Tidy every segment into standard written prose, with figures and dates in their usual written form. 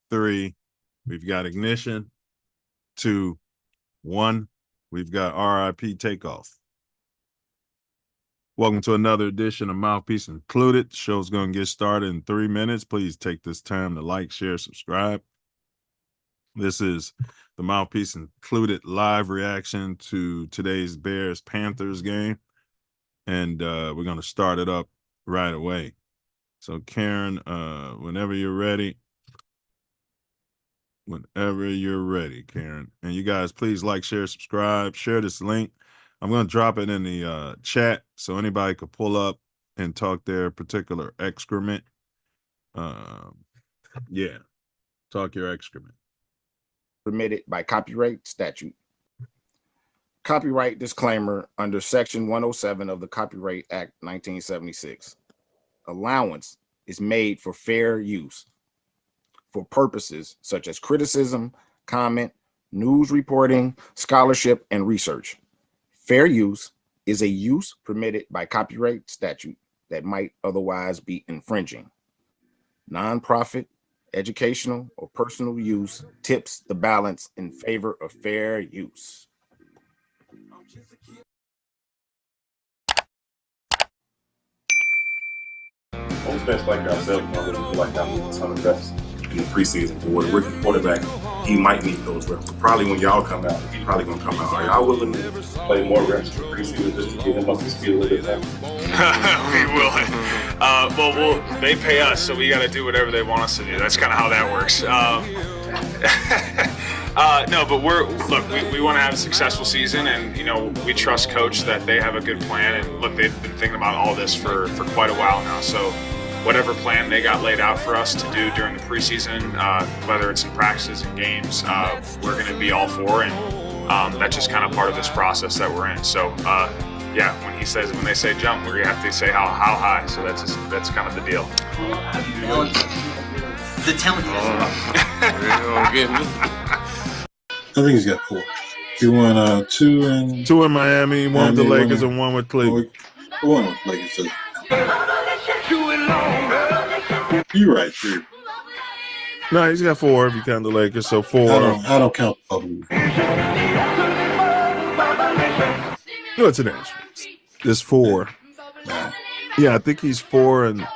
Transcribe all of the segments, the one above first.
3. We've got ignition. 2, 1. We've got RIP takeoff. Welcome to another edition of Mouthpiece Included. The show's going to get started in 3 minutes. Please take this time to like, share, subscribe. This is the Mouthpiece Included live reaction to today's Bears-Panthers game. And we're going to start it up right away. So, Karen, whenever you're ready. Whenever you're ready, Karen. And you guys, please like, share, subscribe, share this link. I'm going to drop it in the chat so anybody could pull up and talk their particular excrement. Yeah, talk your excrement. Permitted by copyright statute. Copyright disclaimer under Section 107 of the Copyright Act 1976. Allowance is made for fair use for purposes such as criticism, comment, news reporting, scholarship, and research. Fair use is a use permitted by copyright statute that might otherwise be infringing. Nonprofit, educational, or personal use tips the balance in favor of fair use. Most best like ourselves, we feel like I need a ton of reps in the preseason. For a rookie quarterback, he might need those reps. But probably when y'all come out, he's probably going to come out. Are y'all willing to play more reps in the preseason just to get him up to speed a little bit more? We will. Well, they pay us, so we got to do whatever they want us to do. That's kind of how that works. No, but we want to have a successful season, and we trust Coach that they have a good plan. And look, they've been thinking about all this for quite a while now. So whatever plan they got laid out for us to do during the preseason, whether it's in practices and games, we're going to be all for, and that's just kind of part of this process that we're in. So yeah, when they say jump, we're gonna have to say how high. So that's kind of the deal. The talent. I think he's got 4. He won 2 in Miami, one with the Lakers, and one with Cleveland. One with Lakers. You're right, 3. No, he's got 4 if you count the Lakers. So 4. I don't count the public. No, it's an answer. It's 4. Yeah, I think he's 4 and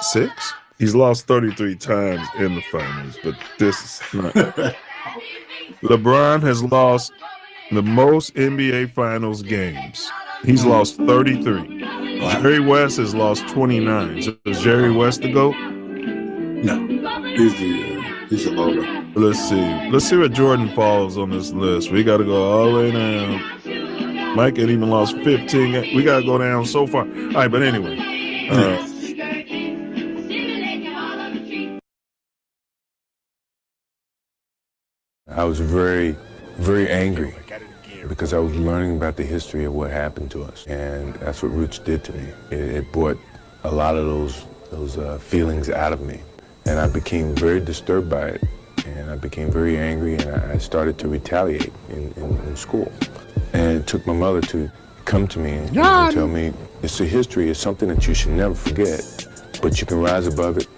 6. He's lost 33 times in the finals, but this is not. LeBron has lost the most NBA Finals games. He's lost 33. Jerry West has lost 29. So is Jerry West the GOAT? No, he's a logo. Let's see where Jordan falls on this list. We got to go all the way down. Mike had even lost 15. We got to go down so far. All right, but anyway. I was very, very angry because I was learning about the history of what happened to us, and that's what Roots did to me. It brought a lot of those feelings out of me, and I became very disturbed by it, and I became very angry, and I started to retaliate in school. And it took my mother to come to me and tell me, it's a history, it's something that you should never forget, but you can rise above it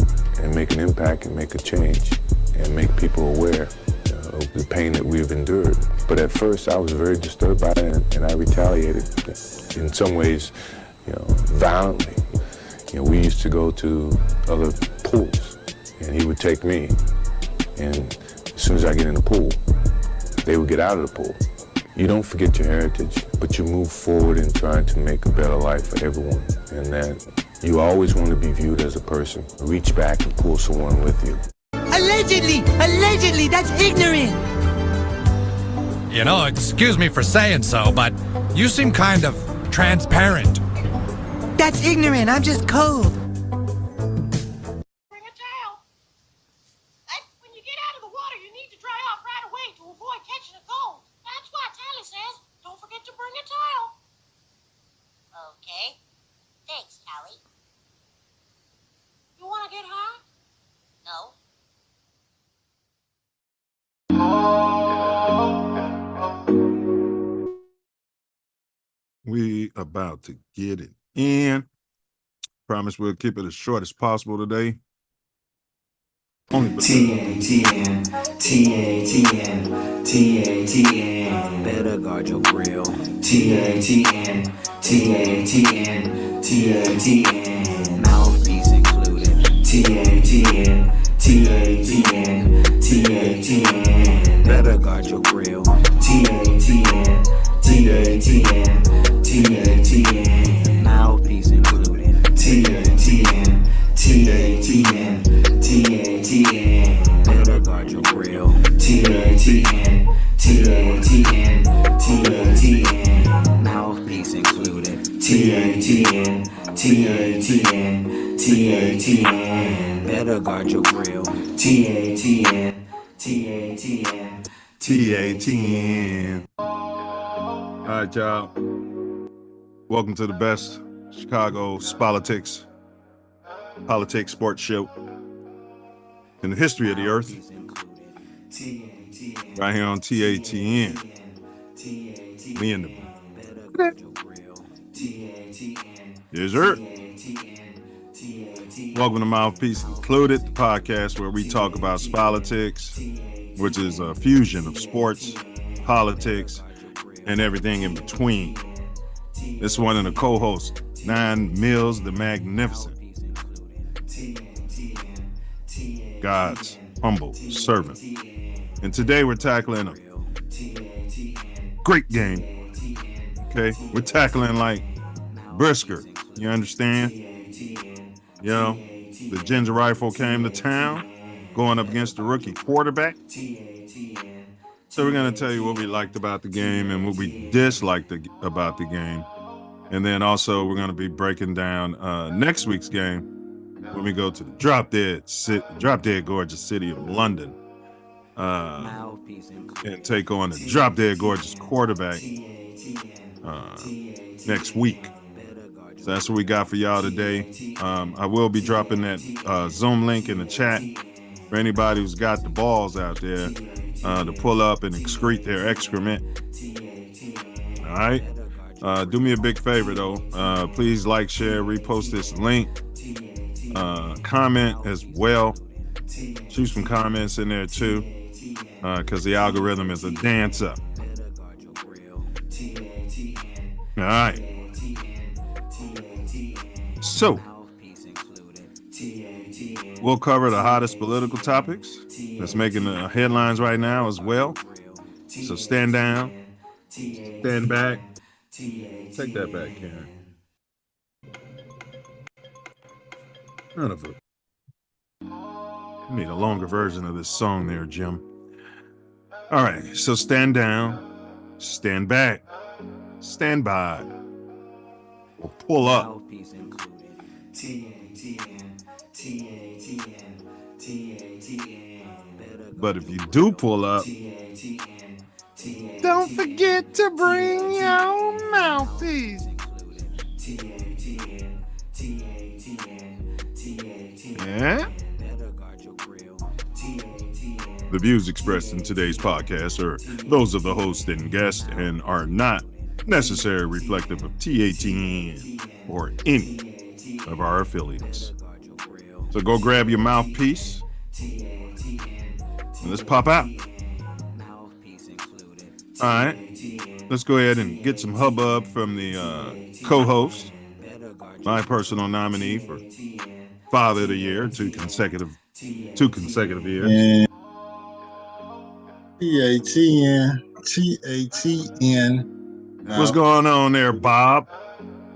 and make an impact and make a change and make people aware of the pain that we've endured. But at first I was very disturbed by it, and I retaliated in some ways, violently. We used to go to other pools, and he would take me, and as soon as I get in the pool, they would get out of the pool. You don't forget your heritage, but you move forward in trying to make a better life for everyone, and that you always want to be viewed as a person. Reach back and pull someone with you. Allegedly, that's ignorant. Excuse me for saying so, but you seem kind of transparent. That's ignorant, I'm just cold. Bring a towel. When you get out of the water, you need to dry off right away to avoid catching a cold. That's why Tally says, don't forget to bring a towel. Okay. Thanks, Tally. You want to get high? No. We about to get it in. Promise we'll keep it as short as possible today. Only for TATN, TATN, TATN. Better guard your grill. TATN, TATN, TATN. Mouthpiece included. TATN, TATN, TATN. Better guard your grill. TATN, TATN, TATN. Mouthpiece included. TATN, TATN, TATN. Better guard your grill. TATN, TATN, TATN. Mouthpiece included. TATN, TATN, TATN. Better guard your grill. TATN, TATN, TATN. All right, y'all. Welcome to the best Chicago politics sports show in the history of the earth. Right here on TATN. Me and the yes, sir. Welcome to Mouthpiece Included, the podcast where we talk about politics, which is a fusion of sports, politics, and everything in between. This one and the co-host, Milz the Magnificent. God's humble servant. And today we're tackling a great game. Okay? We're tackling like Brisker. You understand? You know, the Ginger Rifle came to town going up against the rookie quarterback. So we're going to tell you what we liked about the game and what we disliked about the game. And then also we're going to be breaking down next week's game when we go to the drop dead gorgeous city of London and take on the drop dead gorgeous quarterback next week. So that's what we got for y'all today. I will be dropping that Zoom link in the chat for anybody who's got the balls out there to pull up and excrete their excrement. All right. Do me a big favor though. Please like, share, repost this link. Comment as well. Shoot some comments in there too, because the algorithm is a dancer. All right. So we'll cover the hottest political topics that's making the headlines right now as well. So stand down, stand back. Take that back, Karen. None of it. You need a longer version of this song there, Jim. All right, so stand down, stand back, stand by, or pull up. But if you do pull up, don't forget to bring your mouthpiece. Yeah? The views expressed in today's podcast are those of the host and guest and are not necessarily reflective of TATN or any of our affiliates. So go grab your mouthpiece and let's pop out. All right, let's go ahead and get some hubbub from the co-host, my personal nominee for Father of the Year, two consecutive years. TATN. What's going on there, Bob?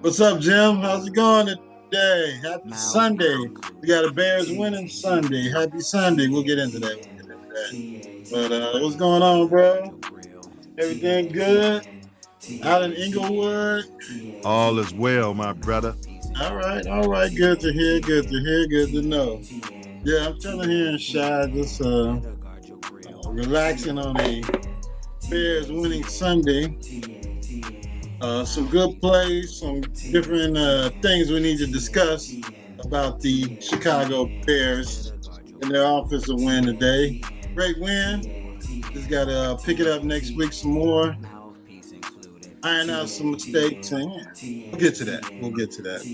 What's up, Jim? How's it going today? Happy Sunday. We got a Bears winning Sunday. Happy Sunday. We'll get into that. But what's going on, bro? Everything good? Out in Inglewood? All is well, my brother. All right. Good to hear. Good to know. Yeah, I'm chilling here in Shy, just relaxing on a Bears winning Sunday. Some good plays, some different things we need to discuss about the Chicago Bears and their offensive win today. Great win. Just got to pick it up next week some more. Iron out some mistakes. And we'll get to that.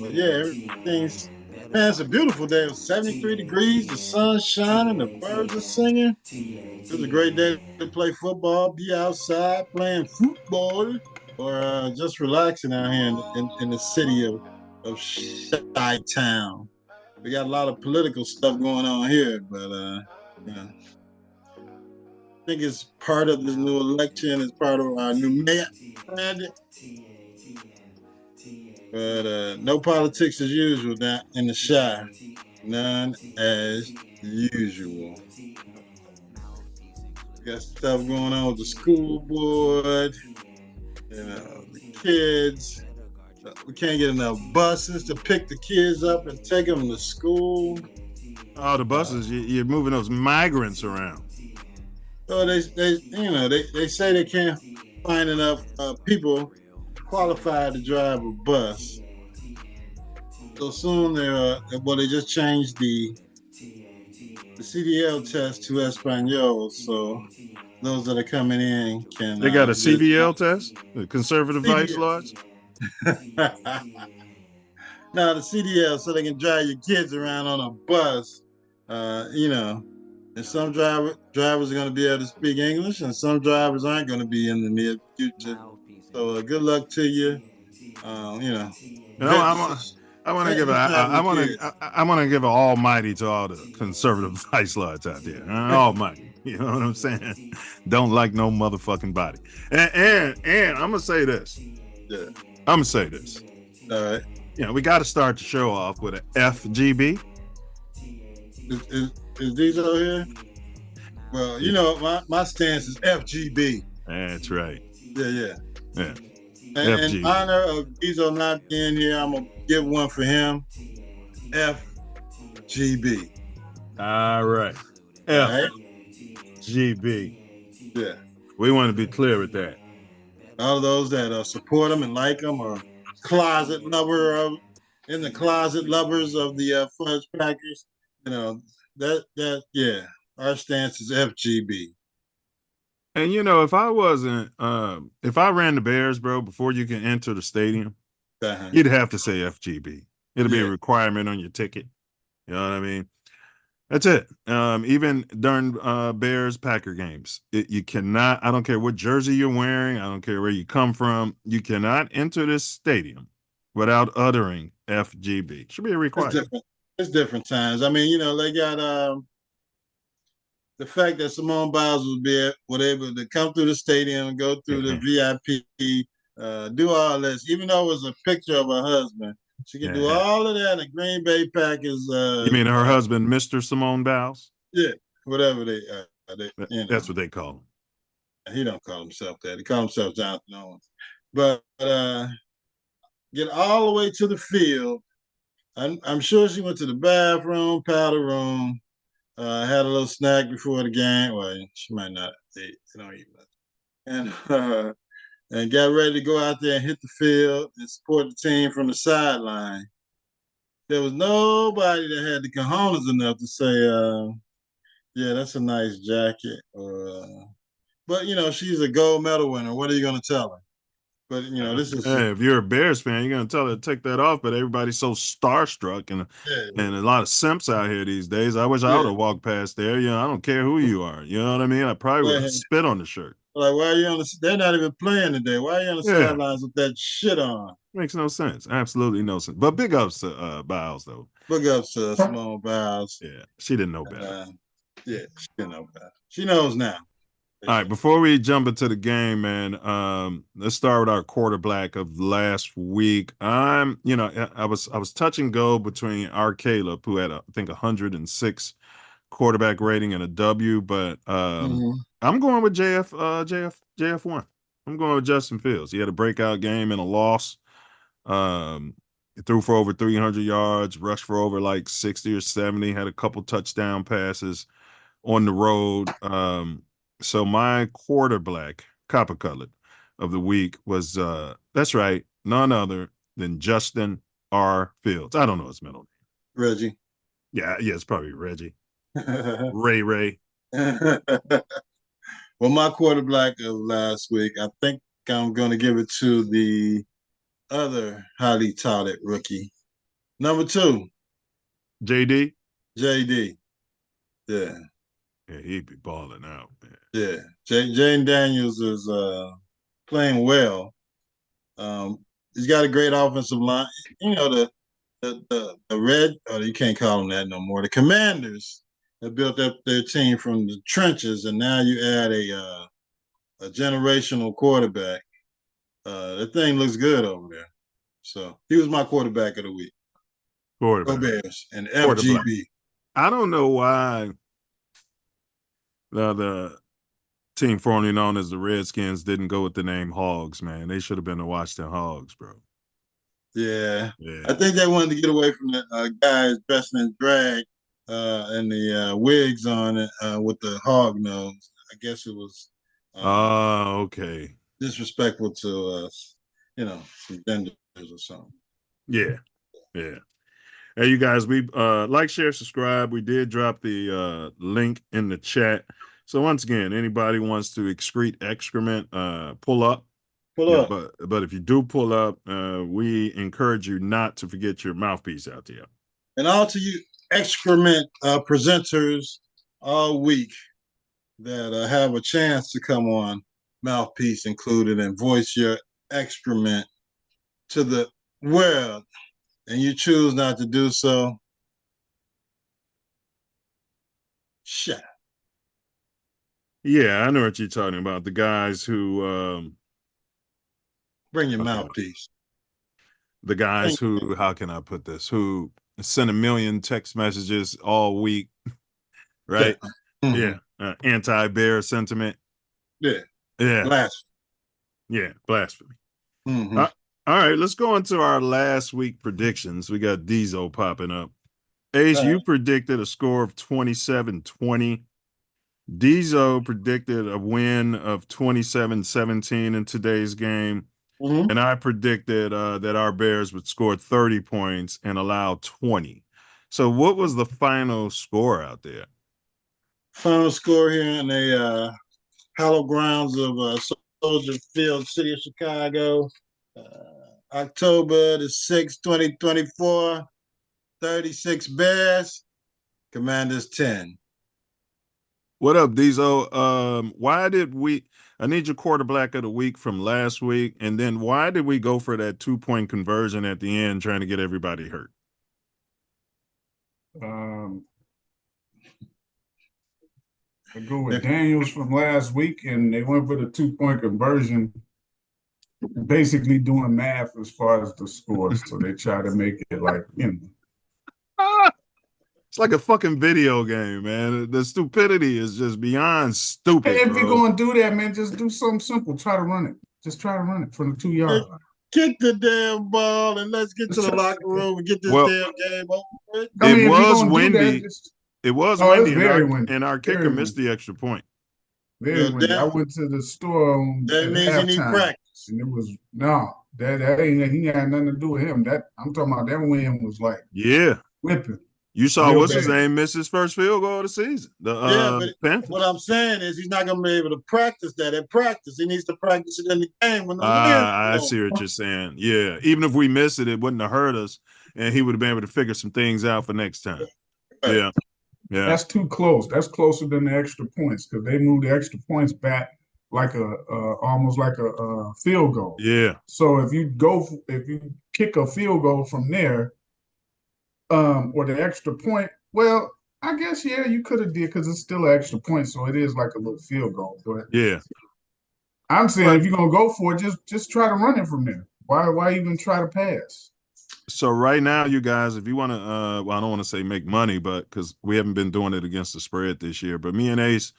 But yeah, everything's Man, it's a beautiful day. It was 73 degrees, the sun's shining, the birds are singing. It was a great day to play football, be outside playing football, or just relaxing out here in the city of Chi-Town. We got a lot of political stuff going on here, but you know, I think it's part of this new election, it's part of our new mayor. But no politics as usual down in the Chi. None as usual. Got stuff going on with the school board, the kids. We can't get enough buses to pick the kids up and take them to school. Oh, the buses, you're moving those migrants around. So they say they can't find enough people qualified to drive a bus. So soon they just changed the CDL test to Espanol, so those that are coming in can. They got a CDL test, the conservative vice lords. Now the CDL, so they can drive your kids around on a bus. And some drivers are going to be able to speak English, and some drivers aren't going to be in the near future. So good luck to you. I want to give an almighty to all the conservative vice lords out there. Almighty, you know what I'm saying? Don't like no motherfucking body. And I'm gonna say this. Yeah. I'm gonna say this. All right. We got to start the show off with an FGB. Is these over here? Well, my stance is FGB. That's right. Yeah. FGB. In honor of Diesel not being here, I'm gonna give one for him. FGB. All right. FGB. Yeah. We want to be clear with that. All of those that support them and like them, or closet lovers of the Fudge Packers, our stance is FGB. And if I wasn't, if I ran the Bears, bro, before you can enter the stadium, you'd have to say FGB. It'll be a requirement on your ticket. You know what I mean? That's it. Even during Bears Packer games, you cannot. I don't care what jersey you're wearing. I don't care where you come from. You cannot enter this stadium without uttering FGB. Should be a requirement. It's different times. I mean, they got the fact that Simone Biles was able to come through the stadium and go through the VIP, do all this, even though it was a picture of her husband. She can do all of that. The Green Bay Packers. You mean her husband, Mr. Simone Biles? Yeah, whatever That's what they call him. He don't call himself that. He calls himself Jonathan Owens. But get all the way to the field. I'm sure she went to the bathroom, powder room, had a little snack before the game. Well, she might not eat. They don't eat much. And got ready to go out there and hit the field and support the team from the sideline. There was nobody that had the cojones enough to say, that's a nice jacket. But, she's a gold medal winner. What are you going to tell her? But, this is... Hey, if you're a Bears fan, you're going to tell her to take that off, but everybody's so starstruck and a lot of simps out here these days. I wish I would have walked past there. I don't care who you are. You know what I mean? I probably would have spit on the shirt. Like, why are you on the... They're not even playing today. Why are you on the sidelines with that shit on? Makes no sense. Absolutely no sense. But big ups to Biles, though. Big ups to Simone Biles. Yeah, she didn't know better. She didn't know better. She knows now. All right, before we jump into the game, man, let's start with our quarterback of last week. I was touch and go between our Caleb, who had, I think, 106 quarterback rating and a W, but I'm going with JF1. I'm going with Justin Fields. He had a breakout game and a loss. He threw for over 300 yards, rushed for over like 60 or 70, had a couple touchdown passes on the road. So my quarterback, copper colored, of the week was, that's right, none other than Justin R. Fields. I don't know his middle name. Reggie. Yeah, it's probably Reggie. Ray. Well, my quarterback of last week, I think I'm going to give it to the other highly touted rookie. Number 2, JD? JD. Yeah. Yeah, he'd be balling out, man. Yeah. Jane Daniels is playing well. He's got a great offensive line. You know, the red, you can't call them that no more. The Commanders have built up their team from the trenches, and now you add a generational quarterback. That thing looks good over there. So he was my quarterback of the week. Quarterback. Go Bears and FGB. I don't know why the team formerly known as the Redskins didn't go with the name Hogs, man. They should have been the Washington Hogs, bro. Yeah. Yeah. I think they wanted to get away from the guys dressed in drag and the wigs on it with the hog nose. I guess it was okay. disrespectful to some genders or something. Yeah. Yeah. Hey, you guys, we like, share, subscribe. We did drop the link in the chat. So once again, anybody wants to excrete excrement, pull up. Pull up. But if you do pull up, we encourage you not to forget your mouthpiece out there. And all to you excrement presenters all week that have a chance to come on Mouthpiece Included and voice your excrement to the world, and you choose not to do so, shut up. Yeah, I know what you're talking about. The guys who bring your mouthpiece. The guys who, how can I put this, who send 1 million text messages all week, right? Yeah. Mm-hmm. Yeah. Anti-bear sentiment. Yeah. Yeah. Blasphemy. Yeah, blasphemy. Mm-hmm. All right, let's go into our last week predictions. We got Diesel popping up. Ace, you predicted a score of 27-20. Diesel predicted a win of 27-17 in today's game. Mm-hmm. And I predicted that our Bears would score 30 points and allow 20. So what was the final score out there? Final score here in the hallowed grounds of Soldier Field, City of Chicago, October the 6th, 2024, 36 Bears, Commanders 10. What up, Diesel? I need your quarterback of the week from last week, and then why did we go for that 2-point conversion at the end trying to get everybody hurt? I go with Daniels from last week, and they went for the 2-point conversion, basically doing math as far as the scores. So they try to make it like, It's like a fucking video game, man. The stupidity is just beyond stupid. Hey, if you're going to do that, man, just do something simple. Try to run it. Just try to run it from the 2-yard line. Kick the damn ball and let's get to the locker room and get this damn game over with. It was windy. It was windy, and our kicker missed the extra point. Very windy. I went to the store that means you need practice. And it was that ain't he had nothing to do with him. That I'm talking about that win was like whipping. You saw what's his name miss his first field goal of the season. But what I'm saying is he's not gonna be able to practice that at practice. He needs to practice it in the game when the I see what you're saying. Yeah. Even if we miss it, it wouldn't have hurt us, and he would have been able to figure some things out for next time. Right. Yeah. Yeah. That's too close. That's closer than the extra points because they moved the extra points back like almost like a field goal. Yeah. So if you kick a field goal from there, or the extra point, well, I guess you could have did because it's still an extra point, so it is like a little field goal. But yeah, I'm saying if you're gonna go for it, just try to run it from there. Why even try to pass? So right now, you guys, if you want to, I don't want to say make money, but because we haven't been doing it against the spread this year. But me and Ace,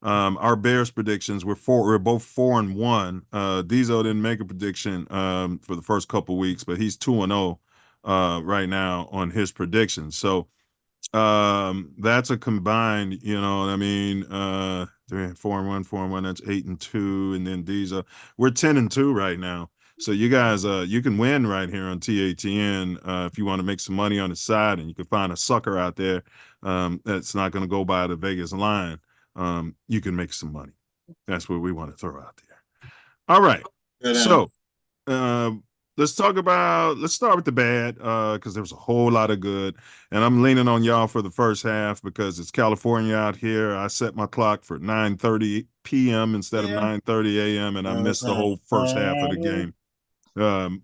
our Bears predictions, we're both 4-1. Diesel didn't make a prediction for the first couple weeks, but he's 2-0 right now on his predictions. So that's a combined, you know what I mean, 4-1, that's 8-2, and then Diesel, we're 10-2 right now. So you guys, you can win right here on TATN if you want to make some money on the side, and you can find a sucker out there that's not going to go by the Vegas line. You can make some money. That's what we want to throw out there. All right. So let's start with the bad, because there was a whole lot of good. And I'm leaning on y'all for the first half because it's California out here. I set my clock for 9:30 p.m. instead of 9:30 a.m. and I missed the whole first half of the game. The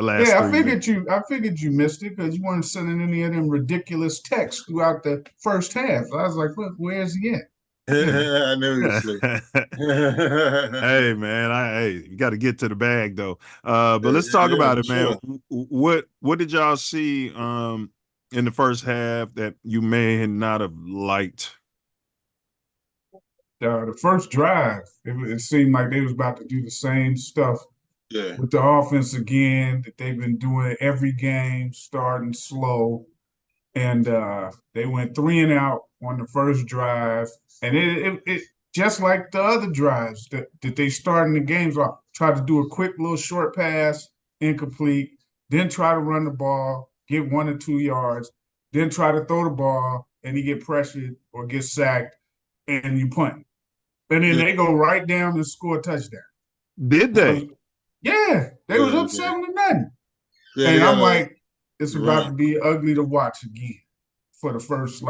last 3 minutes. I figured you missed it because you weren't sending any of them ridiculous texts throughout the first half. I was like, look, where's he at? I know you sleep. Hey man, you got to get to the bag though. But let's talk about it, man. Sure. What did y'all see in the first half that you may not have liked? The first drive, it seemed like they was about to do the same stuff with the offense again that they've been doing every game, starting slow. And they went 3 and out on the first drive. And it just like the other drives that they started in the games, tried to do a quick little short pass, incomplete, then try to run the ball, get 1 or 2 yards, then try to throw the ball, and you get pressured or get sacked, and you punt. And then they go right down and score a touchdown. Did they? They was up 7-0. And I'm like, it's about to be ugly to watch again for the first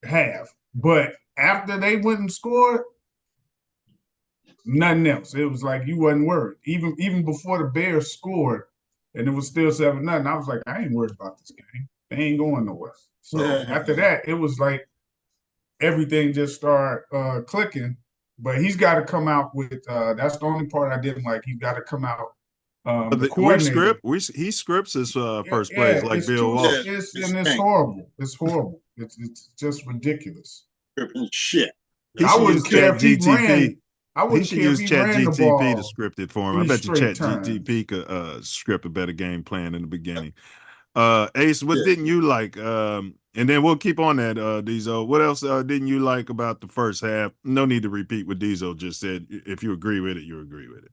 half. But after they went and scored, nothing else. It was like you wasn't worried. Even before the Bears scored, and it was still 7-0, I was like, I ain't worried about this game. They ain't going nowhere. So after that, it was like everything just started clicking. But he's got to come out with that's the only part I didn't like. He's got to come out. He scripts his first plays like Bill Walsh. It's horrible. It's horrible. It's just ridiculous. Scripting shit. I wouldn't care if he ran. He should use ChatGTP to script it for him. I bet you ChatGTP could script a better game plan in the beginning. Ace, what didn't you like? And then we'll keep on that, Diesel. What else didn't you like about the first half? No need to repeat what Diesel just said. If you agree with it, you agree with it.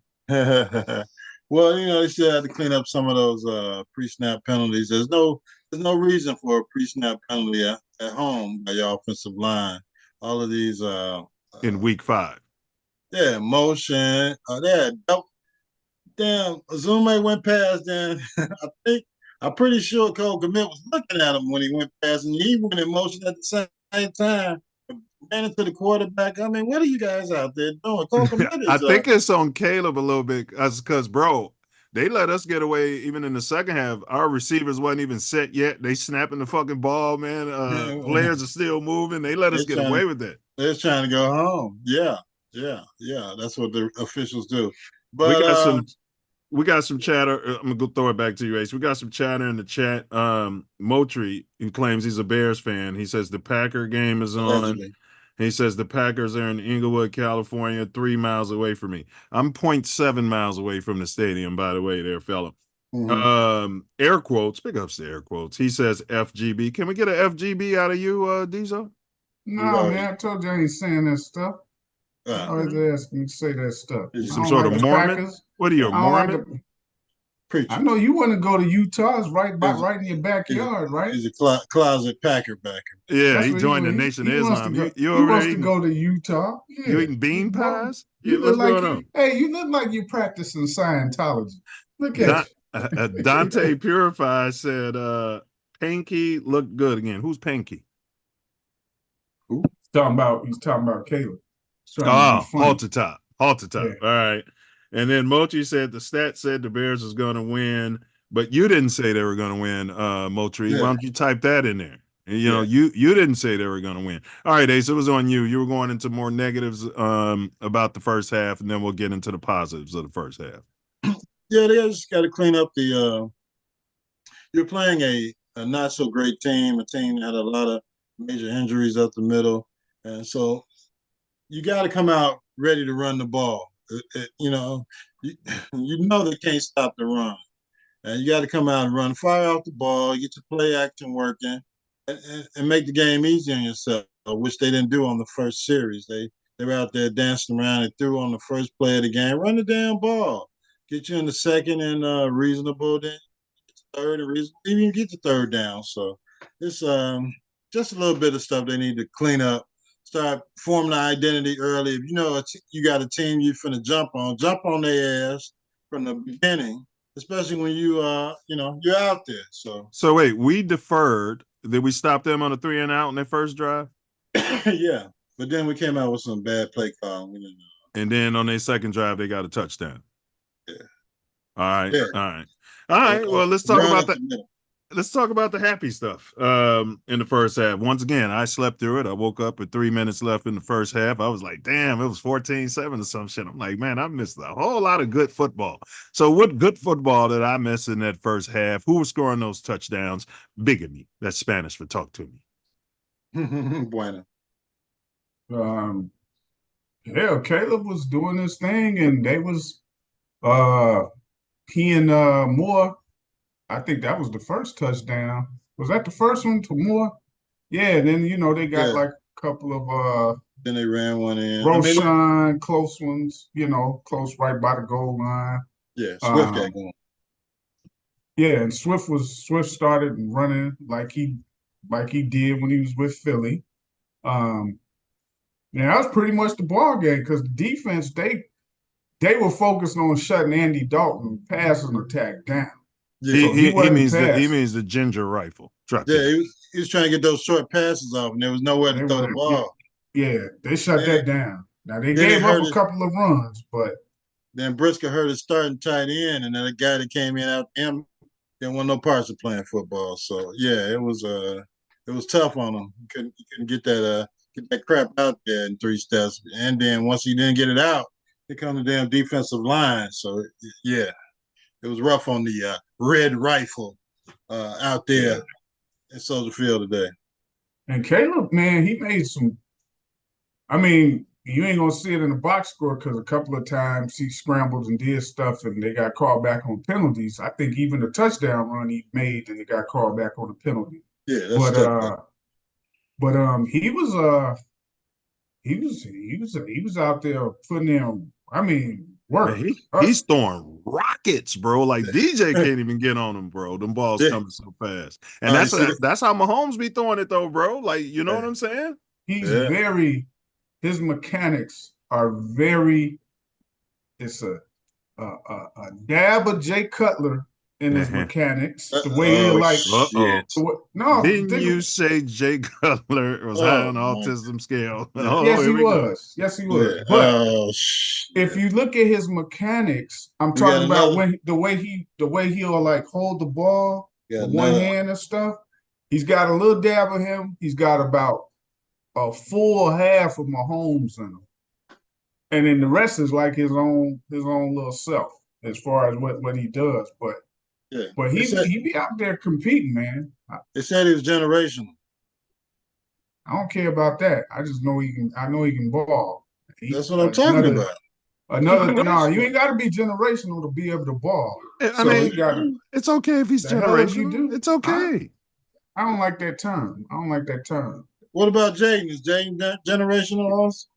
Well, they still had to clean up some of those pre-snap penalties. There's no reason for a pre-snap penalty at home by your offensive line. All of these in week 5. Yeah, motion. Damn, Azume went past. Then I'm pretty sure Cole Kmet was looking at him when he went past, and he went in motion at the same time. Ran into the quarterback. I mean, what are you guys out there doing? Cole Kmet is, I think it's on Caleb a little bit, because bro, they let us get away even in the second half. Our receivers wasn't even set yet. They snapping the fucking ball, man. Players are still moving. They let us get away with that. They're trying to go home. Yeah. That's what the officials do. But we got some chatter. I'm gonna go throw it back to you, Ace. We got some chatter in the chat. Motri, who claims he's a Bears fan, he says the Packer game is on. Allegedly. He says the Packers are in Inglewood, California, 3 miles away from me. I'm 0.7 miles away from the stadium, by the way, there, fella. Mm-hmm. Air quotes, big ups to air quotes. He says FGB. Can we get an FGB out of you, Diesel? No, man, I told you I ain't saying that stuff. I always ask me to say that stuff. Some sort of Mormon? Packers. What are you, a Mormon? I know you want to go to Utah. It's right in your backyard, right? He's a closet Packer backer. Yeah, he joined the Nation of Islam. You wants to go to Utah? Yeah. You eating bean pies? You look like you look like you're practicing Scientology. Look at you. Dante Purify said Panky looked good again. Who's Panky? Who? He's talking about Caleb. Halter top. Yeah. All right. And then Mochi said the stat said the Bears was going to win, but you didn't say they were going to win, Mochi. Yeah. Why don't you type that in there? And, you didn't say they were going to win. All right, Ace, it was on you. You were going into more negatives about the first half, and then we'll get into the positives of the first half. Yeah, they just got to clean up the you're playing a not so great team, a team that had a lot of major injuries up the middle. And so you got to come out ready to run the ball. You know they can't stop the run. And you got to come out and run, fire off the ball, get your play action working, and make the game easy on yourself, which they didn't do on the first series. They were out there dancing around and threw on the first play of the game. Run the damn ball. Get you in the second and reasonable, then third and reasonable. Even get the third down. So it's just a little bit of stuff they need to clean up. Start forming the identity early. If you know you got a team you finna jump on their ass from the beginning especially when you're out there. So wait, we deferred. Did we stop them on a 3 and out in their first drive? Yeah, but then we came out with some bad play calling. And then on their second drive, they got a touchdown. Yeah. All right. Yeah. All right. Well, let's talk about that. Let's talk about the happy stuff in the first half. Once again, I slept through it. I woke up with 3 minutes left in the first half. I was like, damn, it was 14-7 or some shit. I'm like, man, I missed a whole lot of good football. So what good football did I miss in that first half? Who was scoring those touchdowns? Bigamy. That's Spanish for talk to me. Bueno. Yeah, Caleb was doing his thing, and they was he and Moore. I think that was the first touchdown. Was that the first one to Moore? Yeah, and then they got like a couple of then they ran one in. Roshan, close ones, close right by the goal line. Yeah, Swift got going. Yeah, and Swift started running like he did when he was with Philly. Yeah, that was pretty much the ball game because the defense, they were focused on shutting Andy Dalton passing attack down. Yeah, so he means the ginger rifle. He was trying to get those short passes off, and there was nowhere to throw the ball. Yeah, they shut that down. Now they gave up a couple of runs, but then Briscoe hurt his starting tight end, and then the guy that came in out him didn't want no parts of playing football. So yeah, it was tough on him. He couldn't get that crap out there in 3 steps, and then once he didn't get it out, here comes the damn defensive line. So yeah, it was rough on the red rifle out there in Soldier Field today. And Caleb, man, he made some. I mean, you ain't gonna see it in the box score because a couple of times he scrambled and did stuff, and they got called back on penalties. I think even the touchdown run he made, and they got called back on the penalty. Yeah, that's but he was out there putting in. I mean, work. Man, he's throwing rockets, bro. Like DJ can't even get on him, bro. Them balls coming so fast, and that's how Mahomes be throwing it though, bro. Like you know what I'm saying? He's his mechanics are very. It's a dab of Jay Cutler in his mechanics. The way Didn't you say Jay Cutler was high on the autism scale? Yes, he was. Yes, he was. Yeah. But if you look at his mechanics, I'm talking about the way he'll like hold the ball with one hand and stuff. He's got a little dab of him. He's got about a full half of Mahomes in him, and then the rest is like his own little self as far as what he does. But he be out there competing, man. They said he was generational. I don't care about that. I just know he can. I know he can ball. That's what I'm talking about. No, you ain't got to be generational to be able to ball. I mean, it's okay if he's generational. It's okay. I don't like that term. What about Jaden? Is Jaden generational also?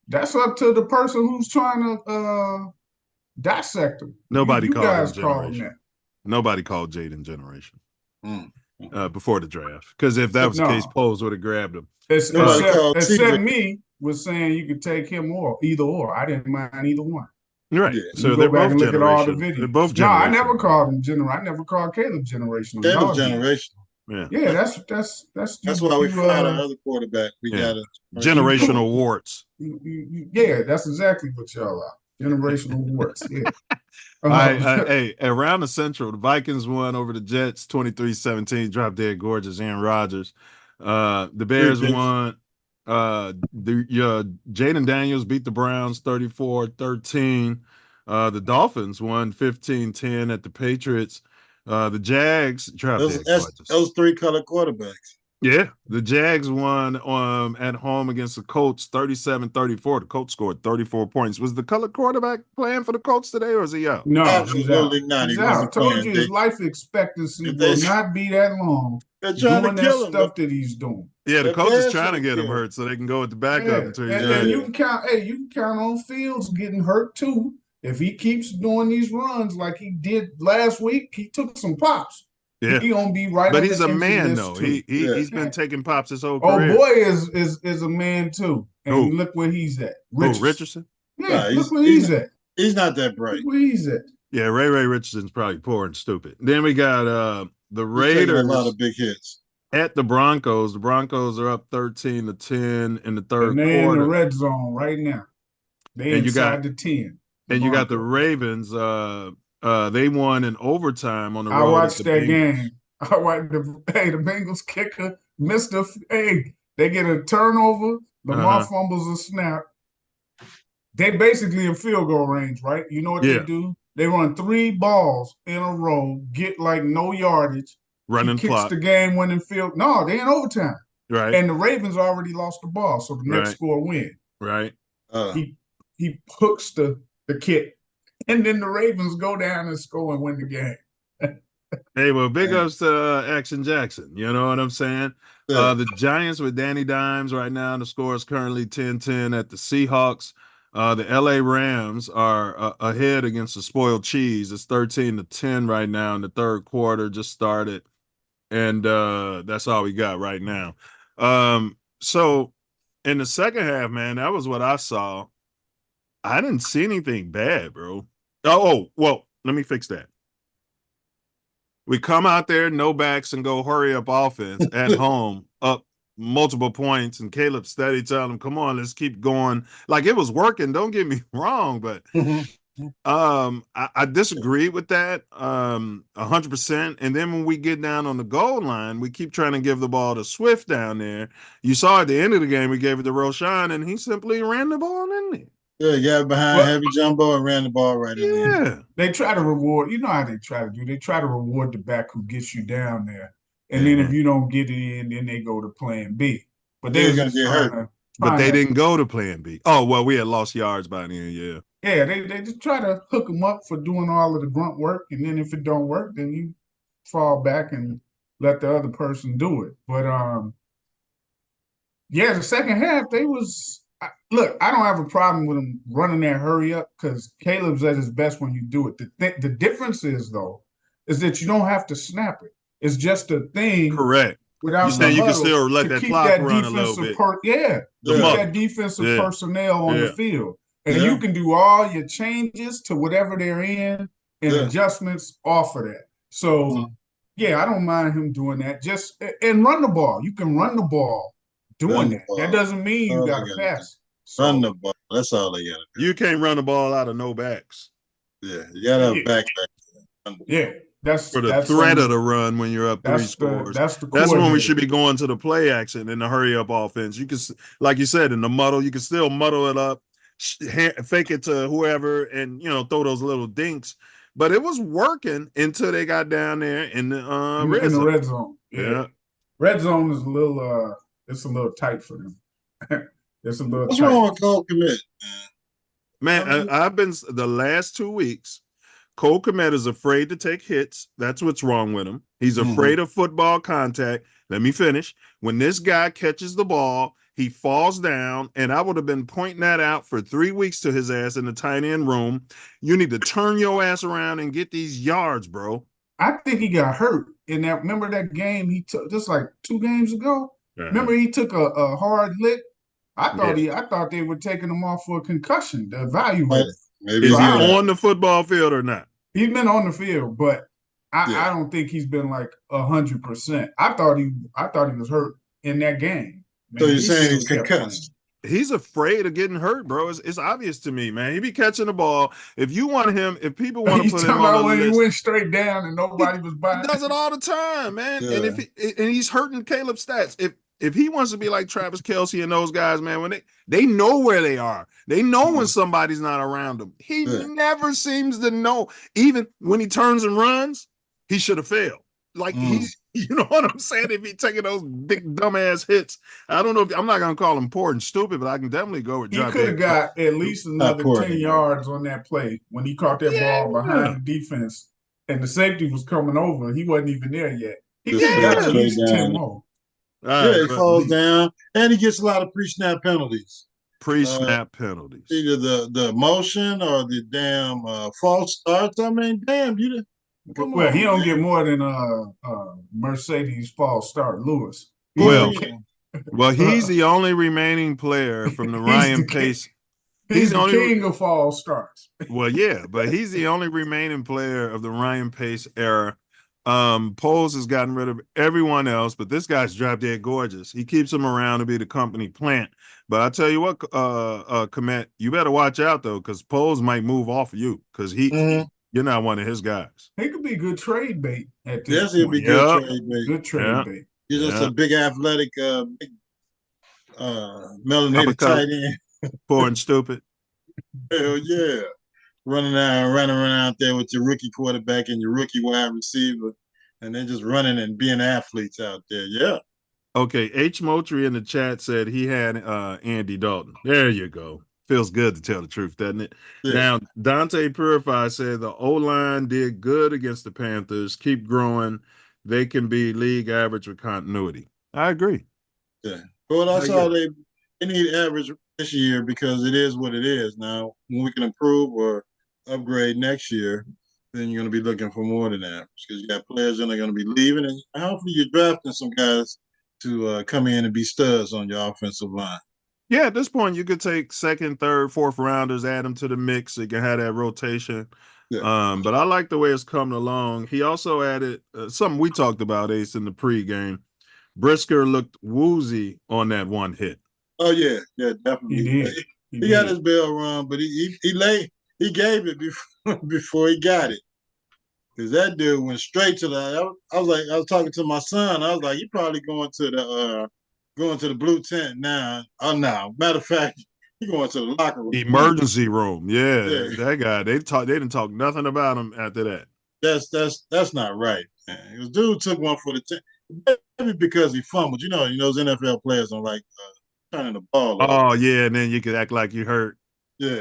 That's up to the person who's trying to dissect him. Nobody called him generational. That. Nobody called Jaden generation before the draft. Because if that was the case, Poles would have grabbed him. Except me was saying you could take him or either or. I didn't mind either one. Right. Yeah. So they're both look at all the videos. They're both generational. No, I never called him generational. I never called Caleb generational. Caleb's generational. Yeah, that's why we fired our other quarterback. We got a generational warts. Yeah, that's exactly what y'all are. Generational warts. Yeah. All right, hey, around the Central, the Vikings won over the Jets 23-17, drop dead gorgeous Aaron Rodgers. The Bears won. Jaden Daniels beat the Browns 34-13. The Dolphins won 15-10 at the Patriots. The Jags dropped those 3-color quarterbacks. Yeah, the Jags won at home against the Colts 37-34. The Colts scored 34 points. Was the color quarterback playing for the Colts today, or is he out? No, absolutely not. He's out. I told you his life expectancy will not be that long. They're trying doing to kill that stuff that he's doing. Yeah, the coach is trying to get him hurt so they can go with the backup until he's and you can count. Hey, you can count on Fields getting hurt too. If he keeps doing these runs like he did last week, he took some pops. Yeah, he gonna be right. But he's a man though. He's been taking pops his whole career. Oh boy, is a man too. And look where he's at. Richardson. Yeah, look where he's at. He's not that bright. Look where he's at. Yeah, Ray Richardson's probably poor and stupid. Then we got the He's taking a lot Raiders of big hits. at the Broncos. The Broncos are up 13-10 in the third And they in the quarter. red zone right now. They And you inside got the 10. and you got the Broncos. Ravens. They won in overtime on the I road at watched the that Bengals. game. I watched the Bengals kicker missed a. They get a turnover. Lamar fumbles a snap. They basically in field goal range, right? You know what they do? They run 3 balls in a row, get like no yardage. Running he kicks clock. the game winning field. No, they in overtime. Right. And the Ravens already lost the ball, so the next score win. Right. He hooks the kick, and then the Ravens go down and score and win the game. Hey, well, big ups to Action Jackson. You know what I'm saying? The Giants with Danny Dimes right now. The score is currently 10-10 at the Seahawks. The LA Rams are ahead against the Spoiled Cheese. It's 13-10 right now in the third quarter. Just started, and that's all we got right now. So in the second half, man, that was what I saw. I didn't see anything bad, bro. Oh, well, let me fix that. We come out there, no backs, and go hurry up offense at home, up multiple points, and Caleb steady telling him, come on, let's keep going. Like, it was working, don't get me wrong, but I disagree with that 100%. And then when we get down on the goal line, we keep trying to give the ball to Swift down there. You saw at the end of the game, we gave it to Roshan, and he simply ran the ball in there. Yeah, got behind heavy jumbo and ran the ball right in there. Yeah. They try to reward, you know how they try to do. They try to reward the back who gets you down there. And then if you don't get it in, then they go to plan B. But they were gonna get hurt. But they didn't go to plan B. Oh, well, we had lost yards by then, yeah. Yeah, they just try to hook them up for doing all of the grunt work. And then if it don't work, then you fall back and let the other person do it. But yeah, the second half, they was look, I don't have a problem with him running that hurry up because Caleb's at his best when you do it. The difference is, though, is that you don't have to snap it. It's just a thing. Correct. Without you saying you can still let that clock run a little bit. Keep that defensive personnel on the field. And you can do all your changes to whatever they're in and adjustments off of that. So, yeah, I don't mind him doing that. Just and run the ball. You can run the ball doing that. That doesn't mean you got to pass. Run the ball. That's all they got to do. You can't run the ball out of no backs. Yeah, you got to have back. Yeah. That's for the threat of the run when you're up 3 scores. That's when we should be going to the play action and the hurry up offense. You can, like you said, in the muddle, you can still muddle it up, fake it to whoever, and throw those little dinks. But it was working until they got down there in the red zone. Yeah. Red zone is a little it's a little tight for them. It's a little What's tight. wrong with Cole Kmet? Man, I've been the last 2 weeks. Cole Kmet is afraid to take hits. That's what's wrong with him. He's afraid of football contact. Let me finish. When this guy catches the ball, he falls down, and I would have been pointing that out for 3 weeks to his ass in the tight end room. You need to turn your ass around and get these yards, bro. I think he got hurt in that. Remember that game he took just like 2 games ago? Remember he took a hard lick? I thought they were taking him off for a concussion to evaluate. Maybe is he on the football field or not? He's been on the field, but I don't think he's been like 100%. I thought he was hurt in that game. Man, so you're saying he's concussed? He's afraid of getting hurt, bro. It's obvious to me, man. He be catching the ball. If you want him, if people want to put him on the when list, he went straight down and nobody was buying. He does it all the time, man. Yeah. And he's hurting Caleb's stats. If he wants to be like Travis Kelce and those guys, man, when they know where they are. They know when somebody's not around them. He never seems to know. Even when he turns and runs, he should have failed. Like he's, you know what I'm saying? If he taking those big dumbass hits, I don't know if I'm not gonna call him poor and stupid, but I can definitely go with. He could have got at least another 10 yards on that play when he caught that ball behind the defense and the safety was coming over. He wasn't even there yet. He got at least 10 more. He falls down, and he gets a lot of pre-snap penalties. Pre-snap penalties. Either the motion or the damn false starts. I mean, damn, you. Well, he don't get more than Mercedes false start Lewis. Well, he's the only remaining player from the Ryan Pace. He's the only king of all stars. well, yeah, but he's the only remaining player of the Ryan Pace era. Poles has gotten rid of everyone else, but this guy's drop dead gorgeous. He keeps him around to be the company plant. But I tell you what, Komet, you better watch out though, because Poles might move off of you because you're not one of his guys. He could be good trade bait at this Yes, he'll be good trade bait. Good trade bait. He's just a big athletic, big, melanated tight end. Poor and stupid. Hell yeah. Running around there with your rookie quarterback and your rookie wide receiver, and they're just running and being athletes out there. Yeah. Okay, H. Moultrie in the chat said he had Andy Dalton. There you go. Feels good to tell the truth, doesn't it? Yeah. Now, Dante Purify said the O-line did good against the Panthers. Keep growing. They can be league average with continuity. I agree. Yeah. Well, that's all they need average this year because it is what it is. Now, when we can improve or upgrade next year, then you're going to be looking for more than average because you got players that are going to be leaving, and hopefully you're drafting some guys to come in and be studs on your offensive line. Yeah, at this point, you could take second, third, fourth rounders, add them to the mix so you can have that rotation. Yeah. But I like the way it's coming along. He also added something we talked about, Ace, in the pregame. Brisker looked woozy on that one hit. Oh, yeah, definitely. He got his bell rung, but he gave it before he got it. Because that dude went straight to the I was talking to my son. I was like, you probably going to the blue tent now. Oh no. Matter of fact, he going to the locker room. Emergency room. Yeah. That guy. They didn't talk nothing about him after that. That's not right, man. This dude took one for the tent. Maybe because he fumbled. You know, those NFL players don't like turning the ball over. Oh, yeah, and then you could act like you hurt. Yeah.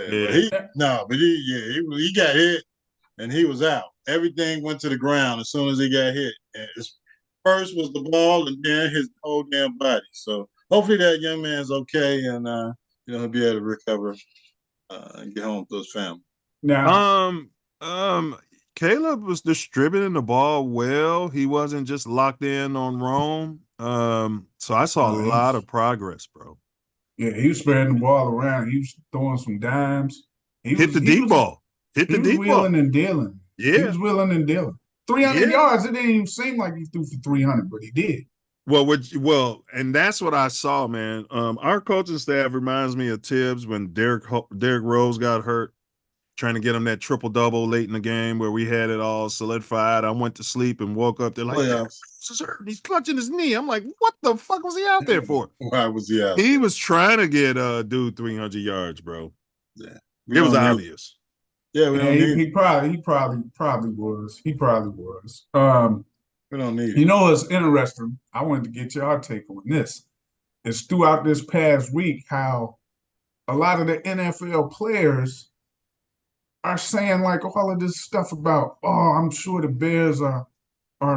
But he got hit and he was out. Everything went to the ground as soon as he got hit. And first was the ball and then his whole damn body. So hopefully that young man's okay and he'll be able to recover and get home to his family. Now, Caleb was distributing the ball well. He wasn't just locked in on Rome. So I saw a lot of progress, bro. Yeah, he was spreading the ball around. He was throwing some dimes. Hit the deep ball. Wheeling and dealing. Yeah. He was wheeling and dealing. 300 yards, it didn't even seem like he threw for 300, but he did. Well, and that's what I saw, man. Our coaching staff reminds me of Tibbs when Derrick Rose got hurt, trying to get him that triple-double late in the game where we had it all solidified. I went to sleep and woke up. They're like, he's clutching his knee. I'm like, what the fuck was he out there for? Why was he out? He was trying to get dude 300 yards, bro. Yeah. It was obvious. Yeah, he probably was. He probably was. We don't need it. You know what's interesting? I wanted to get your take on this. It's throughout this past week how a lot of the NFL players are saying like all of this stuff about, I'm sure the Bears are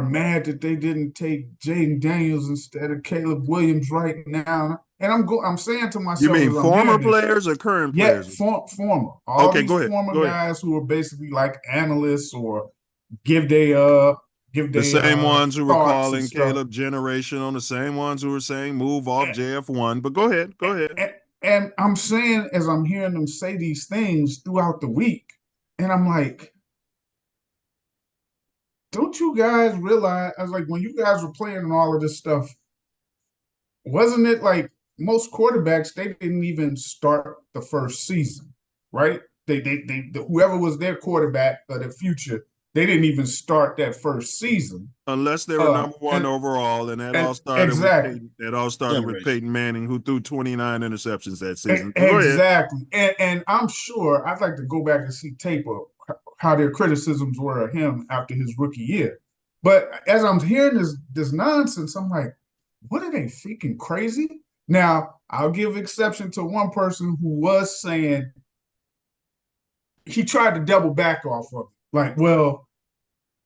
mad that they didn't take Jaden Daniels instead of Caleb Williams right now. And I'm saying to myself, you mean former players or current players? Yeah, former. All these former guys who are basically like analysts or give the same ones who were calling Caleb generational, the same ones who were saying move off JF1. But go ahead. And I'm saying, as I'm hearing them say these things throughout the week, and I'm like, don't you guys realize, I was like, when you guys were playing and all of this stuff, wasn't it like most quarterbacks, they didn't even start the first season, right? They whoever was their quarterback for the future, they didn't even start that first season. Unless they were number one overall, and that all started with Peyton Manning, who threw 29 interceptions that season. Exactly. And I'm sure, I'd like to go back and see tape of how their criticisms were of him after his rookie year. But as I'm hearing this nonsense, I'm like, what are they thinking crazy? Now, I'll give exception to one person who was saying he tried to double back off of it. Like, well,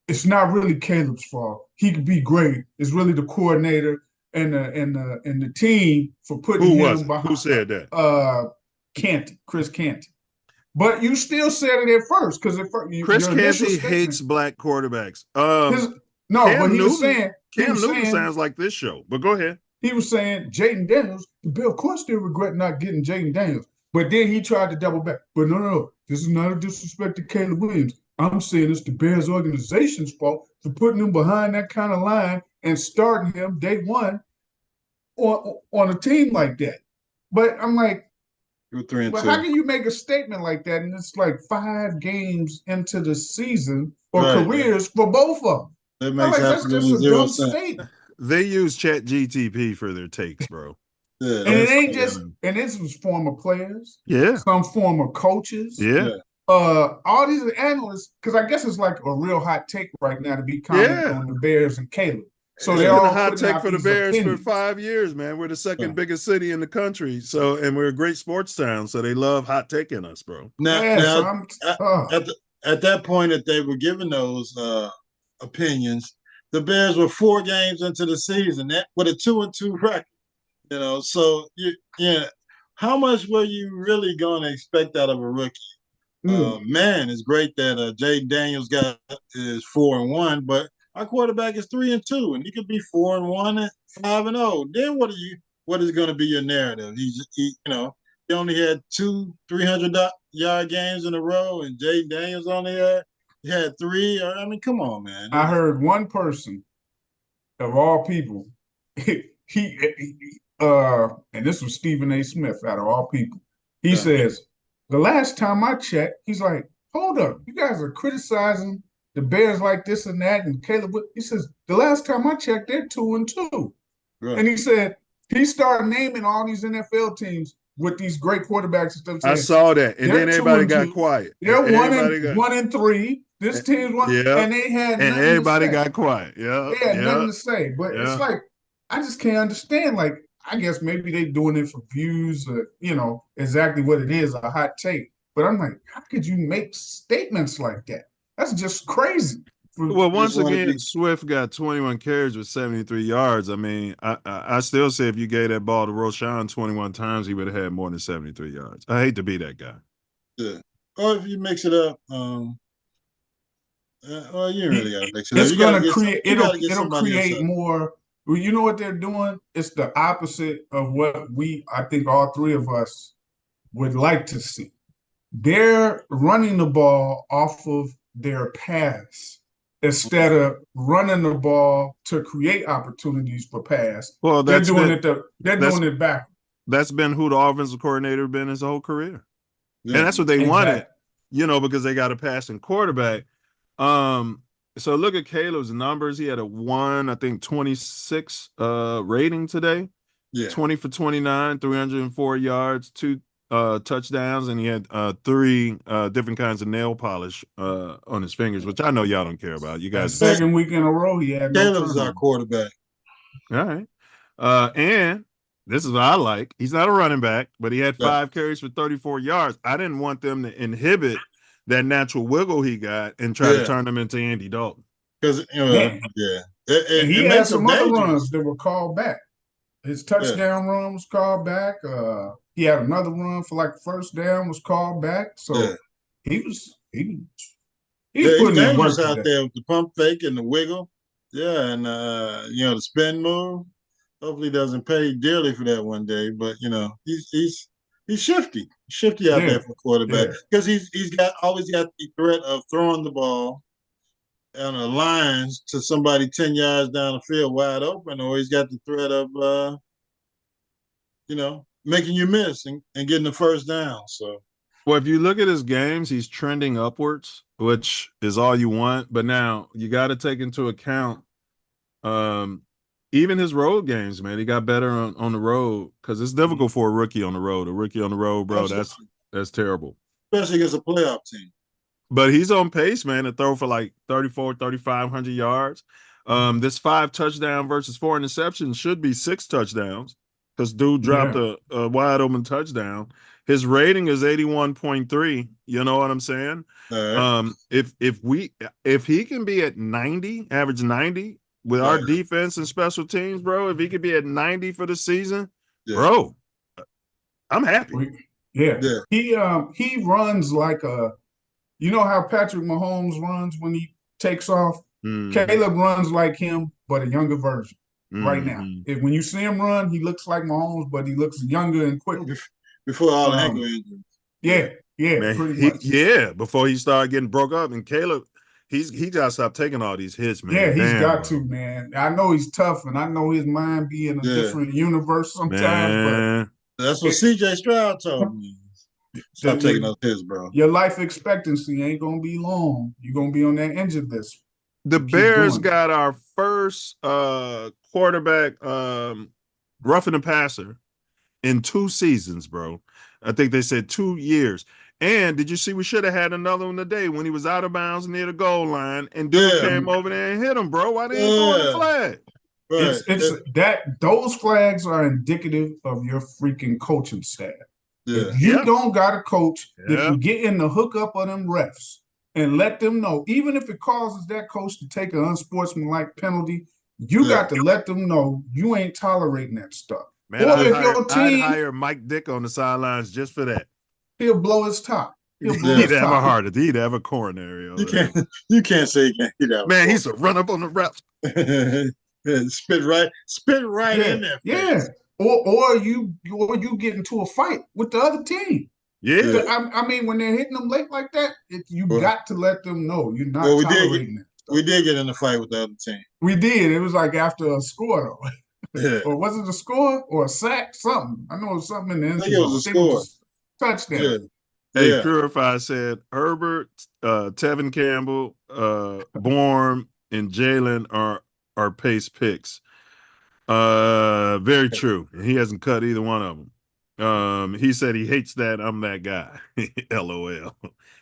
it's not really Caleb's fault. He could be great. It's really the coordinator and the team for putting him behind. Who said that? Chris Canty. But you still said it at first because Chris Canty hates black quarterbacks. Cam Newton sounds like this show. But go ahead. He was saying Jaden Daniels. The Bill, of course, they regret not getting Jaden Daniels. But then he tried to double back. But no. This is not a disrespect to Caleb Williams. I'm saying it's the Bears organization's fault for putting him behind that kind of line and starting him day one on a team like that. But I'm like, but how can you make a statement like that? And it's like 5 games into the season or careers for both of them. That makes that's just a dumb statement. They use ChatGTP for their takes, bro. Yeah, and it ain't just, and this was former players. Yeah. Some former coaches. Yeah. All these analysts, because I guess it's like a real hot take right now to be commenting on the Bears and Caleb. So they're all a hot take for the Bears opinions. for 5 years, man. We're the second biggest city in the country, and we're a great sports town. So they love hot taking us, bro. Now at that point that they were giving those opinions, the Bears were 4 games into the season with a 2-2 record. So how much were you really going to expect out of a rookie? Man, it's great that Jaden Daniels is 4-1, but our quarterback is 3-2, and he could be 4-1 and 5-0. Then what is going to be your narrative? He only had 2 300-yard games in a row, and Jaden Daniels only had 3. I mean, come on, man. I heard one person of all people, and this was Stephen A. Smith out of all people. He says, the last time I checked, he's like, hold up, you guys are criticizing the Bears like this and that, and Caleb. He says, the last time I checked, they're 2-2. Right. And he said, he started naming all these NFL teams with these great quarterbacks and stuff. I saw that, and then everybody got quiet. They're 1-3. This team's 1, and they had nothing everybody to say. got quiet. Yeah, they had nothing to say. But it's like, I just can't understand. Like, I guess maybe they're doing it for views, exactly what it is, a hot take. But I'm like, how could you make statements like that? That's just crazy. Well, once again, Swift got 21 carries with 73 yards. I mean, I still say if you gave that ball to Roshan 21 times, he would have had more than 73 yards. I hate to be that guy. Yeah. Or if you mix it up, you really got to mix it up. It's going to create, it'll create more. Well, you know what they're doing? It's the opposite of what I think all 3 of us would like to see. They're running the ball off of their pass instead of running the ball to create opportunities for pass. Well, they're doing it back. That's been who the offensive coordinator been his whole career. Yeah. And that's what they wanted, because they got a passing quarterback. So look at Caleb's numbers. He had a 26 rating today. Yeah. 20 for 29, 304 yards, 2 touchdowns, and he had 3 different kinds of nail polish on his fingers, which I know y'all don't care about. You guys. Second week in a row, he had. Caleb's our quarterback. All right. And this is what I like. He's not a running back, but he had 5 carries for 34 yards. I didn't want them to inhibit that natural wiggle he got and try to turn him into Andy Dalton. Because he had some other runs that were called back. His touchdown run was called back. He had another run for like first down was called back. So he was putting in work out there with the pump fake and the wiggle. Yeah, and the spin move. Hopefully doesn't pay dearly for that one day, but he's shifty. Shifty out there for quarterback. Because he's always got the threat of throwing the ball on a line to somebody 10 yards down the field wide open, or he's got the threat of making you miss and getting the first down. So well, if you look at his games, he's trending upwards, which is all you want. But now you got to take into account even his road games, man. He got better on the road because it's difficult for a rookie on the road. A rookie on the road, bro, that's terrible. Especially against a playoff team. But he's on pace, man, to throw for like 3,500 yards. This 5 touchdown versus 4 interceptions should be 6 touchdowns because dude dropped a wide open touchdown. His rating is 81.3. You know what I'm saying? Right. If he can be at 90, average 90 with our defense and special teams, bro, if he could be at 90 for the season, bro, I'm happy. He runs like a. You know how Patrick Mahomes runs when he takes off? Caleb runs like him, but a younger version right now. When you see him run, he looks like Mahomes, but he looks younger and quicker. before all the ankle injuries. Yeah, Man, pretty much. before he started getting broke up. And Caleb, he got to stop taking all these hits, man. Yeah, he's got bro. to, man. I know he's tough, and I know his mind be in a different universe sometimes, man. But that's what CJ Stroud told me. Stop taking those hits, bro. Your life expectancy ain't gonna be long. You're gonna be on that injured list. The Bears got our first quarterback roughing the passer in 2 seasons, bro. I think they said 2 years. And did you see we should have had another one today when he was out of bounds near the goal line and dude came over there and hit him, bro? Why didn't he throw the flag? Right. Those flags are indicative of your freaking coaching staff. Yeah. If you don't got a coach that can get in the hookup of them refs and let them know, even if it causes that coach to take an unsportsmanlike penalty, you got to let them know you ain't tolerating that stuff. Man, I'd hire Mike Dick on the sidelines just for that. He'll blow his top. He'd have a heart attack. He'd have a coronary. You can't say he can't get out. Man, he's a run up on the refs. Spit right in there. Yeah. Or you get into a fight with the other team. Yeah. I mean, when they're hitting them late like that, you got to let them know you're not tolerating it. We did get in a fight with the other team. We did. It was like after a score, though. Or was it a score or a sack? Something. I know it was something in the end. I think it was a score. Touchdown. Yeah. Hey, Purify said Herbert, Tevin Campbell, Bourne, and Jalen are pace picks. Very true. He hasn't cut either one of them. He said he hates that I'm that guy. LOL.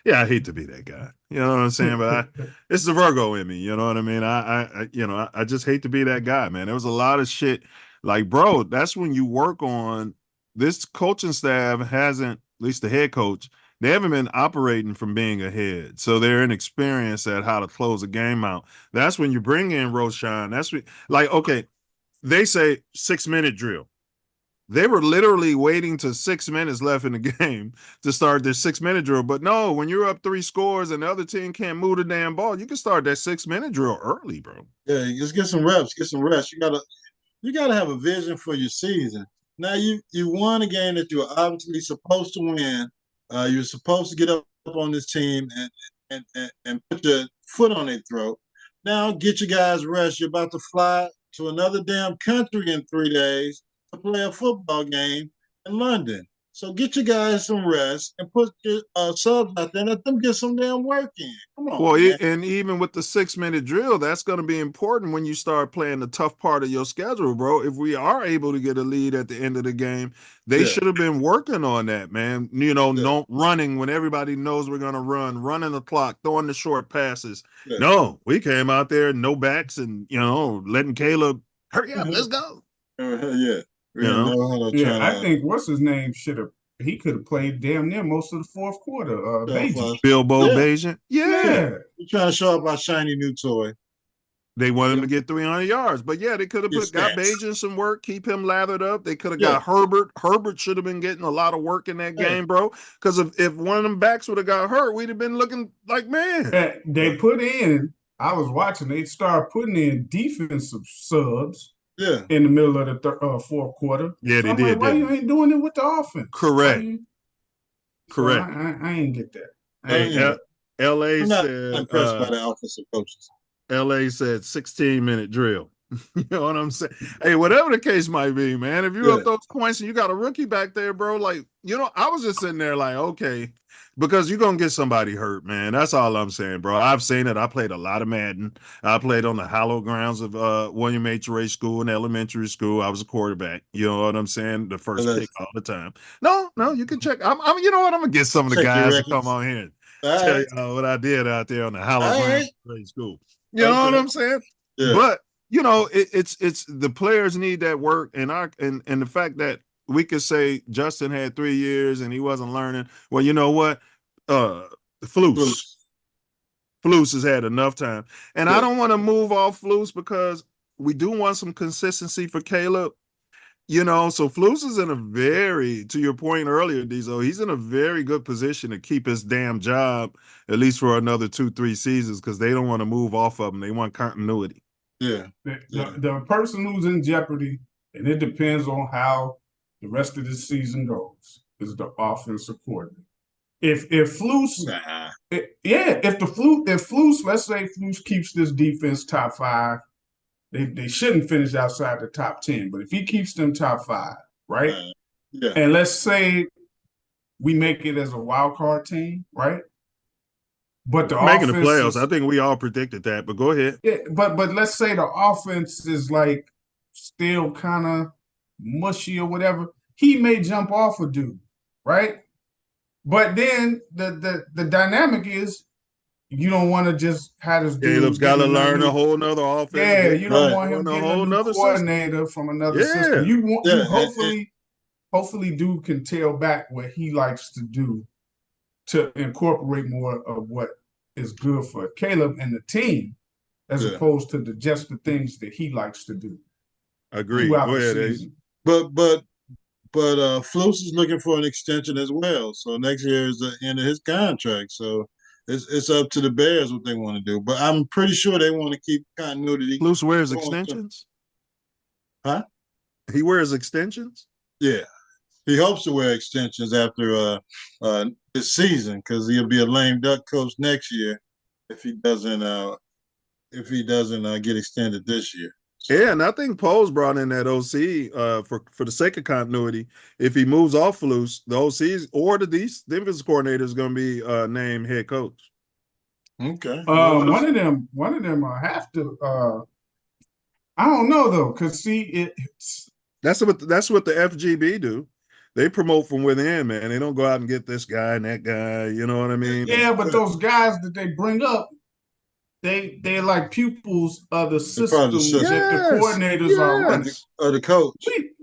Yeah, I hate to be that guy. You know what I'm saying? But it's the Virgo in me. You know what I mean? I just hate to be that guy, man. There was a lot of shit. Like, bro, that's when you work on this coaching staff hasn't, at least the head coach, they haven't been operating from being ahead. So they're inexperienced at how to close a game out. That's when you bring in Roshan. That's when, like, okay, they say 6-minute drill. They were literally waiting to 6 minutes left in the game to start their 6-minute drill. But no, when you're up 3 scores and the other team can't move the damn ball, you can start that 6-minute drill early, bro. Yeah, just get some reps, get some rest. You gotta have a vision for your season. Now you won a game that you were obviously supposed to win. You're supposed to get up on this team and put your foot on their throat. Now get your guys rest. You're about to fly to another damn country in 3 days to play a football game in London. So get your guys some rest and put your subs out there and let them get some damn work in. Come on. Well, man. and even with the 6-minute drill, that's going to be important when you start playing the tough part of your schedule, bro. If we are able to get a lead at the end of the game, they should have been working on that, man. You know, no running when everybody knows we're going to running the clock, throwing the short passes. Yeah. No, we came out there, no backs, and, you know, letting Caleb, hurry up, let's go. Yeah. I think what's his name he could have played damn near most of the fourth quarter. Bilbo Bajan. Yeah. You're trying to show up our shiny new toy. They want him to get 300 yards. But yeah, they could have got Bajan some work, keep him lathered up. They could have got Herbert. Herbert should have been getting a lot of work in that game, bro. Because if one of them backs would have got hurt, we'd have been looking like, man. They put in, I was watching, they started putting in defensive subs. Yeah, in the middle of the fourth quarter. Yeah, they did. Like, why you ain't doing it with the offense? Correct. Correct. I ain't get that. Hey, LA said impressed by the offensive coaches. LA said 16-minute drill. You know what I'm saying? Hey, whatever the case might be, man. If you up those points and you got a rookie back there, bro, like, you know, I was just sitting there like, okay, because you're going to get somebody hurt, man. That's all I'm saying, bro. I've seen it. I played a lot of Madden. I played on the hallowed grounds of William H. Ray School in elementary school. I was a quarterback. You know what I'm saying? The first pick all the time. No, you can check. I'm you know what? I'm going to get some of the guys to come on here and tell you what I did out there on the hallowed grounds of Ray School. You know what I'm saying? Yeah. But you know, it's the players need that work, and the fact that we could say Justin had 3 years and he wasn't learning. Well, you know what? Flus has had enough time, and I don't want to move off Flus because we do want some consistency for Caleb. You know, so Flus is in a very, to your point earlier, Diesel, he's in a very good position to keep his damn job at least for another 2-3 seasons because they don't want to move off of him. They want continuity. Yeah. The person who's in jeopardy, and it depends on how the rest of the season goes. is the offensive coordinator. If Flus, Nah. if Flus, let's say Flus keeps this defense top 5, they shouldn't finish outside the top 10. But if he keeps them top 5, right? Yeah. And let's say we make it as a wild card team, right? But the making the offense playoffs. is, I think we all predicted that, but go ahead. yeah, but let's say the offense is like still kind of mushy or whatever. He may jump off a dude, right? But then the dynamic is you don't want to just have this dude. Caleb's got to learn a whole nother offense. Yeah, you don't want him a getting whole a new nother coordinator from another system. You hopefully dude can tell back what he likes to do to incorporate more of what is good for Caleb and the team, as opposed to just the things that he likes to do. Agreed. Go ahead, Ace. But Flus is looking for an extension as well. So next year is the end of his contract. So it's up to the Bears what they want to do. But I'm pretty sure they want to keep continuity. Flus wears extensions? Huh? He wears extensions? Yeah. He hopes to wear extensions after this season because he'll be a lame duck coach next year if he doesn't get extended this year. So. Yeah, and I think Poe's brought in that OC for the sake of continuity. If he moves off Flus, the OCs or the defensive coordinator is going to be named head coach. Okay. One of them have to. I don't know though, because that's what the FGB do. They promote from within, man. They don't go out and get this guy and that guy. You know what I mean? Yeah, but those guys that they bring up, they're like pupils of the system that the coordinators are running. Or the coach.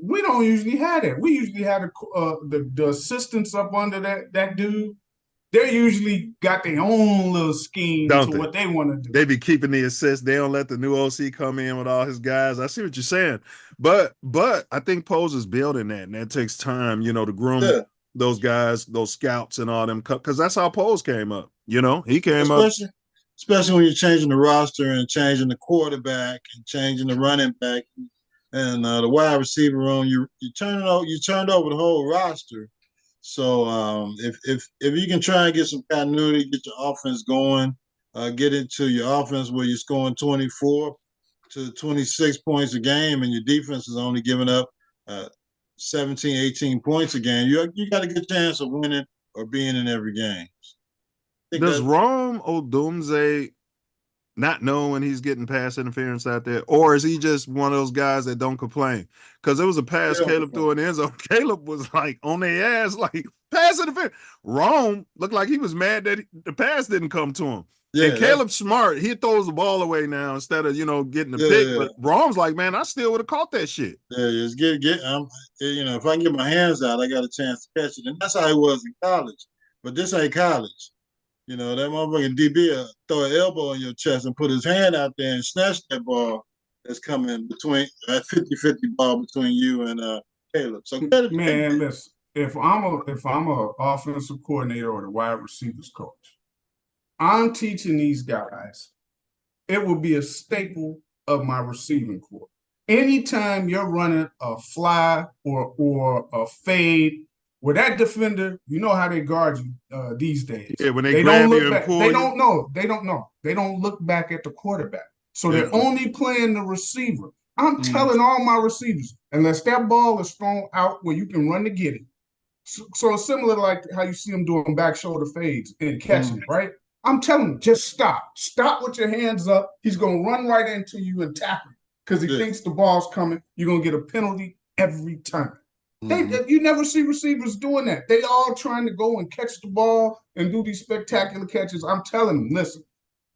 We don't usually have that. We usually have the assistants up under that dude. They usually got their own little scheme to what they want to do. They be keeping the assists. They don't let the new OC come in with all his guys. I see what you're saying. But I think Poe's is building that, and that takes time, to groom those guys, those scouts and all them, because that's how Poe's came up. He came up. Especially when you're changing the roster and changing the quarterback and changing the running back and the wide receiver room, you turned over the whole roster. So if you can try and get some continuity, get your offense going, get into your offense where you're scoring 24 to 26 points a game and your defense is only giving up 17, 18 points a game, you got a good chance of winning or being in every game. Does Rome Odunze not know when he's getting pass interference out there? Or is he just one of those guys that don't complain? Because there was a pass Caleb threw in the end zone. Caleb was like on their ass, like pass interference. Rome looked like he was mad that the pass didn't come to him. Yeah, and Caleb's smart. He throws the ball away now instead of, getting the pick. Yeah. But Rome's like, man, I still would have caught that shit. Yeah, just if I can get my hands out, I got a chance to catch it. And that's how it was in college. But this ain't college. That motherfucking DB throw an elbow in your chest and put his hand out there and snatch that ball that's coming between that 50-50 ball between you and Caleb. So man, listen, if I'm a offensive coordinator or the wide receivers coach, I'm teaching these guys. It will be a staple of my receiving corps. Anytime you're running a fly or a fade. With that defender, you know how they guard you these days. Yeah, when they grab you and pull you. They don't know. They don't look back at the quarterback. So they're only playing the receiver. I'm telling all my receivers, unless that ball is thrown out where you can run to get it. So it's similar to like how you see them doing back shoulder fades and catching it, right? I'm telling them, just stop. Stop with your hands up. He's going to run right into you and tackle because he thinks the ball's coming. You're going to get a penalty every time. You never see receivers doing that. They all trying to go and catch the ball and do these spectacular catches. I'm telling them, listen,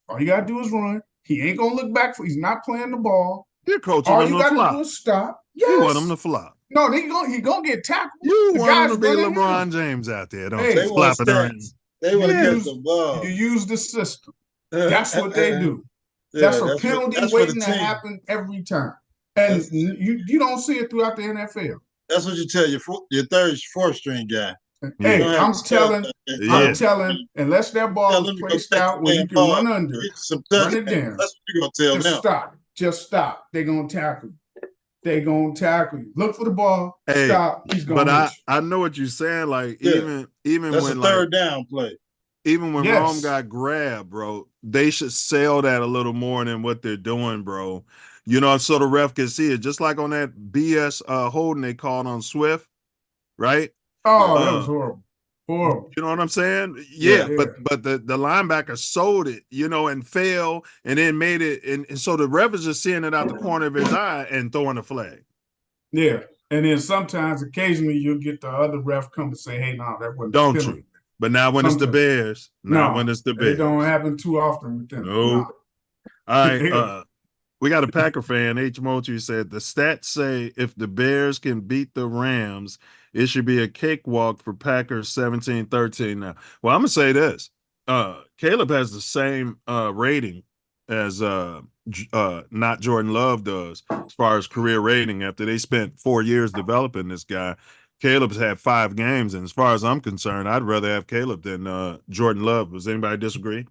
all you got to do is run. He ain't going to look back. He's not playing the ball. You're coaching all him you to got flop. to do is stop. Yes. You want him to flop. No, he gonna get tackled. You want him to be LeBron James out there. Don't you? Flopping around. They want to get the ball. You use the system. That's what they do. That's a penalty waiting to happen every time. And you don't see it throughout the NFL. That's what you tell your third, fourth string guy. Hey, I'm telling, unless that ball is placed out where you can run under it, run it down. That's what you're going to tell them. Just stop. They're going to tackle you. they gonna tackle you. Look for the ball, Hey, stop. He's but gonna hit I know what you're saying. Like Yeah. even That's when a like third down play. even when you. Rome Yes. got grabbed, bro, they should sell that a little more than what they're doing, bro. You know, so the ref can see it. Just like on that BS holding they called on Swift, right? Oh, that was horrible. Horrible. You know what I'm saying? Yeah. Yeah, but the linebacker sold it, you know, and fell and then made it, and so the ref is just seeing it out the corner of his eye and throwing a flag. Yeah. And then sometimes, occasionally, you'll get the other ref come and say, "Hey, no, that wasn't a Don't penalty." you? But now when it's the Sometimes. Bears, not when No, it's the it Bears. don't happen too often with them. No. No. All right. We got a Packer fan, H. Moultrie, said the stats say if the Bears can beat the Rams, it should be a cakewalk for Packers 17-13 now. Well, I'm gonna say this. Caleb has the same rating as not Jordan Love does as far as career rating after they spent 4 years developing this guy. Caleb's had 5 games, and as far as I'm concerned, I'd rather have Caleb than Jordan Love. Does anybody disagree?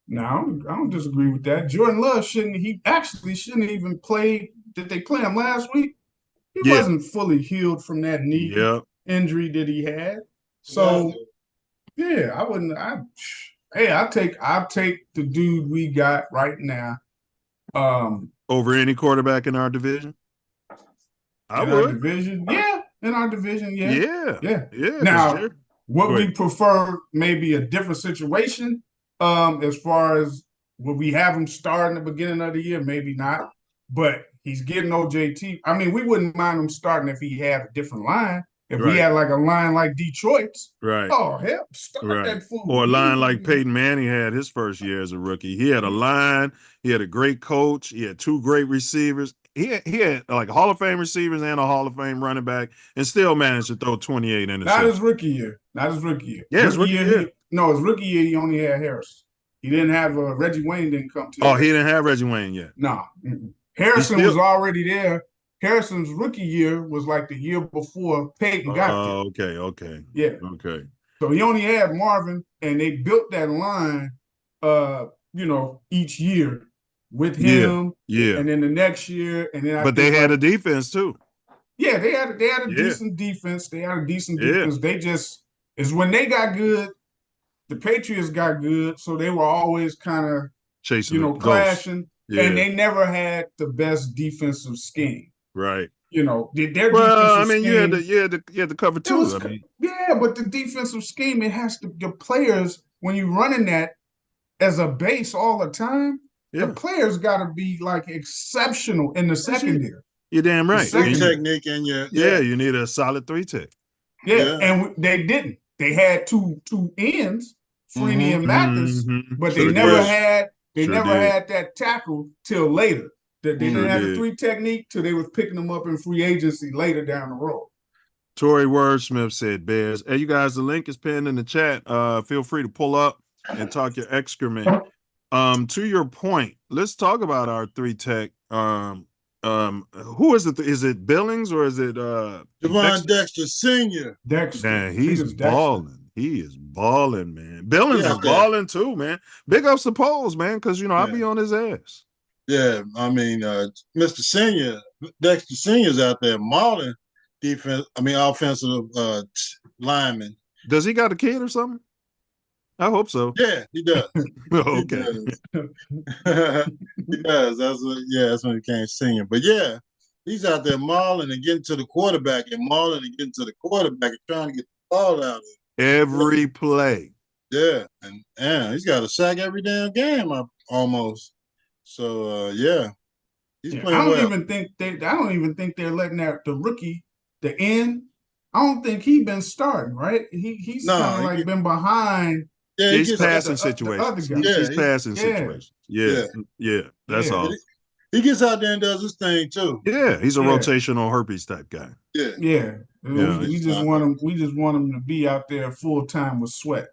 No, I don't disagree with that. Jordan Love shouldn't even play. Did they play him last week? He wasn't fully healed from that knee injury that he had. So yeah, I wouldn't. I'll take the dude we got right now. Over any quarterback in our division? I would. Our division, yeah. In our division, yeah. Now, sure. would we prefer maybe a different situation? As far as would we have him start in the beginning of the year? Maybe not. But he's getting OJT. I mean, we wouldn't mind him starting if he had a different line. If we had like a line like Detroit's, oh hell, start that fool. Or a line like Peyton Manning had his first year as a rookie. He had a line, he had a great coach, he had 2 great receivers. He had like Hall of Fame receivers and a Hall of Fame running back, and still managed to throw 28 interceptions. Not his rookie year. Yeah, his rookie year. His rookie year he only had Harris. He didn't have Reggie Wayne didn't come to. Oh, he didn't have Reggie Wayne yet. No, Harrison was already there. Harrison's rookie year was like the year before Peyton got there. Okay. Yeah. Okay. So he only had Marvin, and they built that line, each year with him. Yeah. And then the next year, and then but they had a defense too. Yeah, they had a decent defense. They had a decent defense. They just is when they got good, the Patriots got good, so they were always kind of chasing, clashing, and they never had the best defensive scheme. Right. Their defensive scheme, you had to cover 2. But the defensive scheme, it has to the players when you're running that as a base all the time. The players got to be like exceptional in the secondary. You're damn right. Technique in your you need a solid 3-tech. And they didn't. They had two ends, Freeney and Mathis, but they never had that tackle till later. They didn't have the 3 technique till they was picking them up in free agency later down the road. Tory Wordsmith said Bears. Hey, you guys, the link is pinned in the chat. Feel free to pull up and talk your excrement. To your point, let's talk about our 3-tech. Who is it? Is it Billings or is it Javon Dexter Sr.? Man, he's balling. He is balling, man. Billings is balling too, man. Big ups to Poles, man, because I'll be on his ass. Yeah, I mean, Mr. Senior, Dexter Senior's out there mauling offensive lineman. Does he got a kid or something? I hope so. Yeah, he does. Okay. He does. That's when he became senior. But yeah, he's out there mauling and getting to the quarterback and mauling and getting to the quarterback and trying to get the ball out of him. Every play. Yeah, and he's got a sack every damn game almost. So he's playing well. I don't even think they're letting the rookie, the end. I don't think he's been starting, right? He's kind of been behind. Yeah, he's passing situations. He's passing situations. Yeah. That's all. He gets out there and does his thing too. Yeah, he's a rotational herpes type guy. Yeah. We just want him to be out there full time with Sweat.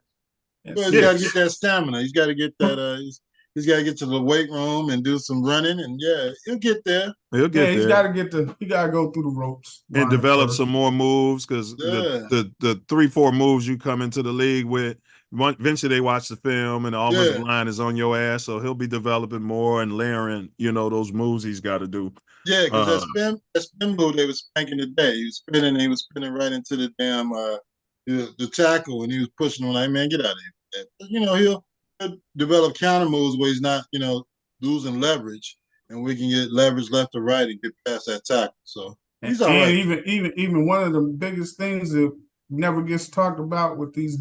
Well, he's got to get that stamina. He's got to get that. He's got to get to the weight room and do some running, and he'll get there. He'll get there. He got to go through the ropes and develop some more moves because the 3-4 moves you come into the league with. Eventually, they watch the film, and the offensive line is on your ass. So he'll be developing more and layering, those moves he's got to do. Yeah, because that spin move they was spanking today. He was spinning right into the damn the tackle, and he was pushing him like, man, get out of here. You know, he'll develop counter moves where he's not, you know, losing leverage, and we can get leverage left or right and get past that tackle. So he's all right. Even one of the biggest things that never gets talked about with these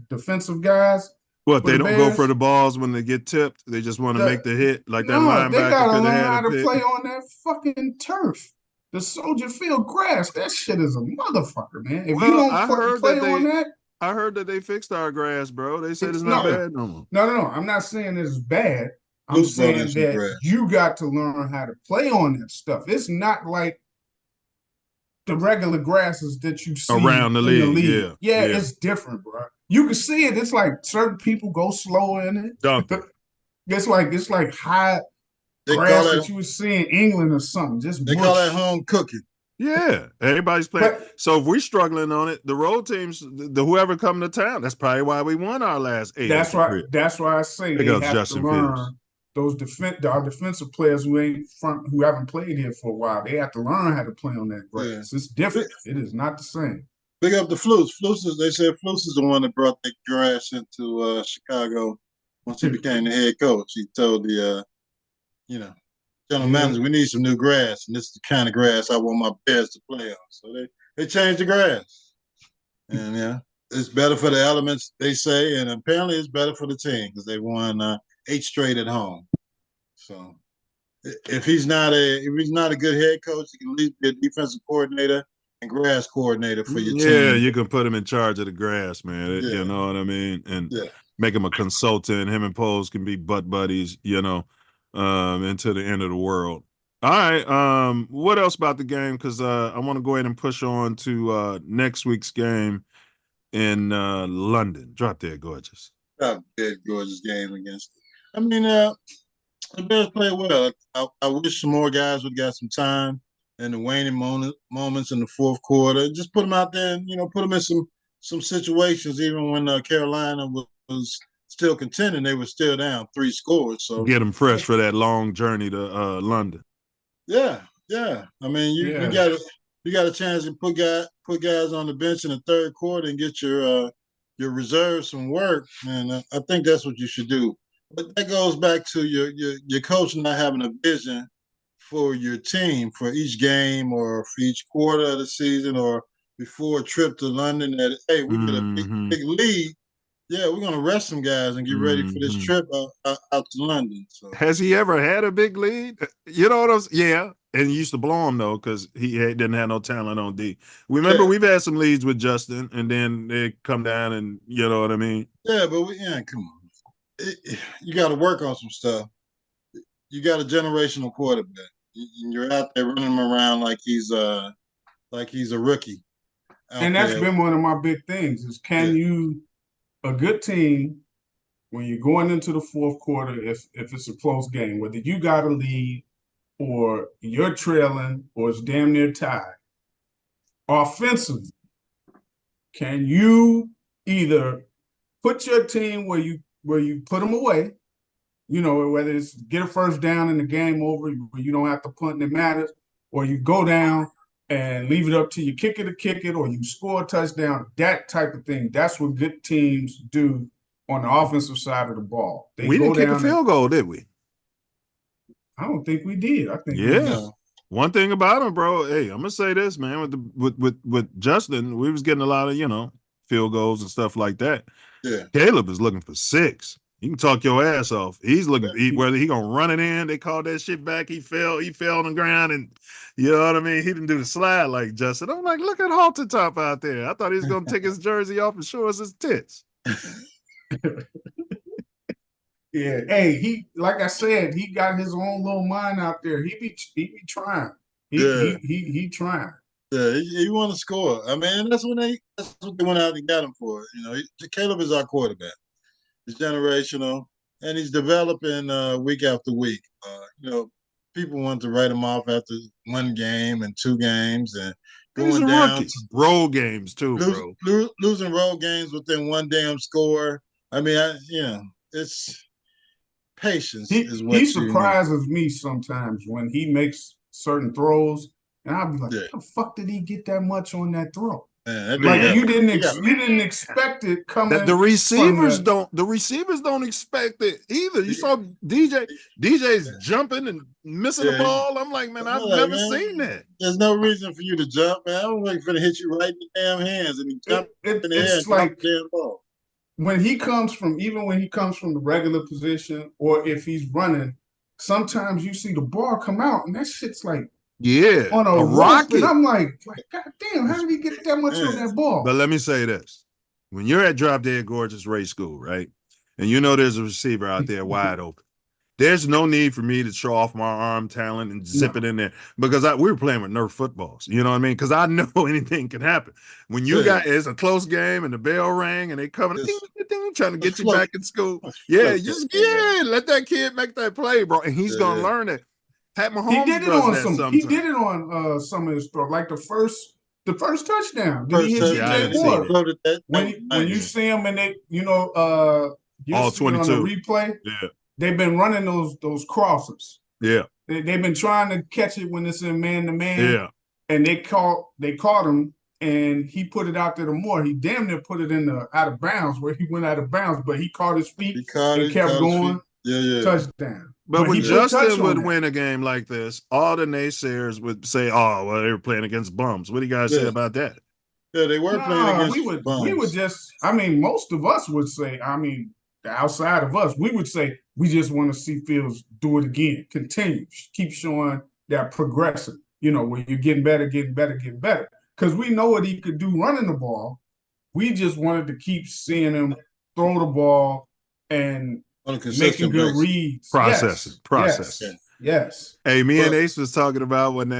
defensive guys. What, they don't go for the balls when they get tipped? They just want to make the hit like that linebacker. They gotta learn how to pick. play on that fucking turf. The Soldier Field grass. That shit is a motherfucker, man. If you don't play on that. I heard that they fixed our grass, bro. They said it's not bad no more. No. I'm not saying it's bad. I'm saying that you got to learn how to play on that stuff. It's not like the regular grasses that you see around the league. Yeah, it's different, bro. You can see it. It's like certain people go slower in it. It's like high grass that you would see in England or something. Just they call that home cooking. Yeah, everybody's playing. So if we're struggling on it, the road teams, the whoever come to town, that's probably why we won our last 8. That's right. That's why I say they have Justin to learn. Fields. Our defensive players who haven't played here for a while, they have to learn how to play on that grass. Yeah. It's different. It is not the same. Big up the Flus. They said Flus is the one that brought that grass into Chicago once he became the head coach. He told the general manager, we need some new grass, and this is the kind of grass I want my Bears to play on. So they changed the grass. And it's better for the elements, they say, and apparently it's better for the team because they won 8 straight at home. So if he's not a good head coach, he can at least be a defensive coordinator and grass coordinator for your team. Yeah, you can put him in charge of the grass, man. You know what I mean? And make him a consultant. Him and Poles can be butt buddies, until the end of the world. All right. What else about the game? Because I want to go ahead and push on to next week's game in London. Drop dead gorgeous. Drop dead gorgeous game against it. I mean, the Bears played well. I wish some more guys would got some time in the waning moments in the fourth quarter. Just put them out there and, put them in some situations. Even when Carolina was still contending, they were still down 3 scores. So get them fresh for that long journey to London. Yeah. I mean, you got a chance to put guys on the bench in the third quarter and get your reserves some work, and I think that's what you should do. But that goes back to your coach not having a vision for your team for each game or for each quarter of the season or before a trip to London. That hey, we get a big lead. Yeah, we're gonna rest some guys and get ready for this trip out to London. So. Has he ever had a big lead? You know what I'm saying? Yeah, and he used to blow him though because he didn't have no talent on D. Remember, we've had some leads with Justin, and then they come down, and you know what I mean? Yeah, but come on. You got to work on some stuff. You got a generational quarterback. You're out there running him around like he's a rookie. And that's been one of my big things is a good team, when you're going into the fourth quarter, if it's a close game, whether you got a lead or you're trailing or it's damn near tied, offensively, can you either put your team where you put them away, whether it's get a first down and the game over, where you don't have to punt and it matters, or you go down and leave it up to you kicker to kick it, or you score a touchdown, that type of thing. That's what good teams do on the offensive side of the ball. We didn't kick a field goal, did we? I don't think we did. I think One thing about him, bro, hey, I'm gonna say this, man, with Justin, we was getting a lot of, field goals and stuff like that. Yeah. Caleb is looking for 6. You can talk your ass off. He's looking whether he gonna run it in. They called that shit back. He fell on the ground, and you know what I mean. He didn't do the slide like Justin. I'm like, look at Halter Top out there. I thought he was gonna take his jersey off and show us his tits. Yeah. Hey, he like I said, he got his own little mind out there. He be trying. He trying. Yeah, he want to score. I mean, that's what they went out and got him for. Caleb is our quarterback. He's generational, and he's developing week after week. People want to write him off after 1 game and 2 games, and going down road games too, bro. Losing road games within 1 damn score. I mean, it's patience He is what he you need. surprises me sometimes when he makes certain throws, and I'll be like, Yeah. "How the fuck did he get that much on that throw?" Man, Like Man. you didn't he got- you didn't expect it coming. That the from receivers the, don't expect it either. You saw DJ's jumping and missing the Yeah. ball. I'm like, man, I've I'm like, never man, seen that. There's no reason for you to jump, man. I'm waiting for to hit you right in the damn hands and he jump in the air it's and drop like the damn ball. when he comes from the regular position, or if he's running, sometimes you see the ball come out and that shit's like Yeah, on a rope, rocket. and I'm like, God damn, how did he get that much on that ball? But let me say this: when you're at Drop Dead Gorgeous Race School, right, and you know there's a receiver out there wide open, there's no need for me to show off my arm talent and zip it in there because we were playing with Nerf footballs. You know what I mean? Because I know anything can happen. When you got it's a close game and the bell rang and they coming, ding, ding, ding, trying to get you back in school. Yeah, let that kid make that play, bro, and he's gonna learn it. Pat Mahomes He did it does on that some. sometimes. He did it on some of his throws, like the first touchdown. Did he hit First DJ touchdown, Moore? yeah. When you see him and they, you'll all see it on 22 the replay. Yeah, they've been running those crosses. yeah, They've been trying to catch it when it's in man to man. yeah. And they caught him, and he put it out there to Moore. He damn near put it in the out of bounds where he went out of bounds, but he caught his feet and kept going. Touchdown. But when he put touch Justin on would that. win a game like this, all the naysayers would say, "Oh, well, they were playing against bums." What do you guys say about that? Yeah, they were playing against we would just, I mean, most of us would say, I mean, outside of us, we would say we just want to see Fields do it again, continue, keep showing that progression, where you're getting better. Because we know what he could do running the ball. We just wanted to keep seeing him throw the ball and making good reads. Processing. Yes. Hey, me and Ace was talking about when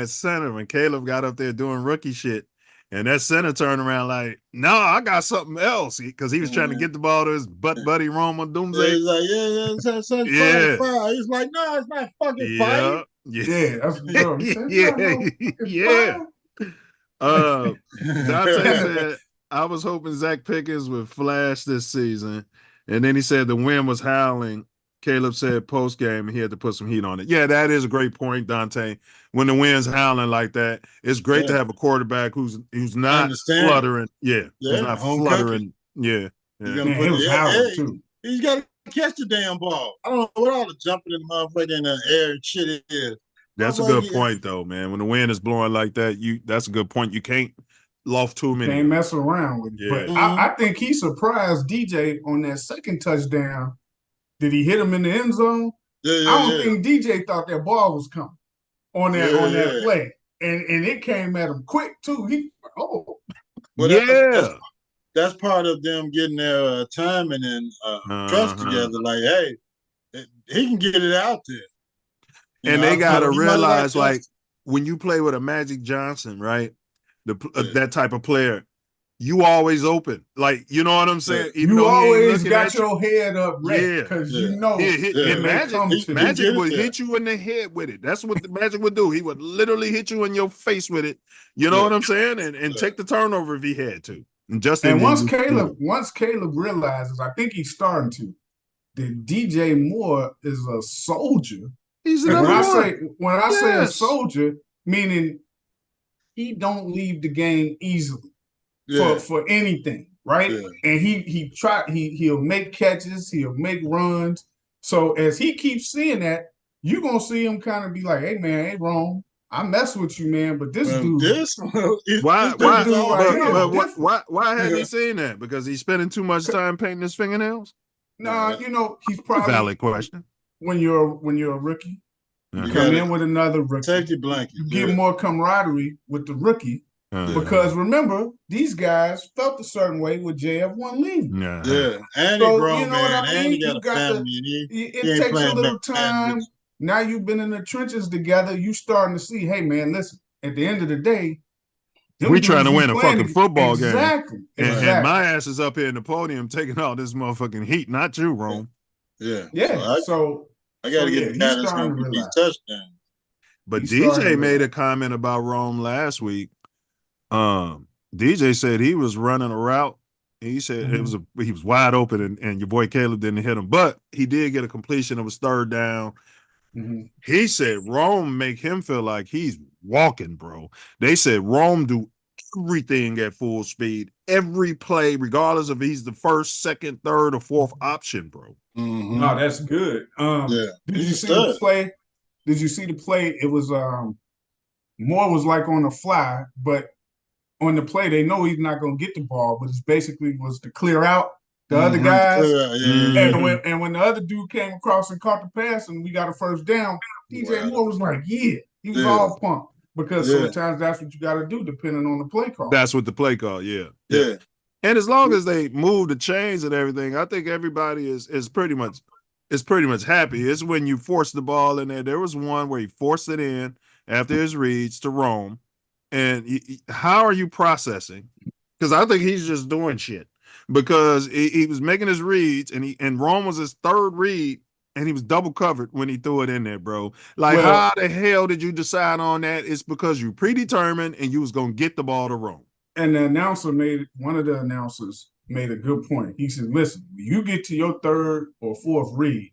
Caleb got up there doing rookie shit, and that center turned around like, "No, I got something else," because he was trying to get the ball to his butt buddy Roma Doomsday. Yeah, he's like, yeah. He's like, no, it's not fucking fight. Yeah, that's dope. Yeah. Dante said, "I was hoping Zach Pickens would flash this season," and then he said the wind was howling. Caleb said post game he had to put some heat on it. Yeah, that is a great point, Dante. When the wind's howling like that, it's great to have a quarterback who's not fluttering. Yeah, who's not fluttering. Yeah, He's gonna put was howling too. He's got to catch the damn ball. I don't know what all the jumping in the motherfucker in the air and shit is. That's a good point, though, man. When the wind is blowing like that, that's a good point. You can't loft too many. Can't mess around with it. But I think he surprised DJ on that second touchdown. Did he hit him in the end zone? I don't think DJ thought that ball was coming on that play. And it came at him quick, too. That's part of them getting their timing and trust together. Like, hey, he can get it out there. And they got to realize, like, when you play with a Magic Johnson, right, that type of player, you always open. Like, you know what I'm saying? Even you always got your head up ready because Magic would hit you in the head with it. That's what the Magic would do. He would literally hit you in your face with it. You know what I'm saying? And take the turnover if he had to. And once Caleb realizes, I think he's starting to, that DJ Moore is a soldier. He's when I say a soldier, meaning he don't leave the game easily for anything, right? And he'll make catches, he'll make runs. So as he keeps seeing that, you're gonna see him kind of be like, "Hey man, ain't wrong. I mess with you, man, but this dude." Why hadn't he seen that? Because he's spending too much time painting his fingernails? No, he's probably valid question. When you're a rookie, you come in with another rookie. Safety blanket. You get more camaraderie with the rookie. Because remember, these guys felt a certain way with JF1 leaving. And he grown, man. And he got a family. It takes a little time. Now you've been in the trenches together. You starting to see, hey, man, listen, at the end of the day, we're trying to win a fucking football game. Exactly. And my ass is up here in the podium taking all this motherfucking heat, not you, Rome. So I got to get the guy that's going to get these touchdowns. But DJ made a comment about Rome last week. DJ said he was running a route He said he was wide open, and your boy Caleb didn't hit him, but he did get a completion. It was third down. He said Rome make him feel like he's walking, bro. They said Rome do everything at full speed, every play, regardless if he's the first, second, third, or fourth option, bro. No, that's good. Did you see the play? Did you see the play? It was more was like on the fly, but on the play they know he's not going to get the ball, but it's basically was to clear out the other guys. And when the other dude came across and caught the pass and we got a first down, DJ Moore was like, he was all pumped. Because sometimes that's what you got to do, depending on the play call. That's what the play call, yeah. And as long as they move the chains and everything, I think everybody is pretty much happy. It's when you force the ball in there. There was one where he forced it in after his reads to Rome. And how are you processing? Because I think he's just doing shit. Because he was making his reads, and Rome was his third read. And he was double covered when he threw it in there, bro. Like, how the hell did you decide on that? It's because you predetermined and you was going to get the ball to Rome. And one of the announcers made a good point. He said, listen, when you get to your third or fourth read,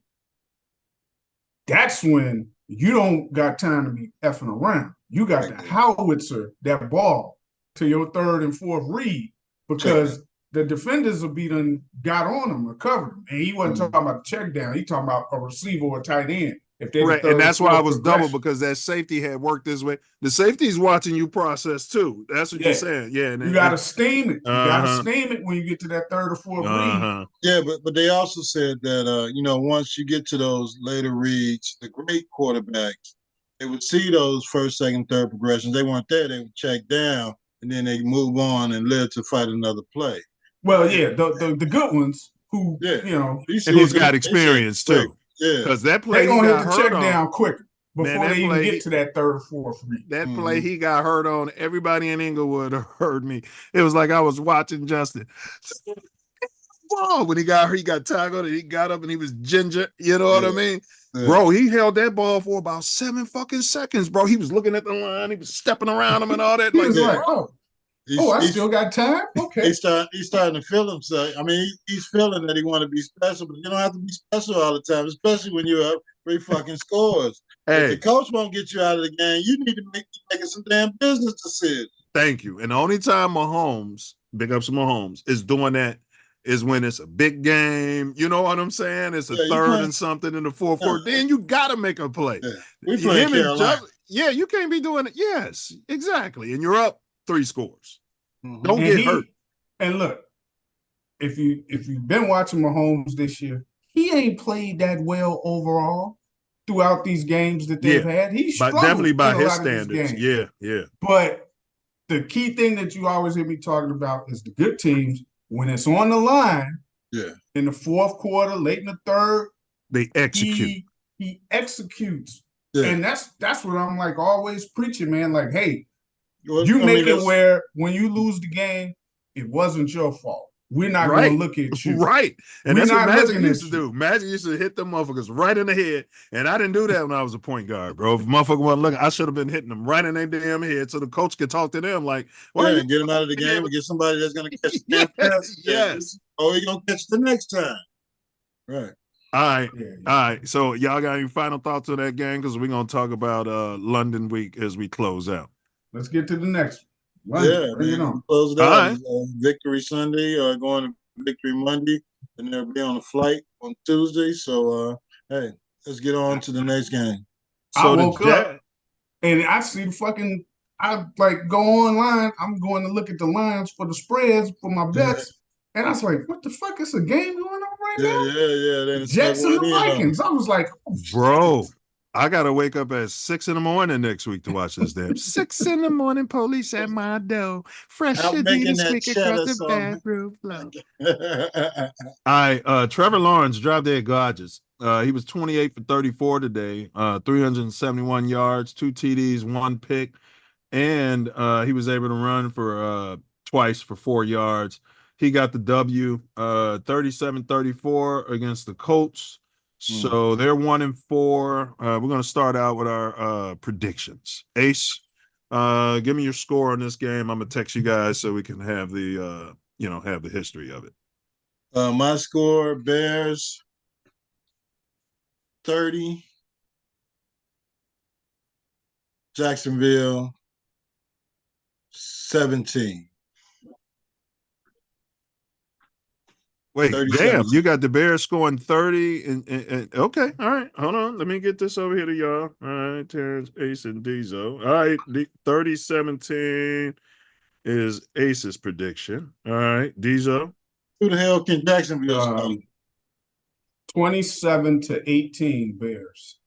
that's when you don't got time to be effing around. You got to howitzer that ball to your third and fourth read because the defenders will be done got on him or covered him. And he wasn't talking about the check down. He talking about a receiver or a tight end. If they and that's why I was double, because that safety had worked this way. The safety's watching you process too. That's what you're saying. Yeah. You got to steam it. You got to steam it when you get to that third or fourth read. Yeah, but they also said that, once you get to those later reads, the great quarterbacks, they would see those first, second, third progressions. They weren't there. They would check down, and then they move on and live to fight another play. Well, yeah, the good ones who, and who's got experience too. Yeah, because that play they gonna hit the check down quicker before they even get to that third or fourth read. That play he got hurt on. Everybody in Inglewood heard me. It was like I was watching Justin. When he got tackled and he got up and he was ginger. You know what I mean? Yeah. Bro, he held that ball for about 7 fucking seconds, bro. He was looking at the line. He was stepping around him and all that. He was like, I still got time? Okay. He's starting to feel himself. I mean, he's feeling that he want to be special, but you don't have to be special all the time, especially when you're up 3 fucking scores. If the coach won't get you out of the game, you need to be making some damn business decisions. Thank you. And the only time Mahomes, big ups to Mahomes, is doing that is when it's a big game. You know what I'm saying? It's a third and something in the fourth quarter. Then you got to make a play. Yeah. We play Carolina. You can't be doing it. Yes, exactly. And you're up 3 scores. Don't get hurt. And look, if you've been watching Mahomes this year, he ain't played that well overall throughout these games that they've had. He's struggled definitely by his standards. Yeah. But the key thing that you always hear me talking about is the good teams, when it's on the line, in the fourth quarter, late in the third, they execute. He executes. Yeah. And that's what I'm like always preaching, man. Like, hey, you make it where when you lose the game, it wasn't your fault. We're not going to look at you. Right. And that's what Magic used to do. Magic used to hit them motherfuckers right in the head. And I didn't do that when I was a point guard, bro. If motherfucker wasn't looking, I should have been hitting them right in their damn head so the coach could talk to them like, get them out of the game and get somebody that's going to catch the pass. Yes. Or you're going to catch the next time. Right. All right. So y'all got any final thoughts on that game? Because we're going to talk about London week as we close out. Let's get to the next one. Close it out. Victory Sunday, going to Victory Monday, and they'll be on a flight on Tuesday. So, hey, let's get on to the next game. So I woke up and I see I go online. I'm going to look at the lines for the spreads for my bets. And I was like, what the fuck? It's a game going on right now? Yeah. Jets and the Vikings. I was like, bro. I gotta wake up at 6 a.m. next week to watch this damn 6 a.m. police at my door. Fresh Adidas squeak across the bathroom floor. All right, Trevor Lawrence dropped dead gorgeous. He was 28 for 34 today, 371 yards, 2 TDs, 1 pick, and he was able to run for twice for 4 yards. He got the W, 37-34 against the Colts. So they're 1-4. We're going to start out with our predictions. Ace, give me your score on this game. I'm going to text you guys so we can have the have the history of it. My score: Bears 30, Jacksonville 17. Wait, 37. damn! You got the Bears scoring 30, and okay, all right. Hold on, let me get this over here to y'all. All right, Terrence, Ace, and Diesel. All right, 30-17 is Ace's prediction. All right, Diesel. Who the hell can Jacksonville score? 27-18 Bears.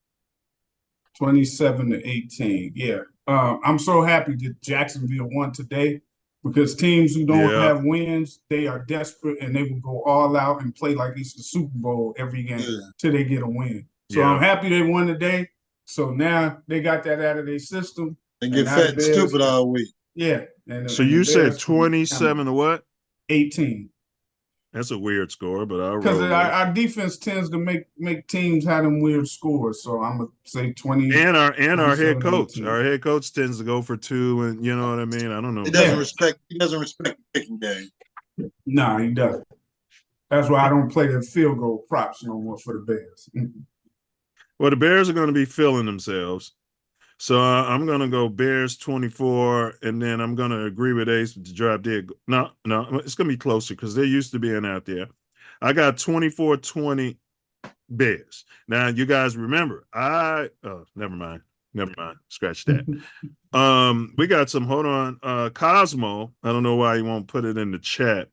27-18. Yeah. I'm so happy that Jacksonville won today, because teams who don't have wins, they are desperate and they will go all out and play like it's the Super Bowl every game till they get a win. So I'm happy they won today. So now they got that out of their system. They get fat and stupid all week. Yeah. So you said 27 to what? 18. That's a weird score, but I'll because roll our defense tends to make teams have them weird scores. So I'm gonna say 20. And our head coach, 18. our head coach tends to go for 2, and you know what I mean. I don't know. He doesn't respect the kicking game. Nah, he doesn't. That's why I don't play the field goal props no more for the Bears. Well, the Bears are going to be feeling themselves. So I'm going to go Bears 24, and then I'm going to agree with Ace with the drop dead. No, it's going to be closer because they're used to being out there. I got 24-20 Bears. Now, you guys remember, never mind. Scratch that. We got some, hold on. Cosmo, I don't know why he won't put it in the chat.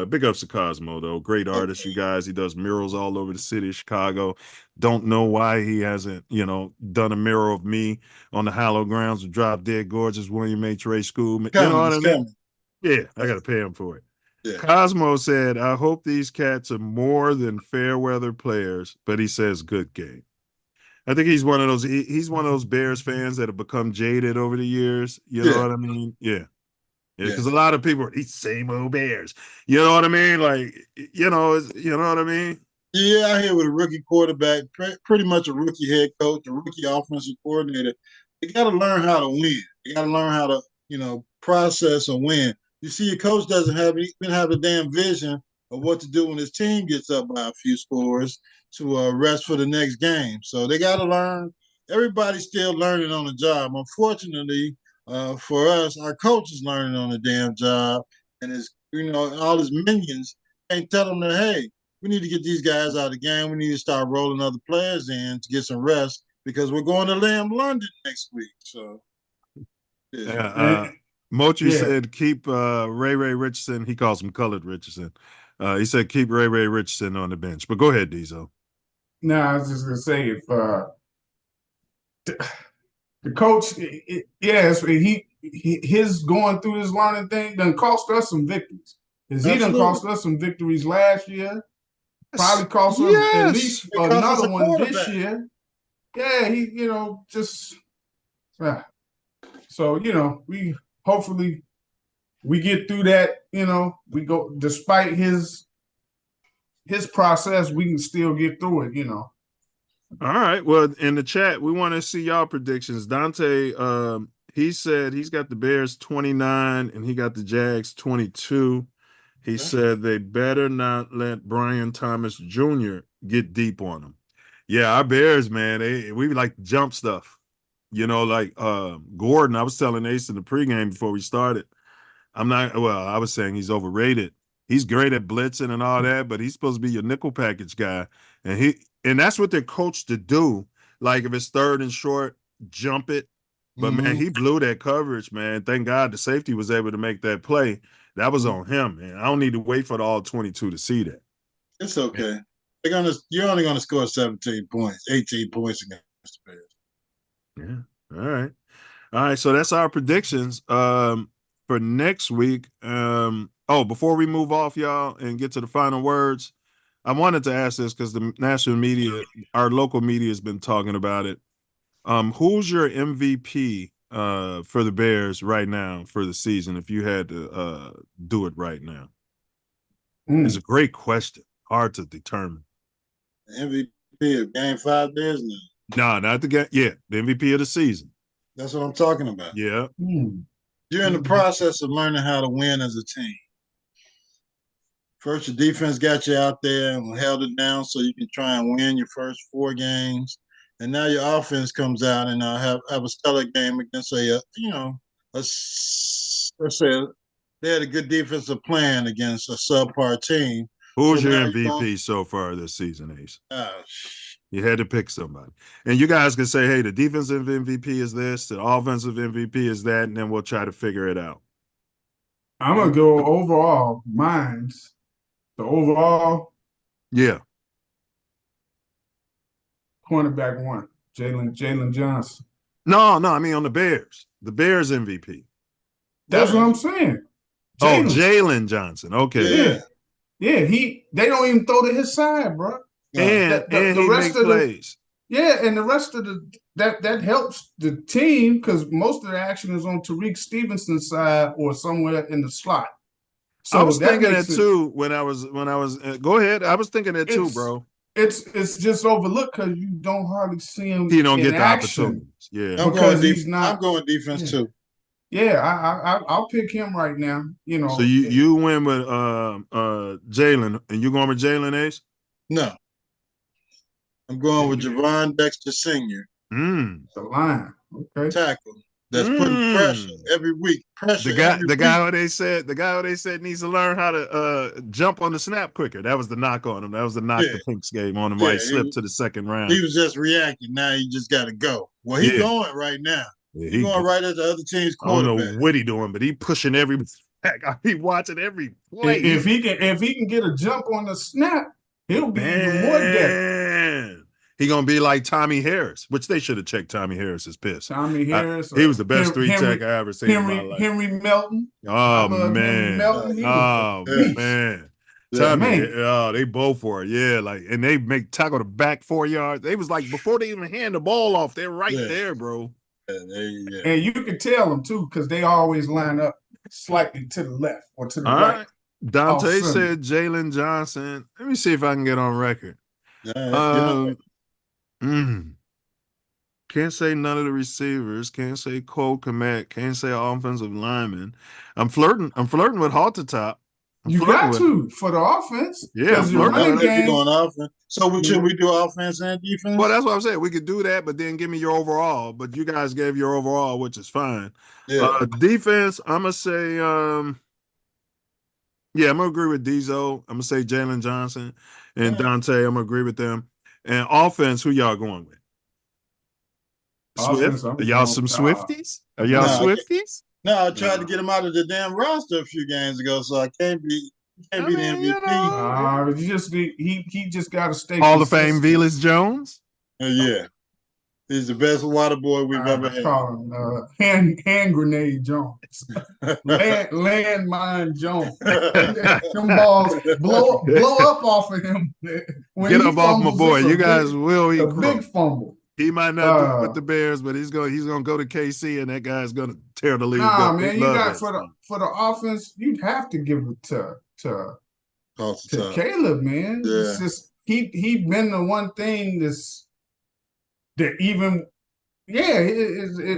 Big ups to Cosmo, though. Great artist, you guys. He does murals all over the city of Chicago. Don't know why he hasn't, done a mural of me on the hallowed grounds of Drop Dead Gorgeous William H. Ray School. You know what I mean? Yeah, I got to pay him for it. Yeah. Cosmo said, I hope these cats are more than fair weather players, but he says good game. I think he's one of those. He's one of those Bears fans that have become jaded over the years. You know what I mean? Yeah. Because a lot of people are these same old Bears. You know what I mean? Like, you know what I mean? Yeah, I hear with a rookie quarterback, pretty much a rookie head coach, a rookie offensive coordinator. They got to learn how to win. They got to learn how to, process a win. You see, your coach doesn't even have a damn vision of what to do when his team gets up by a few scores to rest for the next game. So they got to learn. Everybody's still learning on the job. Unfortunately, for us, our coach is learning on the damn job, and all his minions can't tell him that, hey, we need to get these guys out of the game. We need to start rolling other players in to get some rest because we're going to London next week. So, Mochi said keep Ray Richardson. He calls him Colored Richardson. He said keep Ray Richardson on the bench. But go ahead, Diesel. No, I was just gonna say if the coach, his going through this learning thing done cost us some victories. Because he done cost us some victories last year. Probably cost us at least another one this year. Yeah, he, so we hopefully we get through that. We go despite his process, we can still get through it. All right. Well, in the chat, we want to see y'all predictions. Dante, he said he's got the Bears 29 and he got the Jags 22. He said they better not let Brian Thomas Jr. get deep on them. Yeah, our Bears, man, we like jump stuff. Like Gordon, I was telling Ace in the pregame before we started. I was saying he's overrated. He's great at blitzing and all that, but he's supposed to be your nickel package guy. And that's what they're coached to do. Like if it's 3rd and short, jump it. But man, he blew that coverage, man. Thank God the safety was able to make that play. That was on him, man. I don't need to wait for the all 22 to see that. It's okay. You're only gonna score 17 points, 18 points against the Bears. Yeah. All right. So that's our predictions for next week. Before we move off, y'all, and get to the final words, I wanted to ask this because the national media, our local media has been talking about it. Who's your MVP for the Bears right now for the season if you had to do it right now? It's a great question. Hard to determine. MVP of Game 5 Bears now. No, not the game. Yeah, the MVP of the season. That's what I'm talking about. Yeah. You're in the process of learning how to win as a team. First, your defense got you out there and held it down so you can try and win your first 4 games. And now your offense comes out and have a stellar game against let's say they had a good defensive plan against a subpar team. Who's So your now MVP so far this season, Ace? Oh, You had to pick somebody. And you guys can say, hey, the defensive MVP is this, the offensive MVP is that, and then we'll try to figure it out. I'm going to go overall. Mine's the overall. Yeah. Cornerback 1, Jalen Johnson. No, I mean on the Bears. The Bears MVP. That's what I'm saying. Jalen Johnson. Okay. Yeah. They don't even throw to his side, bro. And the rest of plays. And the rest of that helps the team because most of the action is on Tariq Stevenson's side or somewhere in the slot. So I was thinking that too when I was go ahead. I was thinking that too, bro. It's just overlooked because you don't hardly see him. He don't get the action. opportunities. Yeah, I'm going defense too. Yeah, I'll pick him right now. You know. So you win with Jalen, and you going with Jalen, Ace? No, I'm going with Javon Dexter Sr. The line, okay, tackle. That's putting pressure every week. The guy who they said needs to learn how to jump on the snap quicker. That was the knock on him. That was the knock the Pinks game on him. Why he slipped to the second round. He was just reacting. Now he just got to go. Well, he's going right now. Yeah, he's going right at the other team's quarterback. I don't know what he doing, but he pushing every back. I be watching every play. If he can get a jump on the snap, he'll be even more dead. He gonna be like Tommy Harris, which they should have checked Tommy Harris's piss. Tommy Harris. He was the best three-tech I ever seen in my life. Henry Melton. Oh man. Man. Tommy, they both were. Yeah, and they make tackle the back 4 yards. They was like before they even hand the ball off, they're right there, bro. And you can tell them too, because they always line up slightly to the left or to the right. Dante said Jalen Johnson. Let me see if I can get on record. Can't say none of the receivers. Can't say Cole Kmet. Can't say offensive lineman. I'm flirting with Haltertop. You got to for the offense. Yeah, you're going offense. So should we do offense and defense? Well, that's what I'm saying. We could do that, but then give me your overall. But you guys gave your overall, which is fine. Yeah. Defense, I'm gonna say, I'm gonna agree with Dizo. I'm gonna say Jalen Johnson and Dante. I'm gonna agree with them. And offense, who y'all going with? Swift? Are y'all some Swifties? Are y'all Swifties? No, I tried to get him out of the damn roster a few games ago, so I can't be the MVP. He just got to stay. Hall of Fame, Velus Jones. Yeah, he's the best water boy we've ever had. Call him hand grenade Jones, landmine Jones. Them balls blow up off of him. Get up off my boy. You guys will eat a big fumble. He might not do it with the Bears, but he's gonna go to KC, and that guy's gonna tear the league up. Nah, man, you got for the offense, you'd have to give it to Caleb, man. Yeah. It's just he been the one thing it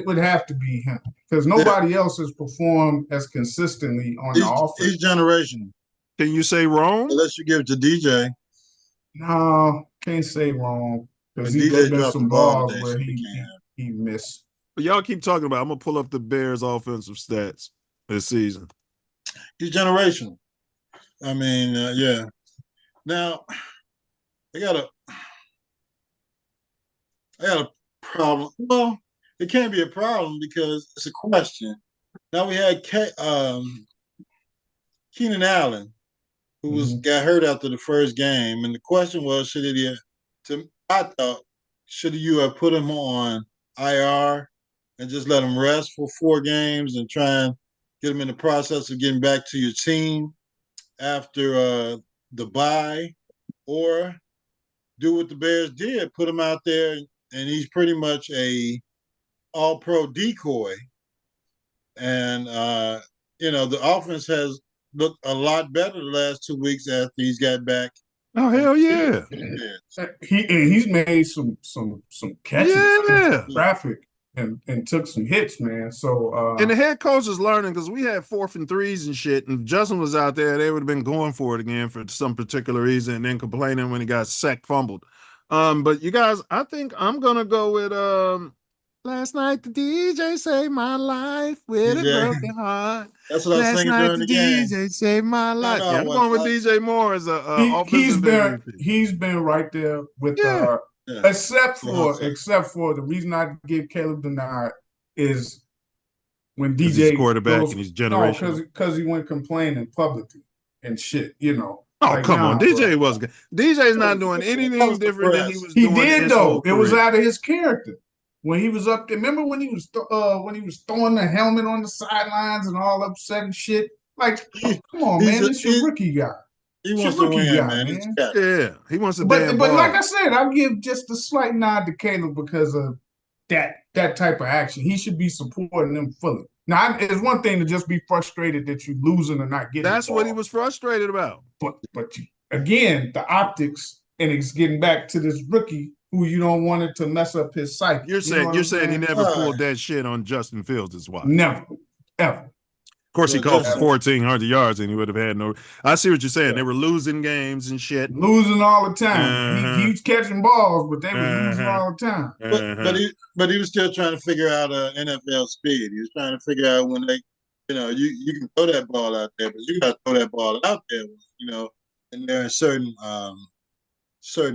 would have to be him because nobody else has performed as consistently on the offense. He's generational. Can you say wrong? Unless you give it to DJ. No, can't say wrong. Because he got some balls where he missed. But y'all keep talking about. I'm gonna pull up the Bears' offensive stats this season. He's generational. I mean, yeah. Now, I got a problem. Well, it can't be a problem because it's a question. Now we had Keenan Allen, who got hurt after the first game, and the question was, I thought, should you have put him on IR and just let him rest for 4 games and try and get him in the process of getting back to your team after the bye, or do what the Bears did, put him out there, and he's pretty much a all-pro decoy. And, the offense has looked a lot better the last 2 weeks after he's got back. Oh, hell yeah. He's made some catches. Yeah. Traffic. and took some hits, man. So and the head coach is learning because we had 4th and 3s and shit. And if Justin was out there, they would have been going for it again for some particular reason and then complaining when he got sacked, fumbled. But you guys, I think I'm gonna go with last night the DJ saved my life with a broken heart. That's what I was singing during the game. DJ saved my life. No, Yeah, I'm going with DJ Moore as a offensive MVP. He's been right there with except for the reason I give Caleb the nod is when DJ he's quarterback and he's generational. No, because he went complaining publicly and shit, you know. Oh, like, come on. DJ was good. DJ's not doing anything different than he was doing. He did, though. It was out of his character. When he was up there, remember when he was throwing the helmet on the sidelines and all upset and shit? Like, come on, man, it's your rookie guy. He wants to win, man. Yeah, he wants to. But like I said, I'll give just a slight nod to Caleb because of that type of action. He should be supporting them fully. Now, it's one thing to just be frustrated that you're losing or not getting. That's what he was frustrated about. But again, the optics, and it's getting back to this rookie who you don't want it to mess up his psyche. You're saying he never pulled that shit on Justin Fields' watch. Never, ever. Of course, he called for 1,400 yards, and he would have had no. I see what you're saying. They were losing games and shit. Losing all the time. He was catching balls, but they were losing all the time. But he was still trying to figure out NFL speed. He was trying to figure out when they, you can throw that ball out there, but you got to throw that ball out there, and there are certain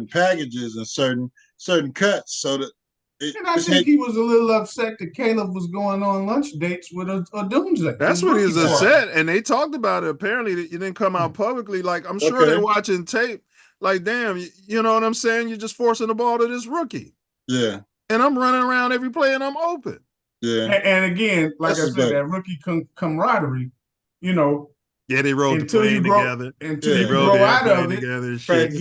packages and certain cuts, so that. And I think he was a little upset that Caleb was going on lunch dates with a Doomsday. That's what he was upset, and they talked about it. Apparently, it didn't come out publicly. Like, I'm sure they're watching tape. Like, damn, you know what I'm saying? You're just forcing the ball to this rookie. Yeah. And I'm running around every play, and I'm open. Yeah. And again, like I said, that rookie camaraderie, Yeah, they rode the plane together. Until you grow out of it, together, shit.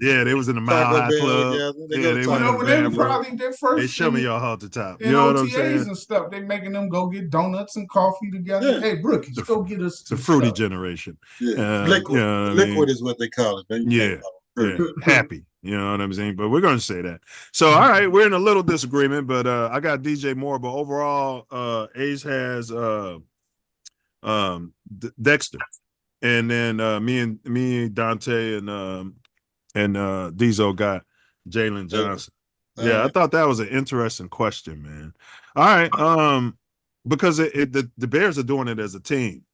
Yeah, they was in the Mile High Club. Yeah, they went over there probably their first. They show me y'all out the top. You know what I'm saying? And stuff. They making them go get donuts and coffee together. Yeah. Hey, rookies, go get us. It's a fruity generation. Yeah, liquid is what they call it. Yeah, happy. You know what I'm saying? But we're going to say that. So, all right, we're in a little disagreement, but I got DJ Moore. But overall, Ace has Dexter, and then me, Dante, and Diesel got Jalen Johnson. Yeah, I thought that was an interesting question, man. All right, because the Bears are doing it as a team.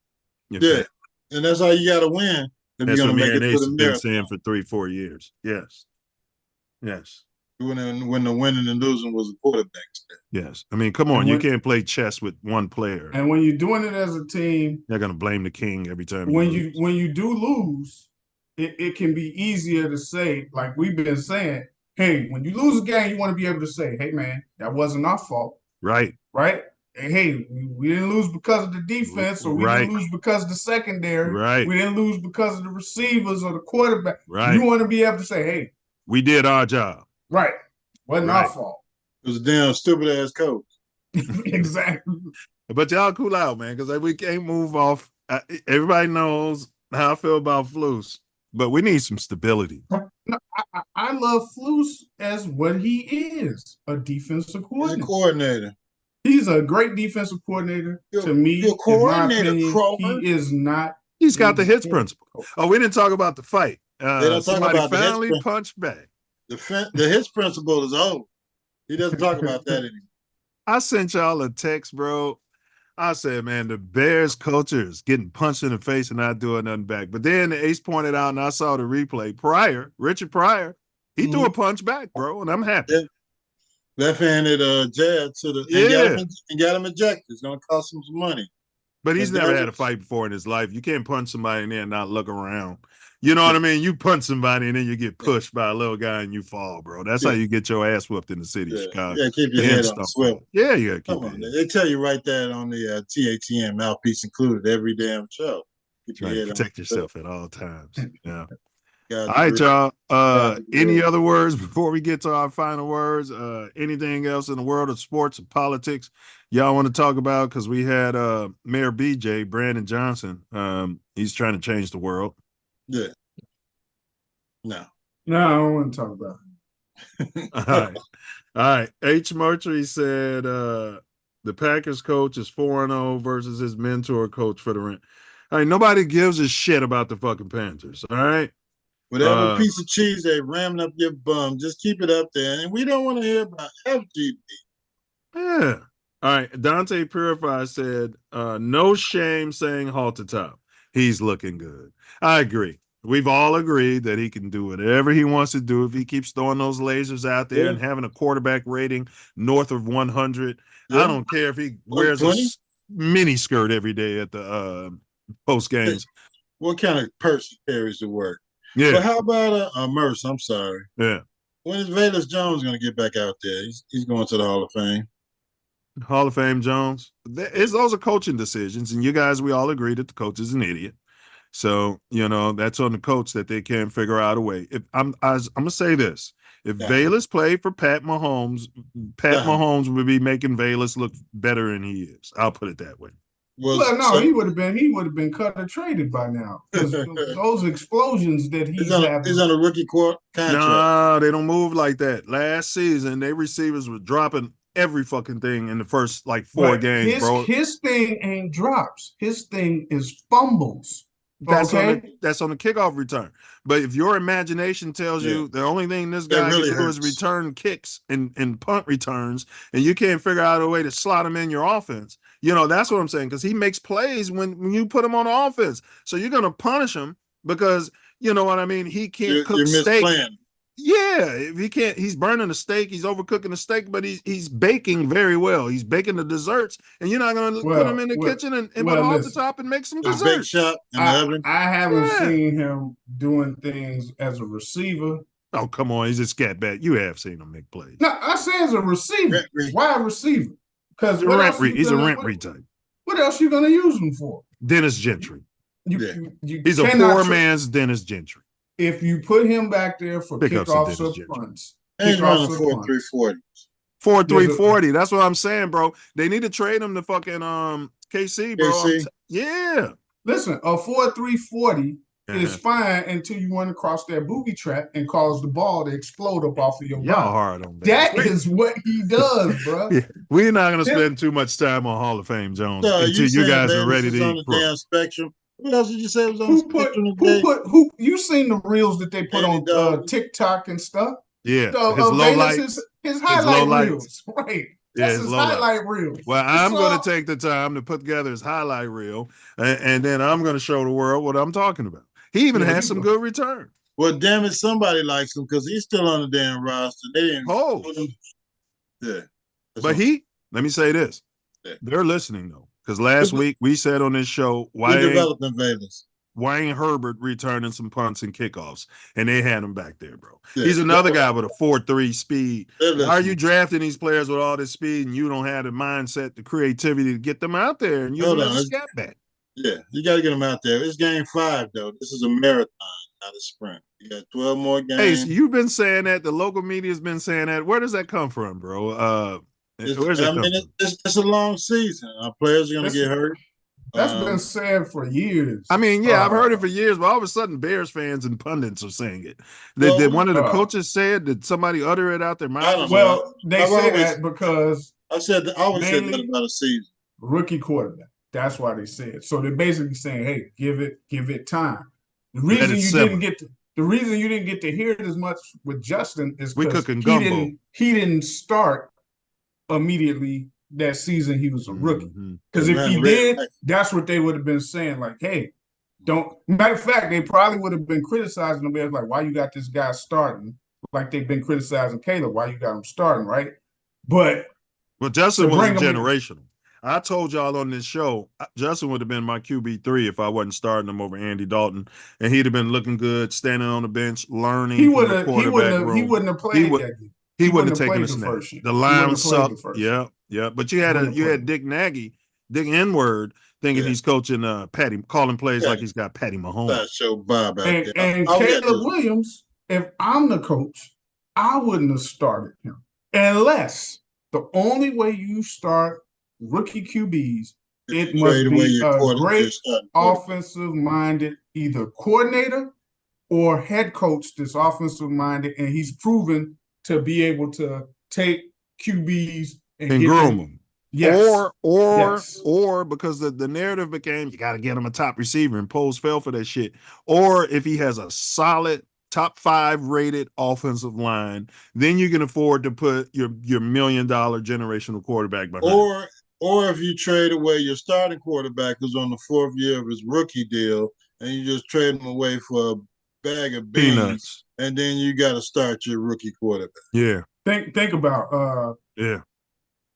Yeah, and that's how you got to win. That's what me and Ace have been saying for 3-4 years. Yes. When the winning and losing was a quarterback. Yes. I mean, come on. You can't play chess with one player. And when you're doing it as a team, you're going to blame the king every time. When you do lose, it can be easier to say, like we've been saying, hey, when you lose a game, you want to be able to say, hey, man, that wasn't our fault. Right. Hey, we didn't lose because of the defense, or we didn't lose because of the secondary. Right. We didn't lose because of the receivers or the quarterback. Right. You want to be able to say, hey, we did our job. Right. Wasn't our fault. It was a damn stupid ass coach. Exactly. But y'all cool out, man, because we can't move off. Everybody knows how I feel about Flus, but we need some stability. No, I love Flus as what he is, a defensive coordinator. He's a coordinator. He's a great defensive coordinator. To me, in my opinion, he is not. He's got the hits principle. Oh, we didn't talk about the fight. They don't talk about finally punched back. The hits principle is old. He doesn't talk about that anymore. I sent y'all a text, bro. I said, man, the Bears culture is getting punched in the face and not doing nothing back. But then the Ace pointed out, and I saw the replay. Richard Pryor, he threw a punch back, bro, and I'm happy. Yeah. Left-handed jab and got him ejected. It's going to cost him some money. But he's never had a fight before in his life. You can't punch somebody in there and not look around. You know what I mean? You punch somebody and then you get pushed by a little guy and you fall, bro. That's how you get your ass whooped in the city of Chicago. Yeah, keep your head on the swivel. Yeah, you got to keep Come on, they tell you right there on the TATN Mouthpiece Included every damn show. Keep your head protect yourself at all times. Yeah. All right, y'all. Any other words before we get to our final words? Anything else in the world of sports and politics y'all want to talk about? Because we had Mayor BJ, Brandon Johnson. He's trying to change the world. Yeah. No, I don't want to talk about it. All right. All right. H. Murtry said the Packers coach is 4-0 versus his mentor coach for the rent. All right. Nobody gives a shit about the fucking Panthers. All right. Whatever piece of cheese they ramming up your bum, just keep it up there. And we don't want to hear about FGB. Yeah. All right. Dante Purify said, no shame saying halt to top. He's looking good. I agree. We've all agreed that he can do whatever he wants to do if he keeps throwing those lasers out there and having a quarterback rating north of 100. Yeah. I don't care if he wears a mini skirt every day at the post games. What kind of purse he carries to work? Yeah. But how about Merce? I'm sorry. Yeah. When is Velus Jones going to get back out there? He's going to the Hall of Fame. Hall of Fame Jones. Those are coaching decisions, and you guys, we all agree that the coach is an idiot. So, that's on the coach that they can't figure out a way. If I'm gonna say this: if Velus played for Pat Mahomes, Mahomes would be making Velus look better than he is. I'll put it that way. Well, no, he would have been cut or traded by now because those explosions that he's having. He's on a rookie contract. No, they don't move like that. Last season, they receivers were dropping every fucking thing in the first 4 games, bro. His thing ain't drops. His thing is fumbles. That's on the kickoff return. But if your imagination tells you the only thing this guy can do is return kicks and punt returns, and you can't figure out a way to slot him in your offense, that's what I'm saying. Because he makes plays when you put him on offense. So you're gonna punish him because you know what I mean. He can't cook steak. Yeah, if he can't, he's burning a steak, he's overcooking the steak, but he's baking very well. He's baking the desserts, and you're not going to put him in the kitchen and put him off the top and make some desserts. I haven't seen him doing things as a receiver. Oh, come on, he's a scat bat. You have seen him make plays. No, I say as a receiver. Why a receiver? Because he's a rent type. What else you going to use him for? Dennis Gentry. He's a poor man's Dennis Gentry. If you put him back there for kickoffs or punts, he's running 4.340. 4.340. That's what I'm saying, bro. They need to trade him to fucking KC, bro. KC. Listen, a 4.340 is fine until you run across that booby trap and cause the ball to explode up off of your body. Y'all hard on that. That is what he does, bro. We're not going to spend too much time on Hall of Fame Jones until you guys are ready to eat. Damn spectrum. What else did you say was on the spectrum today? Who you seen the reels that they put on TikTok and stuff? Yeah, his low lights, his highlight reels, right? Yeah, That's his highlight reel. Well, I'm going to take the time to put together his highlight reel, and then I'm going to show the world what I'm talking about. He even has some good return. Well, damn it, somebody likes him because he's still on the damn roster. They didn't put him. Yeah, but let me say this: they're listening though. Because last week we said on this show, why ain't Herbert returning some punts and kickoffs? And they had him back there, bro. Yeah. He's another guy with a 4.3 speed. Why are you drafting these players with all this speed and you don't have the mindset, the creativity to get them out there and use them as a scat back? Yeah, you got to get them out there. It's game 5, though. This is a marathon, not a sprint. You got 12 more games. Hey, so you've been saying that. The local media's been saying that. Where does that come from, bro? It's a long season. Our players are going to get hurt. That's been said for years. I mean, yeah, I've heard it for years, but all of a sudden Bears fans and pundits are saying it. Did one of the coaches say it? Did somebody utter it out their mouth? Well, they say that because I always said that about a season. Rookie quarterback. That's why they say it. So they're basically saying, hey, give it time. The reason you didn't get to hear it as much with Justin is because he didn't start immediately that season he was a rookie. Because if he did, that's what they would have been saying. Like, hey, don't. Matter of fact, they probably would have been criticizing him. Like, why you got this guy starting? Like they've been criticizing Caleb. Why you got him starting, right? But Justin wasn't generational. I told y'all on this show, Justin would have been my QB3 if I wasn't starting him over Andy Dalton, and he'd have been looking good, standing on the bench, learning. He wouldn't have played that game. He wouldn't have taken a snap. The line sucked. Yeah. But you had Dick Nagy, Dick N-word, thinking he's coaching Patty, calling plays like he's got Patty Mahomes. And Caleb Williams, if I'm the coach, I wouldn't have started him unless the only way you start rookie QBs, it must be a great offensive-minded either coordinator or head coach that's offensive-minded, and he's proven to be able to take QBs and groom them. Yes. Or because the narrative became you got to get him a top receiver, and Poles fell for that shit. Or if he has a solid top 5 rated offensive line, then you can afford to put your $1 million generational quarterback behind. Or if you trade away your starting quarterback who's on the 4th year of his rookie deal, and you just trade him away for a bag of beans, peanuts, and then you got to start your rookie quarterback. Yeah. Think about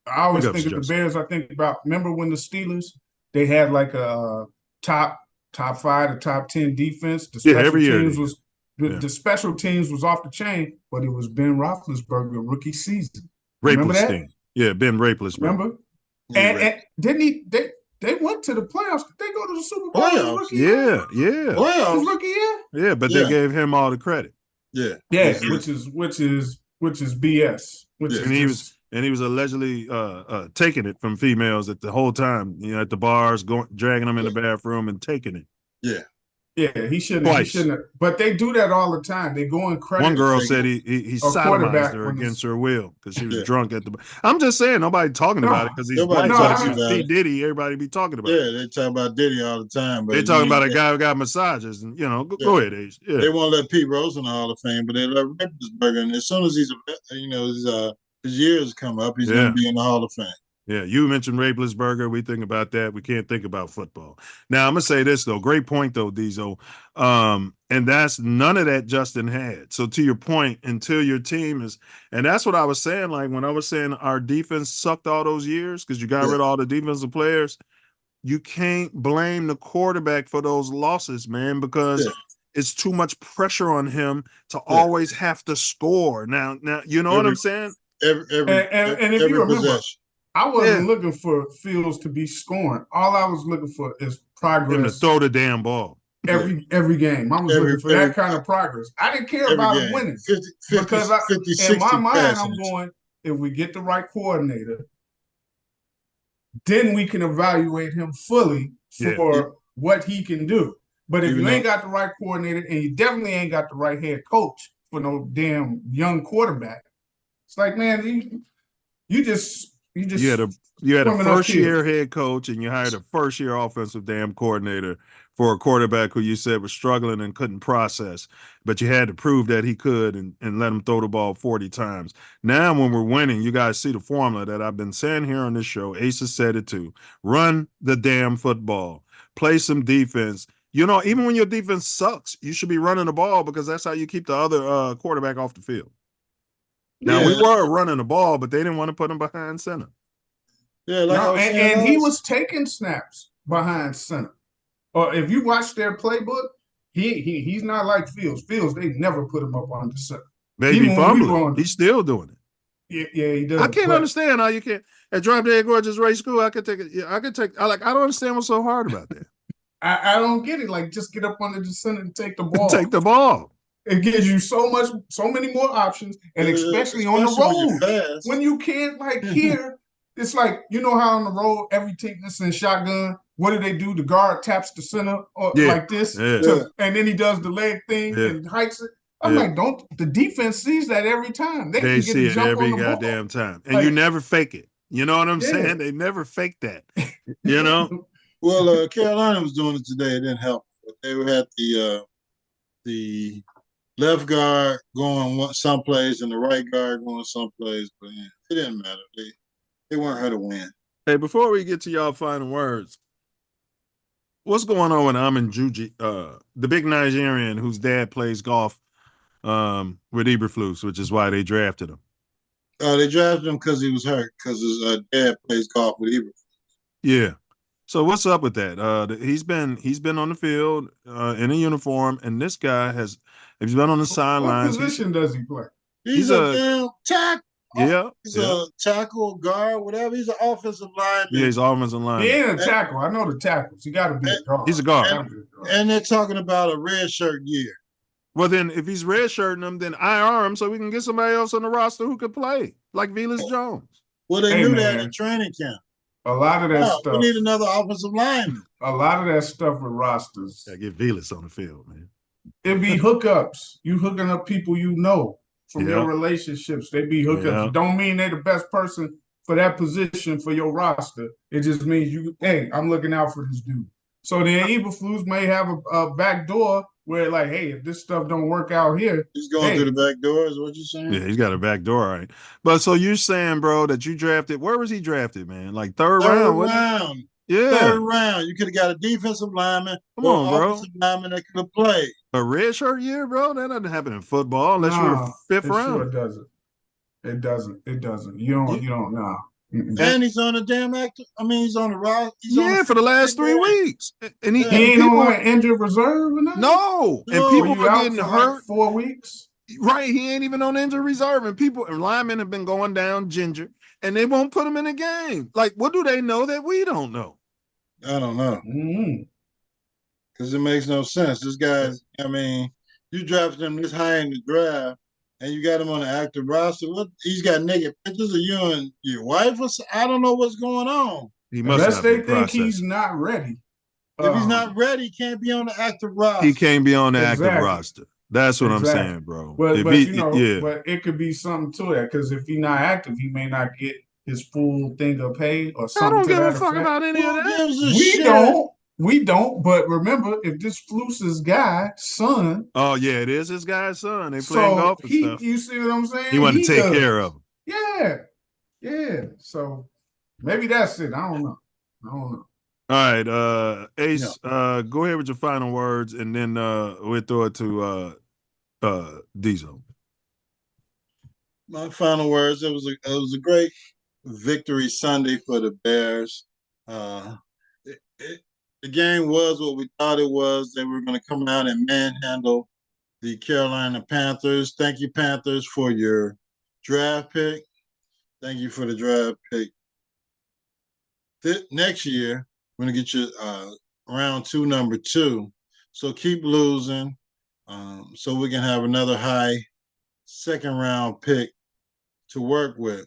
I always think of the Bears. I think about, remember when the Steelers, they had like a top 5 to top 10 defense. The special teams was the special teams was off the chain, but it was Ben Roethlisberger rookie season. Remember that? Yeah, Ben Roethlisberger. Remember? And didn't he? They went to the playoffs. Did they go to the Super Bowl his rookie year? Playoffs. His rookie year? Yeah, but they gave him all the credit. Yeah. Which is BS. And he was allegedly taking it from females at the whole time, at the bars, dragging them in the bathroom and taking it. Yeah. Yeah, he shouldn't have. But they do that all the time. They go and credit. One girl said he sodomized her against her will because she was drunk at the. I'm just saying, nobody talking about it because he's white. But if he was P. Diddy, everybody be talking about it. Yeah, they talk about Diddy all the time. But they talking about a guy who got massages, and go ahead, Ace. Yeah. They won't let Pete Rose in the Hall of Fame, but they let Roethlisberger. And as soon as his years come up, he's going to be in the Hall of Fame. Yeah, you mentioned Roethlisberger. We think about that. We can't think about football. Now, I'm going to say this, though. Great point, though, Diesel. And that's none of that Justin had. So to your point, until your team is – and that's what I was saying. Like when I was saying our defense sucked all those years because you got rid of all the defensive players, you can't blame the quarterback for those losses, man, because it's too much pressure on him to always have to score. Now, you know what I'm saying? And if you remember – I wasn't looking for Fields to be scoring. All I was looking for is progress. Him to throw the damn ball. Every game. I was looking for that kind of progress. I didn't care about him winning. Because in my mind, I'm going, if we get the right coordinator, then we can evaluate him fully for what he can do. But if you ain't got the right coordinator and you definitely ain't got the right head coach for no damn young quarterback, it's like, man, you had a first-year head coach and you hired a first-year offensive coordinator for a quarterback who you said was struggling and couldn't process, but you had to prove that he could and let him throw the ball 40 times. Now when we're winning, you guys see the formula that I've been saying here on this show. Ace has said it too. Run the damn football. Play some defense. Even when your defense sucks, you should be running the ball because that's how you keep the other quarterback off the field. Now, we were running the ball, but they didn't want to put him behind center. Yeah, and he was taking snaps behind center. Or if you watch their playbook, he's not like Fields. Fields, they never put him up on the center. Maybe fumbling. He's still doing it. Yeah, he does. I can't understand how you can't. At Drop Dead Gorgeous Race School, I don't understand what's so hard about that. I don't get it. Like, just get up under the center and take the ball. Take the ball. It gives you so many more options, and especially on the road when you can't here. It's like how on the road every team that's in shotgun. What do? The guard taps the center like this, and then he does the leg thing and hikes it. I'm like, don't the defense sees that every time? They see it every goddamn time, and you never fake it. You know what I'm saying? They never fake that. Well, Carolina was doing it today. It didn't help. But they had the left guard going someplace and the right guard going someplace, but it didn't matter. They weren't here to win. Hey, before we get to y'all final words, what's going on with Amin Juji, the big Nigerian whose dad plays golf with Eberflus, which is why they drafted him? They drafted him because he was hurt, because his dad plays golf with Eberflus. Yeah. So what's up with that? He's been on the field in a uniform, and this guy he's been on the sidelines. What position does he play? He's a damn tackle. Yeah. He's a tackle, guard, whatever. He's an offensive lineman. Yeah, he's offensive lineman. He ain't a tackle. I know the tackles. He got to be a guard. He's a guard. And they're talking about a red shirt year. Well, then if he's red shirting him, then IR him so we can get somebody else on the roster who could play, like Velus Jones. Well, they knew that in training camp. A lot of that stuff. We need another offensive lineman. A lot of that stuff with rosters. Gotta get Velus on the field, man. It'd be hookups. You hooking up people you know. from your relationships. They be hookups. Don't mean they're the best person for that position for your roster. It just means hey, I'm looking out for this dude. So then Eberflus may have a back door where like, hey, if this stuff don't work out here. He's going through the back door is what you're saying? Yeah, he's got a back door, all right. But so you're saying, bro, that you drafted, where was he drafted, man? Like third round? Third round. Yeah. Third round. You could have got a defensive lineman or offensive lineman that could have played. A red shirt year, bro? That doesn't happen in football unless you're the fifth round. Sure doesn't. It doesn't. You don't know. And he's on a damn active. I mean, he's on the roster. For the last 3 weeks. And he ain't on like injured reserve or nothing? No. And people are getting hurt. Like 4 weeks? Right. He ain't even on injured reserve. And linemen have been going down ginger, and they won't put him in the game. Like, what do they know that we don't know? I don't know. Because it makes no sense. This guy's, I mean, you drafted him this high in the draft, and you got him on the active roster. What? He's got naked pictures of you and your wife. I don't know what's going on. He must Unless they think he's not ready. If he's not ready, he can't be on the active roster. He can't be on the active roster. That's what I'm saying, bro. But it could be something to that, because if he's not active, he may not get his full thing of pay or something. I don't give a fuck about any of that. We don't. But remember, if this Flus's guy, son. Oh yeah, it is his guy's son. They playing golf and stuff. You see what I'm saying? He wanted to take care of him. Yeah. So maybe that's it. I don't know. All right, Ace, go ahead with your final words, and then we'll throw it to Diesel. My final words: it was a great victory Sunday for the Bears. The game was what we thought it was. They were going to come out and manhandle the Carolina Panthers. Thank you, Panthers, for your draft pick. Thank you for the draft pick. Next year, we're going to get you round 2, number 2. So keep losing so we can have another high second-round pick to work with.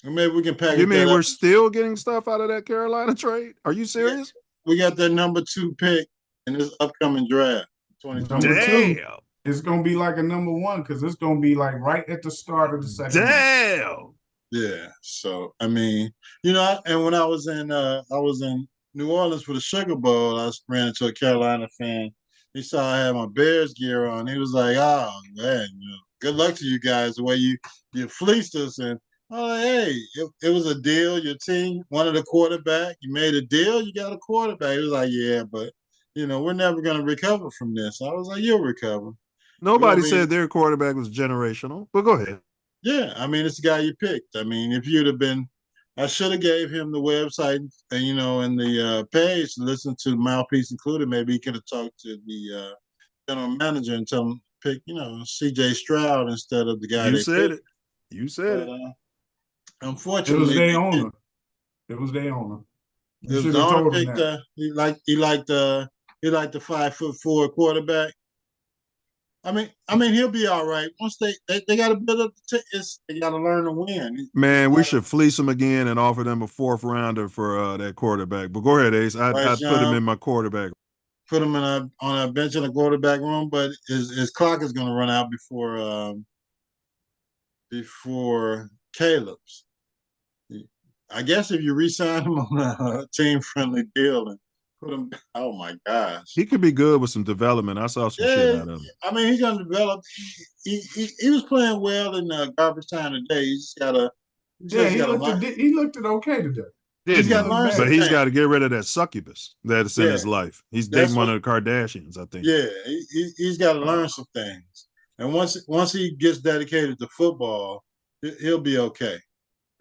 And maybe we can package. You mean we're still getting stuff out of that Carolina trade? Are you serious? Yeah. We got that number 2 pick in this upcoming draft. Damn. It's going to be like a number 1 because it's going to be like right at the start of the second. Damn. Yeah. So, I mean, and when I was in New Orleans for the Sugar Bowl, I ran into a Carolina fan. He saw I had my Bears gear on. He was like, oh, man, good luck to you guys the way you fleeced us. And hey, it was a deal. Your team wanted a quarterback. You made a deal. You got a quarterback. He was like, yeah, but, we're never going to recover from this. I was like, you'll recover. Nobody said their quarterback was generational, but go ahead. Yeah, I mean, it's the guy you picked. I mean, if you'd have been, I should have gave him the website, and the page to listen to Mouthpiece Included. Maybe he could have talked to the general manager and tell him pick, C.J. Stroud instead of the guy You said it. You said it. Unfortunately, it was their owner. It was the owner picked. He liked the 5'4" quarterback. I mean, he'll be all right. Once they got to build up they got to learn to win. Man, we should fleece him again and offer them a 4th rounder for that quarterback. But go ahead, Ace. I'd put him in my quarterback. Put him on a bench in the quarterback room, but his clock is going to run out before Caleb's. I guess if you re-sign him on a team-friendly deal and put him, oh my gosh, he could be good with some development. I saw some shit out of him. I mean, he's going to develop. He was playing well in garbage time today. He just got to. He looked it okay today. He's got to learn, but he's got to get rid of that succubus that's in his life. He's dating one of the Kardashians, I think. Yeah, he's got to learn some things, and once he gets dedicated to football, he'll be okay.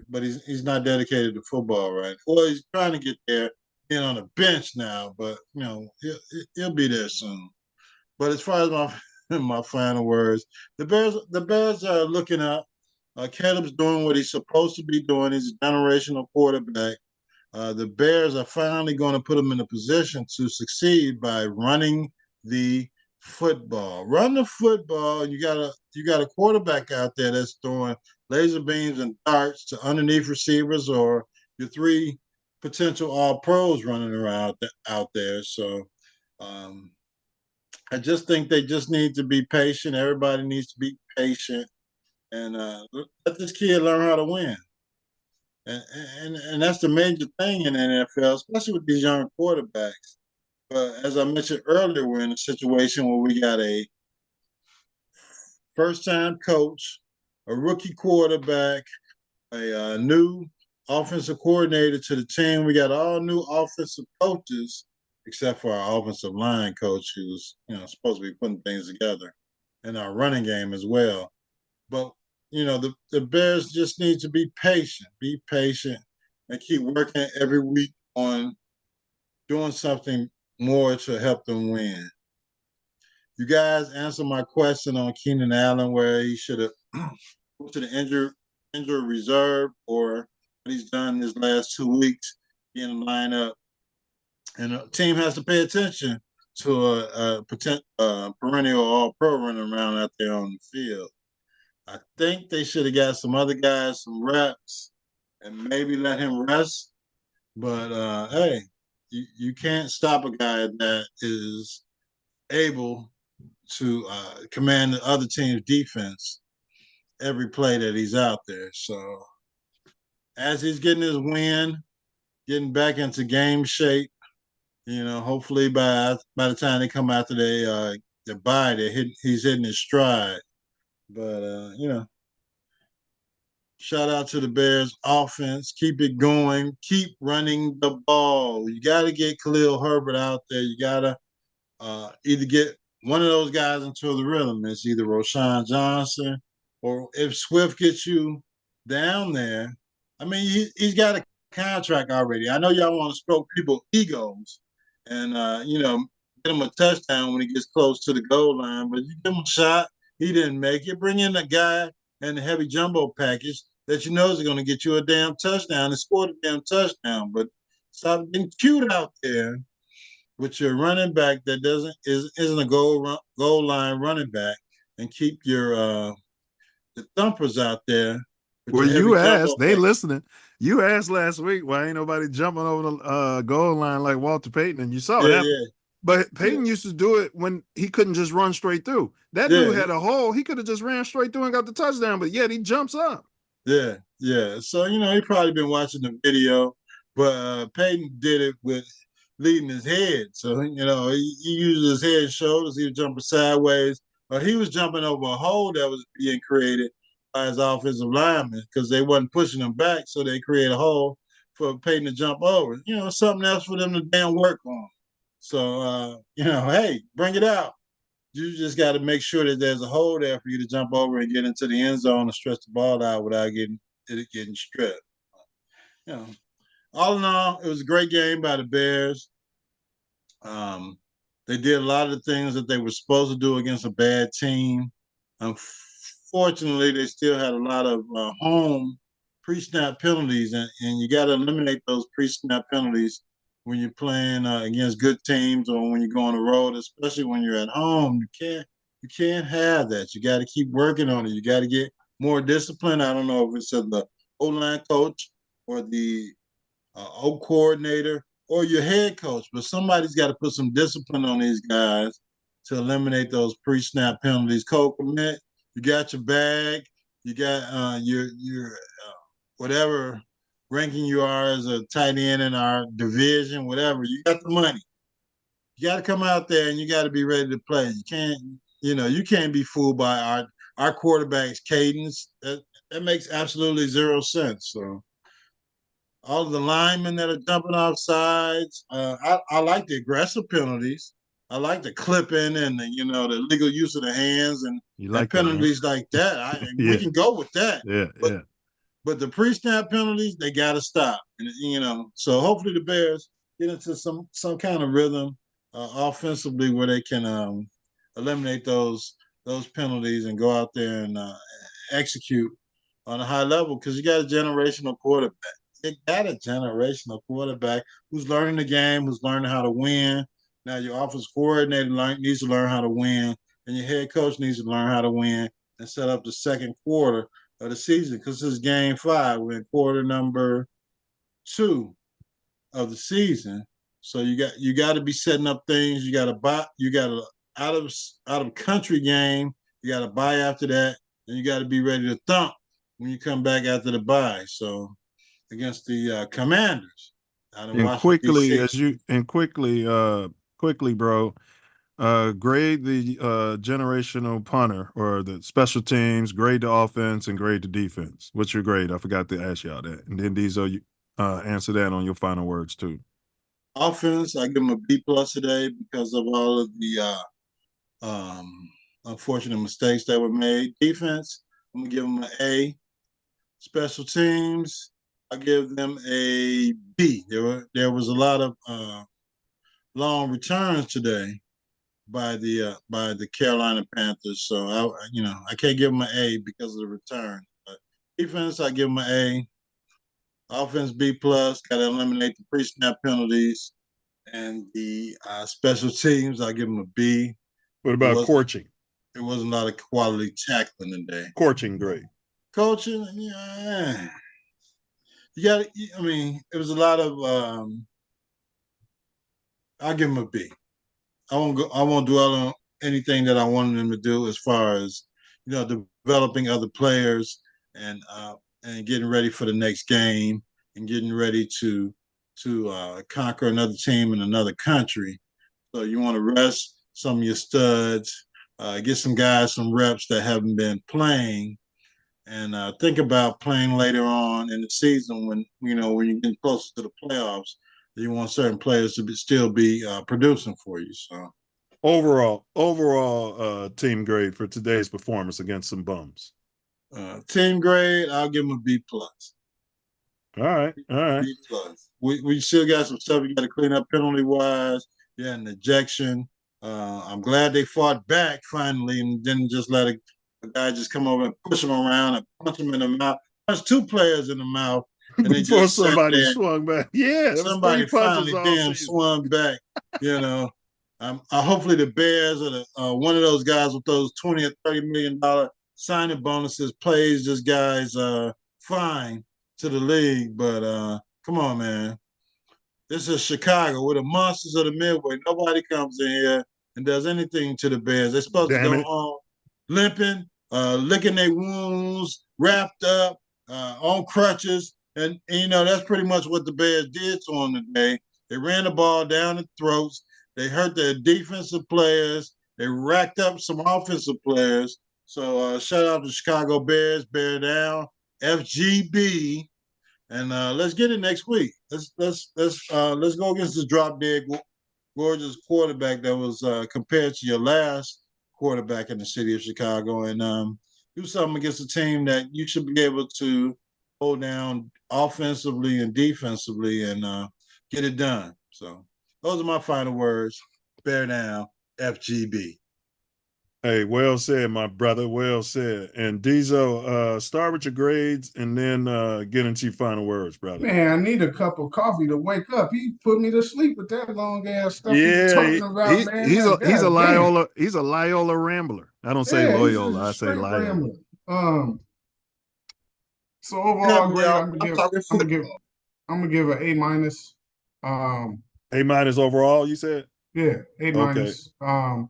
But he's not dedicated to football, right? Well, he's trying to get there, being on the bench now, but he'll be there soon. But as far as my final words, the Bears are looking up. Caleb's doing what he's supposed to be doing. He's a generational quarterback. The Bears are finally going to put him in a position to succeed by running the football. Run the football, and you got a quarterback out there that's throwing laser beams and darts to underneath receivers or your 3 potential all-pros running around out there. So I just think they just need to be patient. Everybody needs to be patient and let this kid learn how to win. And that's the major thing in the NFL, especially with these young quarterbacks. But as I mentioned earlier, we're in a situation where we got a first-time coach, a rookie quarterback, a new offensive coordinator to the team. We got all new offensive coaches, except for our offensive line coach, who's supposed to be putting things together, and our running game as well. But the Bears just need to be patient, and keep working every week on doing something more to help them win. You guys answered my question on Keenan Allen, where he should have moved to the injury reserve, or what he's done this last 2 weeks in the lineup. And the team has to pay attention to a perennial All-Pro running around out there on the field. I think they should have got some other guys some reps and maybe let him rest. But hey, you can't stop a guy that is able to command the other team's defense every play that he's out there. So as he's getting his win, getting back into game shape, hopefully by the time they come after the bye, he's hitting his stride. But shout out to the Bears offense. Keep it going. Keep running the ball. You got to get Khalil Herbert out there. You got to either get one of those guys into the rhythm. It's either Roshan Johnson, or if Swift gets you down there. I mean, he's got a contract already. I know y'all want to stroke people's egos and, get him a touchdown when he gets close to the goal line, but you give him a shot. He didn't make it. Bring in a guy in the heavy jumbo package that is going to get you a damn touchdown and score a damn touchdown. But stop getting cute out there with your running back that isn't a goal line running back, and keep your the thumpers out there. Well, you asked, they listening. You asked last week why ain't nobody jumping over the goal line like Walter Payton, and you saw that. Yeah. But Payton used to do it when he couldn't just run straight through. That dude had a hole. He could have just ran straight through and got the touchdown, but yet he jumps up. Yeah. So, he probably been watching the video, but Payton did it with leading his head. So, he uses his head and shoulders. He was jumping sideways, or he was jumping over a hole that was being created by his offensive linemen because they wasn't pushing him back, so they created a hole for Payton to jump over. Something else for them to damn work on. So, hey, bring it out. You just got to make sure that there's a hole there for you to jump over and get into the end zone and stretch the ball out without getting stripped. All in all, it was a great game by the Bears. They did a lot of the things that they were supposed to do against a bad team. Unfortunately, they still had a lot of home pre-snap penalties, and you got to eliminate those pre-snap penalties when you're playing against good teams, or when you go on the road, especially when you're at home. You can't have that. You got to keep working on it. You got to get more discipline. I don't know if it's the O-line coach or the O coordinator or your head coach, but somebody's got to put some discipline on these guys to eliminate those pre-snap penalties. Cole Kmet, you got your bag. You got your whatever ranking you are as a tight end in our division, whatever. You got the money. You got to come out there and you got to be ready to play. You can't be fooled by our quarterback's cadence. That makes absolutely zero sense. So all of the linemen that are jumping off sides, I like the aggressive penalties. I like the clipping and the legal use of the hands and penalties like that. We can go with that. But the pre-snap penalties, they got to stop. And, so hopefully the Bears get into some kind of rhythm offensively where they can eliminate those penalties and go out there and execute on a high level, because you got a generational quarterback. You got a generational quarterback who's learning the game, who's learning how to win. Now your offensive coordinator needs to learn how to win, and your head coach needs to learn how to win and set up the second quarter of the season, because this is game 5. We're in quarter number 2 of the season. So you got to be setting up things. You got a out of country game. You got to buy after that. and you got to be ready to thump when you come back after the bye. So against the Commanders out in And Washington quickly, D.C. quickly, bro. Grade the generational punter or the special teams, grade the offense, and grade the defense. What's your grade? I forgot to ask y'all that. And then these are you answer that on your final words too. Offense, I give them a B plus today because of all of the unfortunate mistakes that were made. Defense, I'm gonna give them an A. Special teams, I give them a B. There was a lot of long returns today by the Carolina Panthers. So I can't give them an A because of the return. But defense, I give them an A. Offense B plus. Got to eliminate the pre-snap penalties, and the special teams, I give them a B. What about coaching? It wasn't a lot of quality tackling today. Coaching grade. Coaching, yeah. You got. I mean, it was a lot of. I'll give them a B. I won't dwell on anything that I wanted them to do as far as developing other players and getting ready for the next game and getting ready to conquer another team in another country. So you want to rest some of your studs, get some guys some reps that haven't been playing, and think about playing later on in the season when you're getting closer to the playoffs. You want certain players to still be producing for you. So overall team grade for today's performance against some bums. Team grade, I'll give them a B plus. All right. B plus. We still got some stuff we got to clean up penalty wise. Yeah, an ejection. I'm glad they fought back finally and didn't just let a guy just come over and push him around and punch him in the mouth. Punch two players in the mouth. And they Before just somebody swung back. Yeah, somebody finally damn swung back. Hopefully the Bears or one of those guys with those $20 or $30 million signing bonuses plays this guy's fine to the league. But come on, man. This is Chicago. We're the monsters of the Midway. Nobody comes in here and does anything to the Bears. They're supposed to go home limping, licking their wounds, wrapped up, on crutches. And that's pretty much what the Bears did to them today. They ran the ball down the throats. They hurt their defensive players. They racked up some offensive players. So shout out to Chicago Bears, bear down, FGB, and let's get it next week. Let's go against the drop dead gorgeous quarterback that was compared to your last quarterback in the city of Chicago, and do something against a team that you should be able to hold down offensively and defensively and get it done. So those are my final words. Bear down, FGB. Hey, well said, my brother. Well said. And Diesel, start with your grades and then get into your final words, brother. Man, I need a cup of coffee to wake up. He put me to sleep with that long ass stuff he's talking about, man. He's a Loyola. He's a Loyola rambler. I don't say Loyola. I say Loyola. So overall grade, I'm gonna give an A minus. A minus overall, you said? Yeah, A minus. Okay.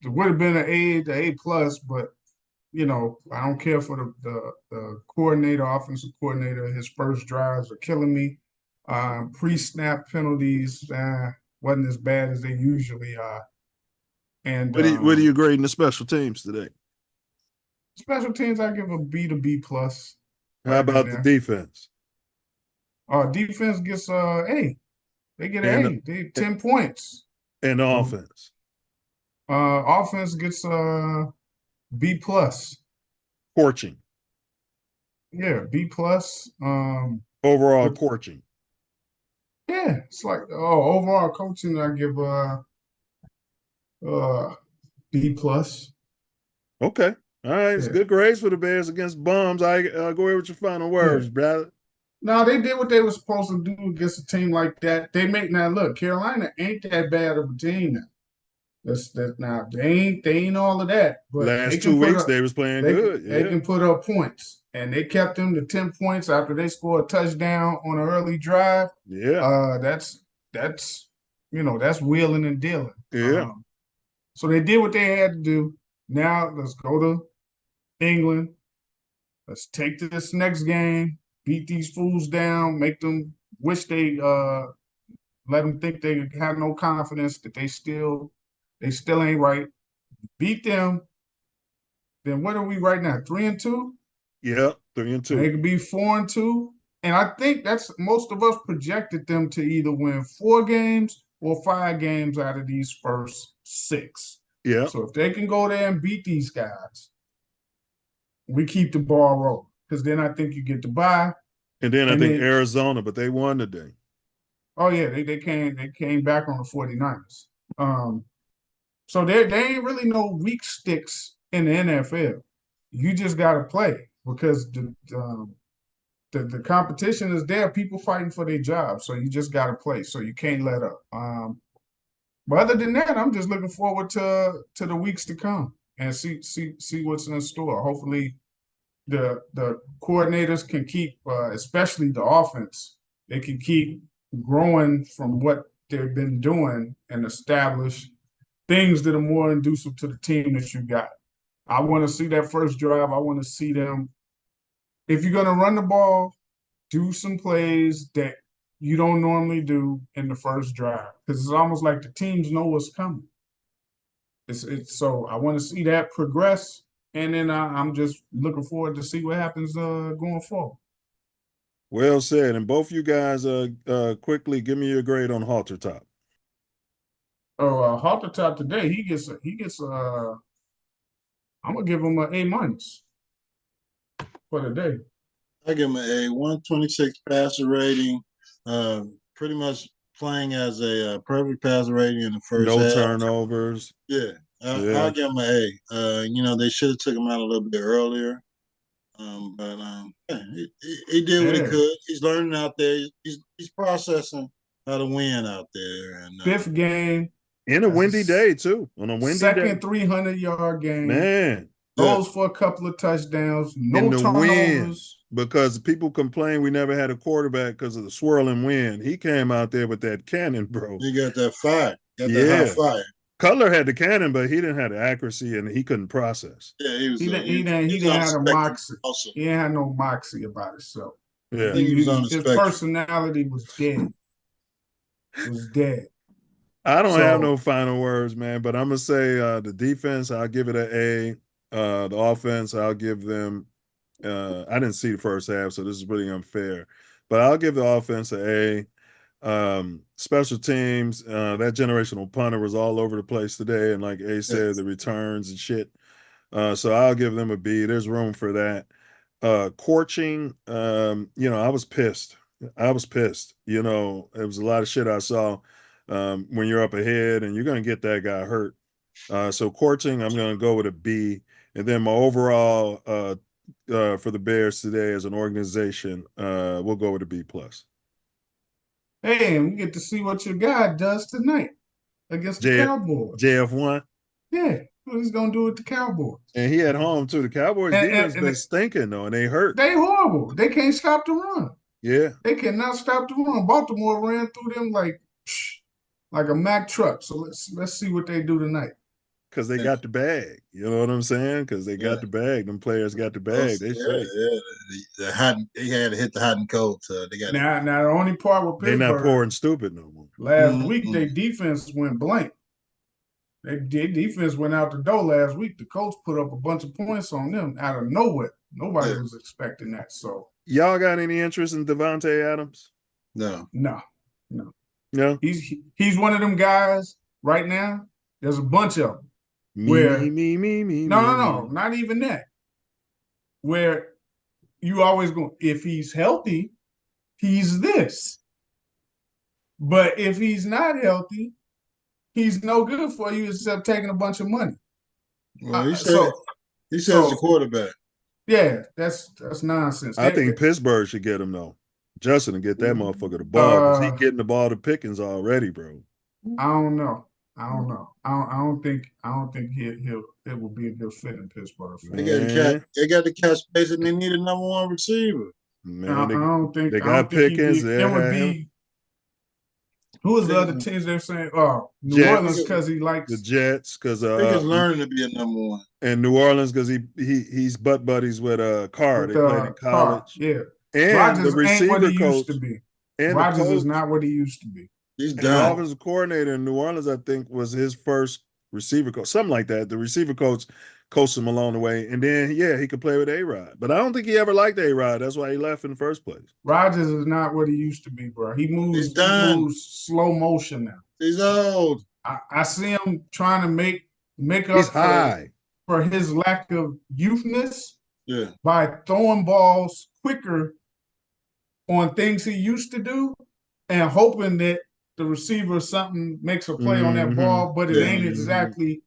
It would have been an A to A plus, but I don't care for the coordinator, offensive coordinator. His first drives are killing me. Pre-snap penalties wasn't as bad as they usually are. And what are you grading the special teams today? Special teams, I give a B to B plus. How about the defense? Defense gets A. They get an A. They 10 points. And the offense. Offense gets B plus. Coaching. Yeah, B plus. Overall coaching. Yeah, it's like overall coaching, I give B plus. Okay. All right, it's good grades for the Bears against bums. Go ahead with your final words, brother. No, they did what they were supposed to do against a team like that. They look, Carolina ain't that bad of a team now. That's now they ain't all of that. But last 2 weeks they was playing good. They can put up points, and they kept them to 10 points after they scored a touchdown on an early drive. Yeah, that's wheeling and dealing. Yeah. So they did what they had to do. Now let's go to England. Let's take this next game, beat these fools down, make them wish they let them think they have no confidence, that they still ain't right. Beat them. Then what are we right now? 3-2? Yeah, 3-2. They could be 4-2. And I think that's most of us projected them to either win 4 games or 5 games out of these first 6. Yeah. So if they can go there and beat these guys, we keep the ball rolling. Because then I think you get the bye. And then I think Arizona, but they won today. Oh yeah, they came back on the 49ers. So there ain't really no weak sticks in the NFL. You just gotta play because the competition is there. People fighting for their jobs, so you just gotta play. So you can't let up. But other than that, I'm just looking forward to the weeks to come and see what's in store. Hopefully, the coordinators can keep, especially the offense, they can keep growing from what they've been doing and establish things that are more conducive to the team that you got. I want to see that first drive. I want to see them. If you're going to run the ball, do some plays that you don't normally do in the first drive, because it's almost like the teams know what's coming. So I want to see that progress, and then I'm just looking forward to see what happens going forward. Well said. And both you guys, quickly give me your grade on Halter Top. Oh, Halter Top today, he gets. I'm gonna give him an A- for the day. I give him an A. 126 passer rating. Pretty much playing as a perfect passer rating in the first half. No turnovers. Yeah, I'll give him an A. They should have took him out a little bit earlier. But he did what he could. He's learning out there. He's processing how to win out there. And 5th game. In a windy day, too. On a windy second day. 300-yard game. Man. Goes for a couple of touchdowns. No in the turnovers. Wind, because people complain we never had a quarterback because of the swirling wind. He came out there with that cannon, bro. He got that fire. That hot fire. Cutler had the cannon, but he didn't have the accuracy and he couldn't process. Yeah, he didn't have a moxie. Also. He didn't have no moxie about it. So yeah, his personality was dead. I don't have no final words, man, but I'm gonna say the defense, I'll give it an A. The offense, I'll give them. I didn't see the first half, so this is really unfair. But I'll give the offense an A. Special teams, that generational punter was all over the place today, and like A said, the returns and shit. So I'll give them a B. There's room for that. Coaching, I was pissed. It was a lot of shit I saw when you're up ahead and you're going to get that guy hurt. So coaching, I'm going to go with a B. And then my overall for the Bears today as an organization, we'll go with a B+. Hey, and we get to see what your guy does tonight against the Cowboys. JF1? Yeah, what he's going to do with the Cowboys. And he at home, too. The Cowboys defense been stinking, though, and they hurt. They horrible. They can't stop the run. Yeah. They cannot stop the run. Baltimore ran through them like a Mack truck. So let's see what they do tonight. Because they got the bag. You know what I'm saying? Because they got the bag. Them players got the bag. They straight. Yeah. They had to hit the hot and cold. So they got now the only part with Pittsburgh. They're not poor and stupid no more. Last week, their defense went blank. Their defense went out the door last week. The coach put up a bunch of points on them out of nowhere. Nobody was expecting that. So y'all got any interest in Devontae Adams? No. No. He's one of them guys right now. There's a bunch of them. No, not even that. Where you always go, if he's healthy, he's this. But if he's not healthy, he's no good for you except taking a bunch of money. Well, he says the quarterback. Yeah, that's nonsense. I think Pittsburgh should get him though. Justin to get that motherfucker the ball because he's getting the ball to Pickens already, bro. I don't know. I don't think it will be a good fit in Pittsburgh. They got the catch space and they need a number 1 receiver. Man, I don't think they got Pickens. Who is the other teams they're saying? Oh, New Jets. Orleans because he likes The Jets because I think he's learning to be a number one. And New Orleans because he's butt buddies with Carr. They played in college. Yeah. And Rodgers the receiver ain't what he coach used to be. and Rodgers the is not what he used to be. He's the done. offensive coordinator in New Orleans, I think, was his first receiver coach, something like that. The receiver coach coached him along the way, and then he could play with A-Rod. But I don't think he ever liked A-Rod. That's why he left in the first place. Rodgers is not what he used to be, bro. He moves slow motion now. He's old. I see him trying to make He's up high for his lack of youthness by throwing balls quicker on things he used to do and hoping that the receiver or something makes a play on that ball, but it ain't exactly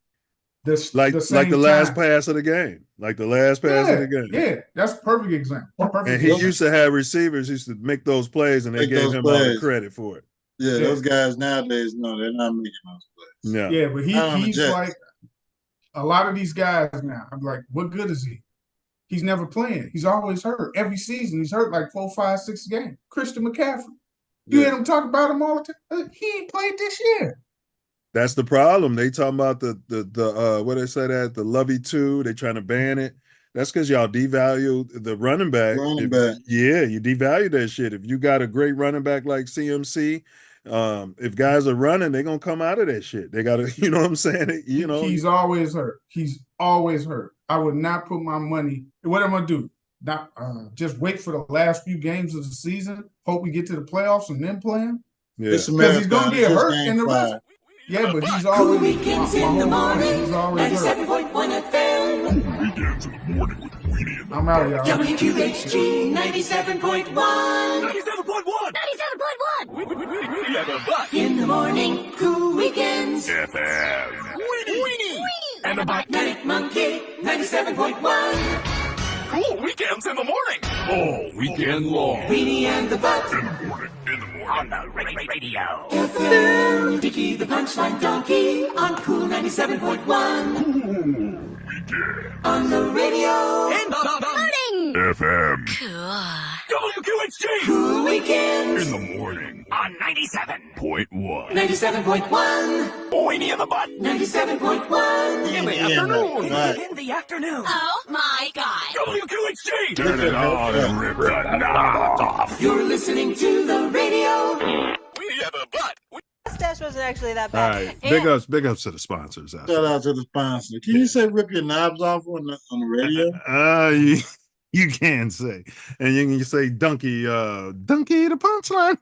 the same the last pass of the game. Like the last pass of the game. Yeah, that's a perfect example. And he used to have receivers used to make those plays, and they gave him all the credit for it. Yeah, those guys nowadays, no, they're not making those plays. No. Yeah, but he's like a lot of these guys now. I'm like, what good is he? He's never playing. He's always hurt. Every season, he's hurt like 4, 5, 6 games. Christian McCaffrey. You hear them talk about him all the time. He ain't played this year. That's the problem. They talking about the what they say that the Lovey 2. They trying to ban it. That's because y'all devalue the running back. Yeah, you devalue that shit. If you got a great running back like CMC, if guys are running, they're gonna come out of that shit. They gotta, you know what I'm saying? He's always hurt. He's always hurt. I would not put my money. What am I gonna do? Not just wait for the last few games of the season. Hope we get to the playoffs and then play him. Yeah, because he's gonna get hurt in the rest. Yeah, but he's always weekends in the morning. He's always hurt. 97.1 FM. Weekends in the morning with Weenie and I'm out, y'all. WQHG 97.1. 97.1. 97.1. In the morning, cool weekends. FM. Weenie. And the Magnetic Monkey 97.1. Cool weekends in the morning. All weekend long. Weenie and the Butt. In the morning. On the radio. FM. Dickie the Punchline Donkey on Cool 97.1. Cool weekend. On the radio. In the morning. FM. Cool. WQHG. Cool weekends. In the morning. On 97.1. 97.1. 97.1. Weenie in the Butt. 97.1. In the afternoon. In the afternoon. Oh my God. WQHG. Turn it on and rip the knob off. You're listening to the radio. Weenie in the Butt. Stash wasn't actually that All bad. right, big ups to the sponsors. Shout out to the sponsor. Can you say rip your knobs off on the radio? You can say, and you can say Donkey the Punchline.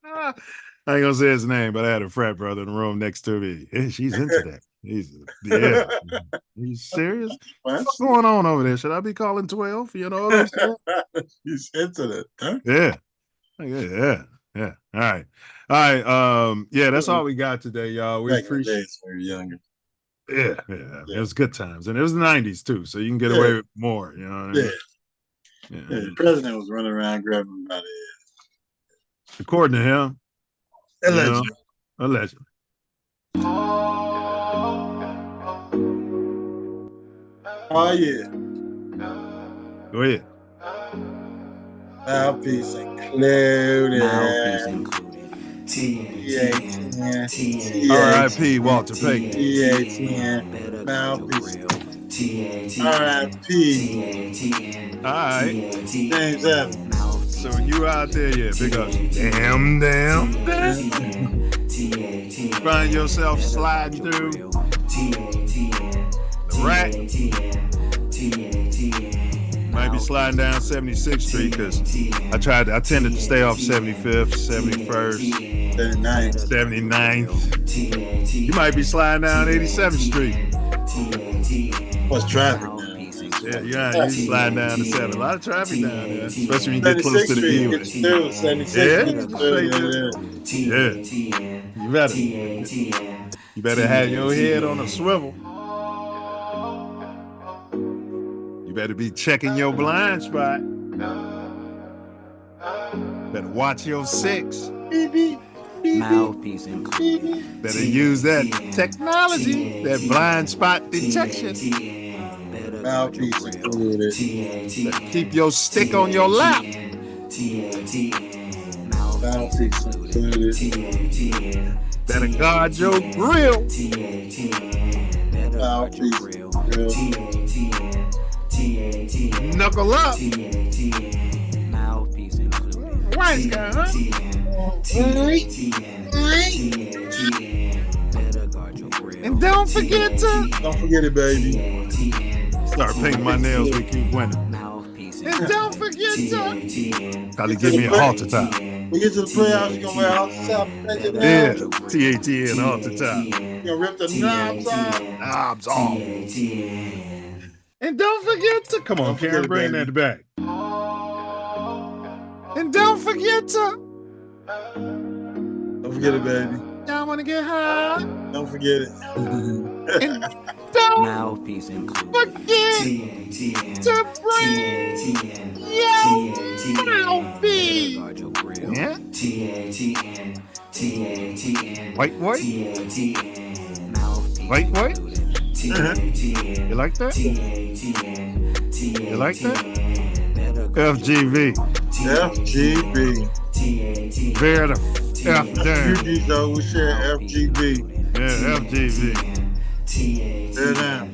I ain't gonna say his name, but I had a frat brother in the room next to me. She's into that. He's serious? What's going on over there? Should I be calling 12? You know what I'm saying? He's into that. Huh? Yeah. All right. Yeah, that's all we got today, y'all. We appreciate it. When we were younger. Yeah. It was good times. And it was the 90s too, so you can get away with more, you know what I mean? Yeah, the president was running around grabbing him by the head. According to him. Allegedly. Allegedly. Oh, yeah. Go ahead. Mouthpiece included. Mouthpiece included. TATN. R.I.P. Walter Payton. TATN. Mouthpiece. R.I.P. All right. James Evans. So when you out there, big up. Damn. Find yourself sliding through the rack. Might be sliding down 76th Street because I tended to stay off 75th, 71st, 79th. You might be sliding down 87th Street. What's traffic now? Yeah, you sliding down the 7. A lot of traffic down there, especially when you get close to the E-way. You better have your head on a swivel. You better be checking your blind spot. Better watch your 6. Mouthpiece included. Better use that technology, that blind spot detection. Mouthpiece included. Better keep your stick on your lap. Mouthpiece included. Better guard your grill. Mouthpiece grill. Knuckle up. White guy, huh? And don't forget it, baby. Start painting my nails, we keep winning. And don't forget to probably give me a halter top. We get to the playoffs, you're gonna wear halter top. Yeah, TATN halter top. You're gonna rip the knobs off. Knobs off. And don't forget to come on, Karen, bring that back. And don't forget to. Don't forget it, baby. Y'all wanna get high? Don't forget it. And don't Mouthpiece Incl. forget to bring your mouthpiece. Yeah? White? White? You like that? You like that? FGV. FGB. Bear the F down. FGB, though, we share FGB. Yeah, FGV. Bear down.